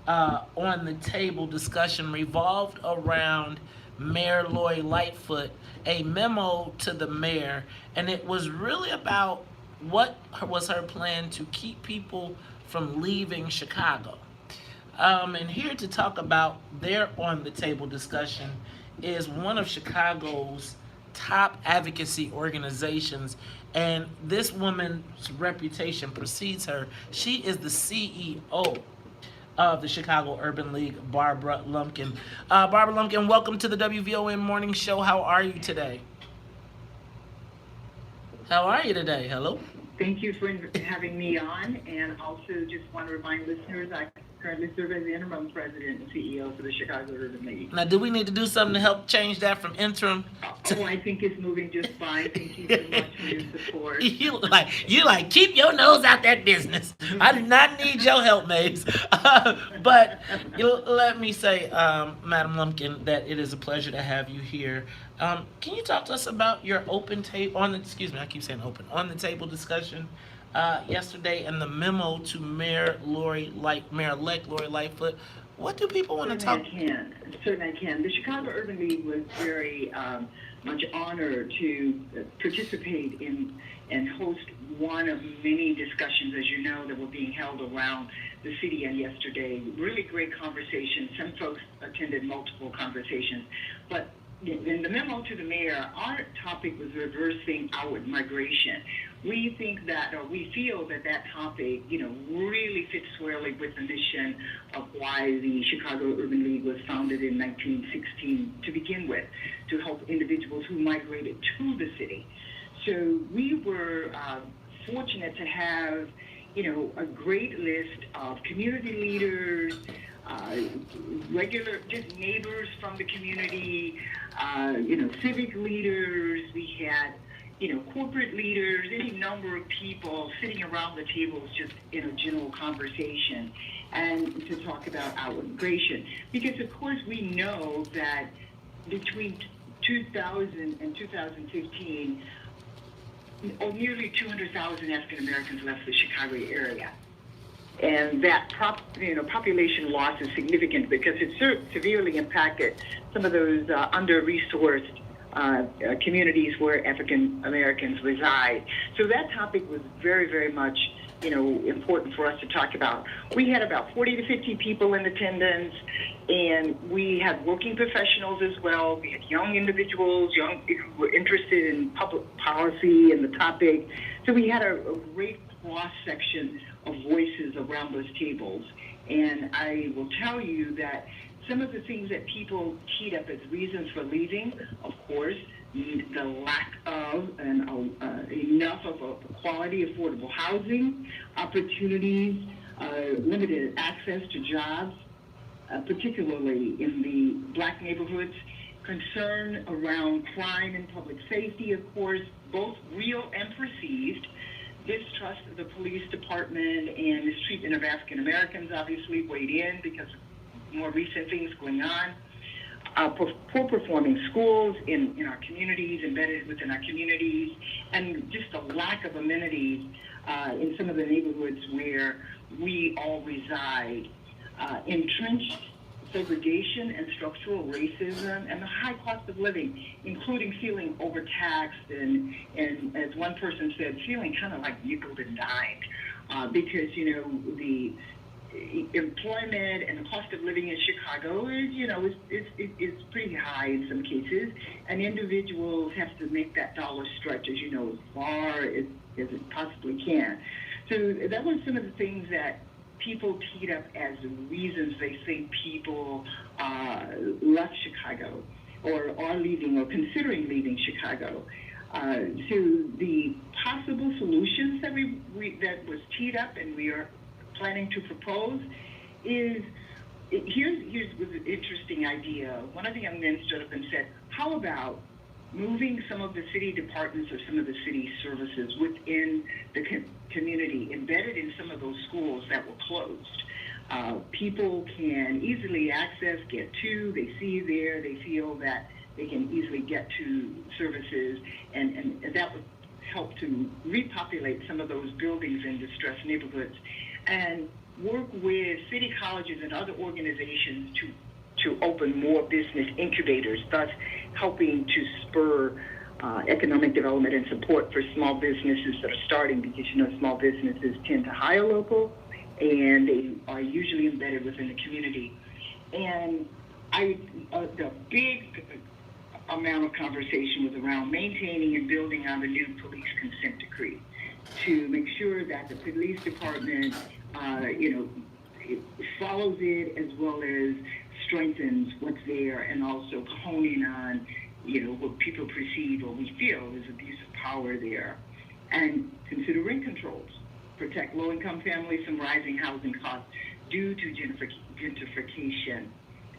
On the Table discussion revolved around Mayor Lori Lightfoot, a memo to the mayor, and it was really about what was her plan to keep people from leaving Chicago. And here to talk about their On the Table discussion is one of Chicago's top advocacy organizations, and this woman's reputation precedes her. She is the CEO of the Chicago Urban League, Barbara Lumpkin. Barbara Lumpkin, welcome to the WVON Morning Show. How are you today? How are you today? Hello? Thank you for having me on, and also just want to remind listeners I currently serve as the interim president and CEO for the Chicago Urban League. Now, do we need to do something to help change that from interim to... Oh, I think it's moving just fine. Thank you so much for your support. You like keep your nose out that business. I do not need your help, Maze. But let me say, Madam Lumpkin, that it is a pleasure to have you here. Can you talk to us about your open table on the table discussion yesterday and the memo to Mayor-elect Lori Lightfoot? What do people want to talk? Certainly I can. The Chicago Urban League was very much honored to participate in and host one of many discussions, as you know, that were being held around the city and yesterday. Really great conversations. Some folks attended multiple conversations. But in the memo to the mayor, our topic was reversing outward migration. We think that, or we feel that that topic, really fits squarely with the mission of why the Chicago Urban League was founded in 1916 to begin with, to help individuals who migrated to the city. So we were fortunate to have, a great list of community leaders, regular just neighbors from the community, civic leaders. We had, corporate leaders, any number of people sitting around the tables just in a general conversation and to talk about outward migration. Because, of course, we know that between 2000 and 2015, nearly 200,000 African Americans left the Chicago area. And that population loss is significant because it severely impacted some of those under-resourced communities where African Americans reside. So that topic was very, very much, important for us to talk about. We had about 40 to 50 people in attendance, and we had working professionals as well. We had young individuals, who were interested in public policy and the topic. So we had a great cross-section of voices around those tables. And I will tell you that some of the things that people keyed up as reasons for leaving, of course, the lack of enough of a quality, affordable housing, opportunities, limited access to jobs, particularly in the Black neighborhoods, concern around crime and public safety, of course, both real and perceived, distrust of the police department and its treatment of African Americans obviously weighed in because of more recent things going on. poor performing schools in our communities, embedded within our communities, and just a lack of amenities in some of the neighborhoods where we all reside. Entrenched segregation and structural racism, and the high cost of living, including feeling overtaxed and as one person said, feeling kind of like nickel and dimed, because the employment and the cost of living in Chicago is pretty high in some cases, and individuals have to make that dollar stretch, as as far as it possibly can. So that was some of the things that people teed up as reasons they think people left Chicago or are leaving or considering leaving Chicago. So the possible solutions that that was teed up and we are planning to propose is, here's was an interesting idea. One of the young men stood up and said, how about moving some of the city departments or some of the city services within the community, embedded in some of those schools that were closed. People can easily access, get to, they see there, they feel that they can easily get to services, and that would help to repopulate some of those buildings in distressed neighborhoods, and work with city colleges and other organizations to open more business incubators, thus helping to spur economic development and support for small businesses that are starting, because small businesses tend to hire local and they are usually embedded within the community. And the big amount of conversation was around maintaining and building on the new police consent decree to make sure that the police department it follows it, as well as strengthens what's there, and also honing on what people perceive or we feel is abuse of power there, and consider rent controls, protect low-income families from rising housing costs due to gentrification.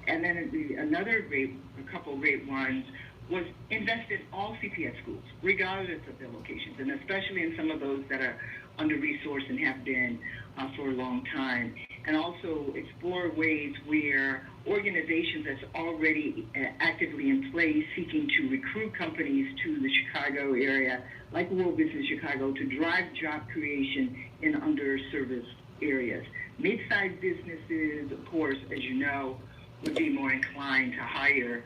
And then a couple great ones was invest in all CPS schools, regardless of their locations, and especially in some of those that are under-resourced and have been for a long time. And also explore ways where organizations that's already actively in place seeking to recruit companies to the Chicago area, like World Business Chicago, to drive job creation in underserviced areas. Mid-sized businesses, of course, as you know, would be more inclined to hire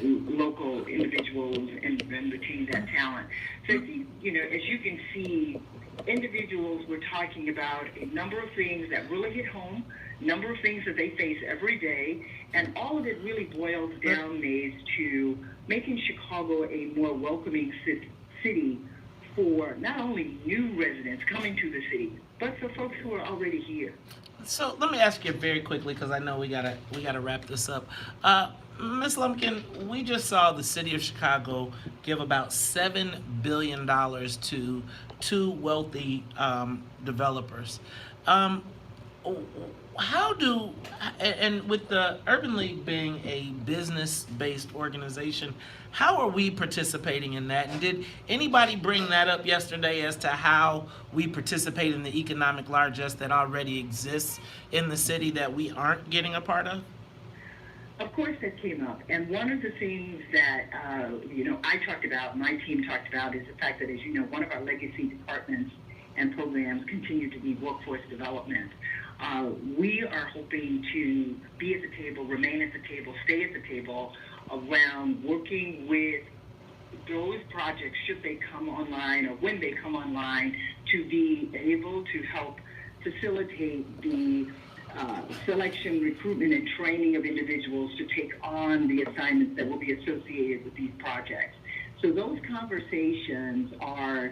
local individuals and retain that talent. So I think, as you can see, individuals were talking about a number of things that really hit home, number of things that they face every day, and all of it really boils down, Maze, to making Chicago a more welcoming city for not only new residents coming to the city, but for folks who are already here. So let me ask you very quickly, because I know we gotta wrap this up. Ms. Lumpkin, we just saw the city of Chicago give about $7 billion to two wealthy developers. How do, and with the Urban League being a business-based organization, how are we participating in that? And did anybody bring that up yesterday as to how we participate in the economic largesse that already exists in the city that we aren't getting a part of? Of course that came up. And one of the things that, I talked about, my team talked about, is the fact that, as you know, one of our legacy departments and programs continue to be workforce development. We are hoping to be at the table, remain at the table, stay at the table around working with those projects, should they come online or when they come online, to be able to help facilitate the selection, recruitment, and training of individuals to take on the assignments that will be associated with these projects. So those conversations are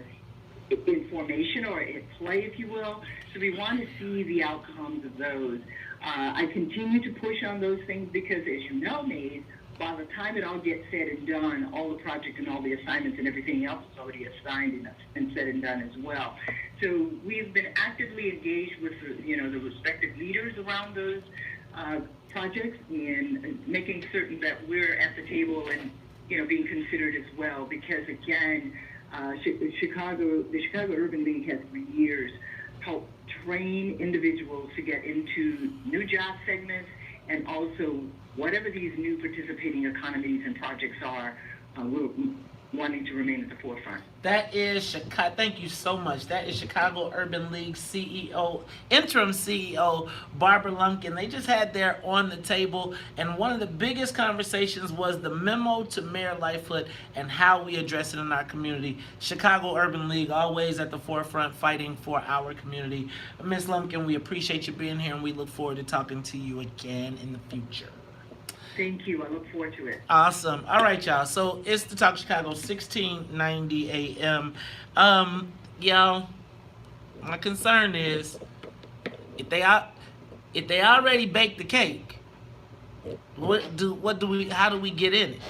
in formation, or at play, if you will. So we want to see the outcomes of those. I continue to push on those things because, as you know, Maze, by the time it all gets said and done, all the project and all the assignments and everything else is already assigned and said and done as well. So we've been actively engaged with the respective leaders around those projects, and making certain that we're at the table and being considered as well. Because again, the Chicago Urban League has for years helped train individuals to get into new job segments and also whatever these new participating economies and projects are, we're wanting to remain at the forefront. That is Chicago. Thank you so much. That is Chicago Urban League CEO, interim CEO, Barbara Lumpkin. They just had there on the table, and one of the biggest conversations was the memo to Mayor Lightfoot and how we address it in our community. Chicago Urban League, always at the forefront, fighting for our community. Ms. Lumpkin, we appreciate you being here, and we look forward to talking to you again in the future. Thank you. I look forward to it. Awesome. All right, y'all. So it's the Talk Chicago, 1690 AM. Y'all, my concern is if they already baked the cake, how do we get in it?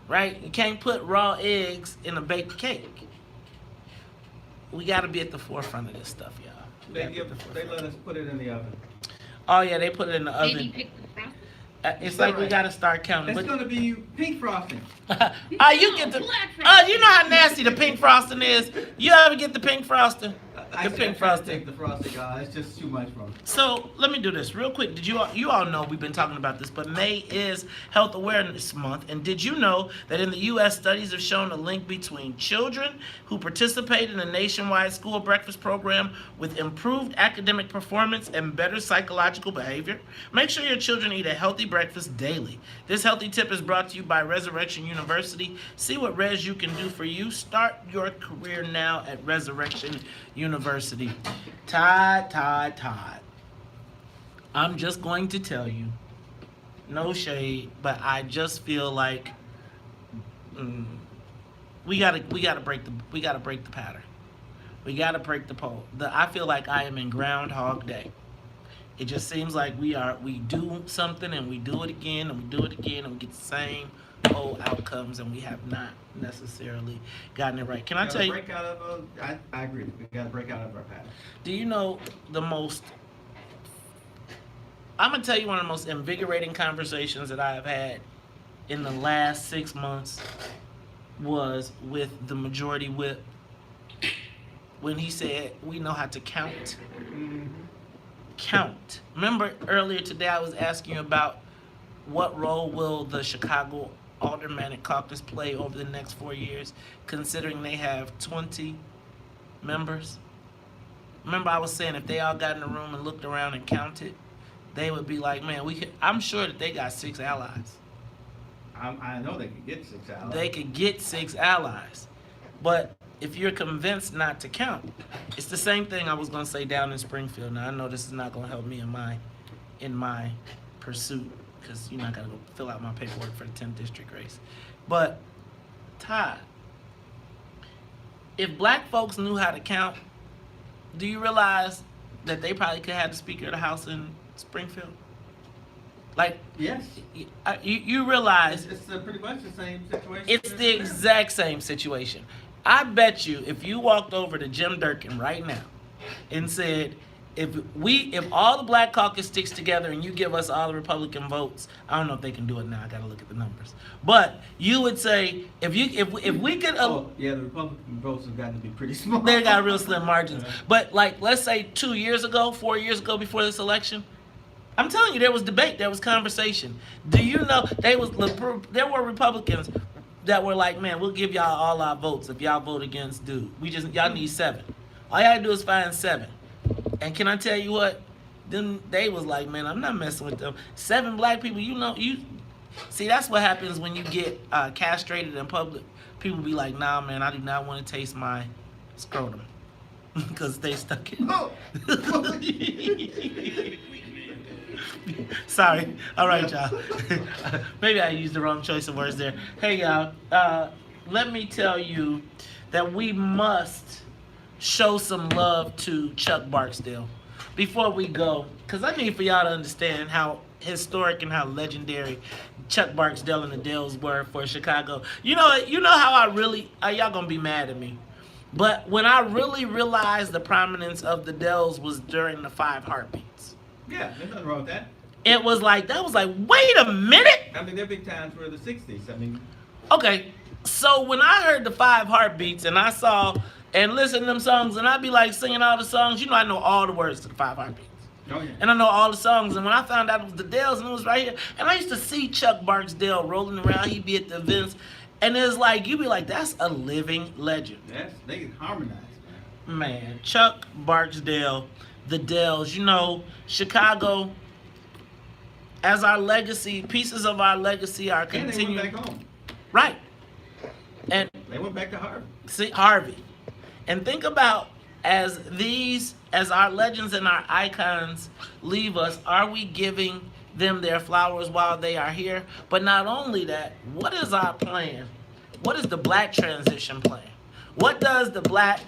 Right? You can't put raw eggs in a baked cake. We got to be at the forefront of this stuff, y'all. They let us put it in the oven. Oh yeah, they put it in the oven. Maybe pick the frosting. It's like we gotta start counting. It's gonna be pink frosting. You get the. You know how nasty the pink frosting is. You ever get the pink frosting? I The pink try to frosting. take the frosting, y'all. It's just too much for me. So let me do this real quick. Did you all know we've been talking about this, but May is Health Awareness Month, and did you know that in the U.S. studies have shown a link between children who participate in a nationwide school breakfast program with improved academic performance and better psychological behavior? Make sure your children eat a healthy breakfast daily. This healthy tip is brought to you by Resurrection University. See what Res U can do for you. Start your career now at Resurrection University. Todd. I'm just going to tell you, no shade, but I just feel like we gotta break the pattern. We gotta break the pole. I feel like I am in Groundhog Day. It just seems like we do something and we do it again and we do it again and we get the same old outcomes, and we have not necessarily gotten it right. Can I tell you? I agree. We gotta break out of our pattern. Do you know I'm gonna tell you one of the most invigorating conversations that I have had in the last 6 months was with the majority whip when he said we know how to count. Count. Remember earlier today I was asking you about what role will the Chicago Aldermanic Caucus play over the next 4 years, considering they have 20 members? Remember I was saying if they all got in the room and looked around and counted, they would be like, man, I'm sure that they got 6 allies. I know they could get 6 allies. They could get 6 allies. But if you're convinced not to count, it's the same thing I was going to say down in Springfield. Now, I know this is not going to help me in my pursuit, because you're not going to go fill out my paperwork for the 10th district race. But, Todd, if black folks knew how to count, do you realize that they probably could have the Speaker of the House in Springfield? Like, yes. You realize it's pretty much the same situation. it's the exact same situation. I bet you if you walked over to Jim Durkin right now and said, if all the Black Caucus sticks together and you give us all the Republican votes, I don't know if they can do it now. I got to look at the numbers. But you would say if we could. The Republican votes have gotten to be pretty small. They got real slim margins. But like, let's say 4 years ago, before this election, I'm telling you, there was debate, there was conversation. Do you know there were Republicans that were like, man, we'll give y'all all our votes if y'all vote against dude. Y'all need 7. All y'all do is find 7. And can I tell you what? Then they was like, man, I'm not messing with them. 7 black people, see, that's what happens when you get castrated in public. People be like, nah, man, I do not want to taste my scrotum. Because they stuck in. No. Sorry. All right, y'all. Maybe I used the wrong choice of words there. Hey, y'all. Let me tell you that we must show some love to Chuck Barksdale before we go, because I need for y'all to understand how historic and how legendary Chuck Barksdale and the Dells were for Chicago. You know how y'all gonna be mad at me, but when I really realized the prominence of the Dells was during the 5 Heartbeats. Yeah, there's nothing wrong with that. It was like, wait a minute. I mean, their big times were the 60s. I mean. Okay, so when I heard the 5 Heartbeats and I saw and listened to them songs, and I'd be like singing all the songs, I know all the words to the 5 Heartbeats. Oh, yeah. And I know all the songs. And when I found out it was the Dells and it was right here, and I used to see Chuck Barksdale rolling around. He'd be at the events, and it's like you'd be like, "That's a living legend." Yes, they can harmonize, man. Man, Chuck Barksdale, the Dells. You know, Chicago. As our legacy, pieces of our legacy are And they continuing. went back home. Right. And They went back to Harvard. see Harvey. And think about as our legends and our icons leave us, are we giving them their flowers while they are here? But not only that, what is our plan? What is the black transition plan? What does the black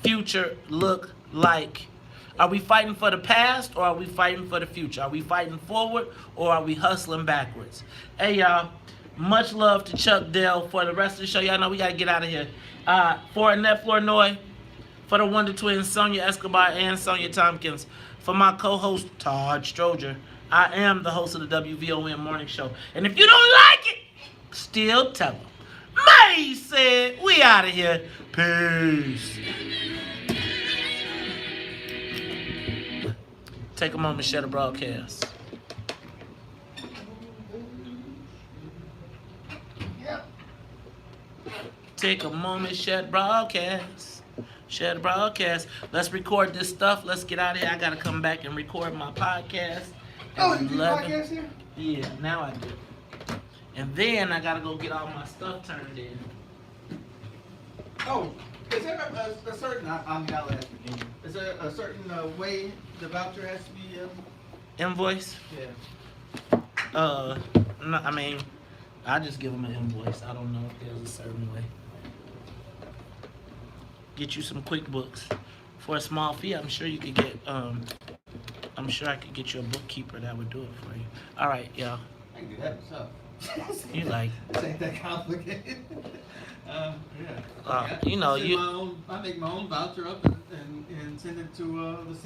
future look like? Are we fighting for the past or are we fighting for the future? Are we fighting forward or are we hustling backwards? Hey y'all, much love to Chuck Dell. For the rest of the show, y'all know we gotta get out of here. For Annette Flournoy, for the Wonder Twins, Sonia Escobar and Sonia Tompkins, for my co-host Todd Stroger, I am the host of the WVON Morning Show. And if you don't like it, still tell them. May said, we out of here. Peace. Take a moment, share the broadcast. Take a moment, share the broadcast. Share the broadcast. Let's record this stuff. Let's get out of here. I gotta come back and record my podcast. Oh, at you do 11. podcast here? Yeah, now I do. And then I gotta go get all my stuff turned in. Oh, is there a certain, I'm not asking you, is there a certain way the voucher has to be, Invoice? yeah. No, I mean, I just give them an invoice. I don't know if there's a certain way. Get you some QuickBooks for a small fee. I'm sure you could get. I'm sure I could get you a bookkeeper that would do it for you. All right, y'all. I can do that myself. You like? This ain't that complicated. Yeah. You know, Send you. my own, I make my own voucher up and send it to the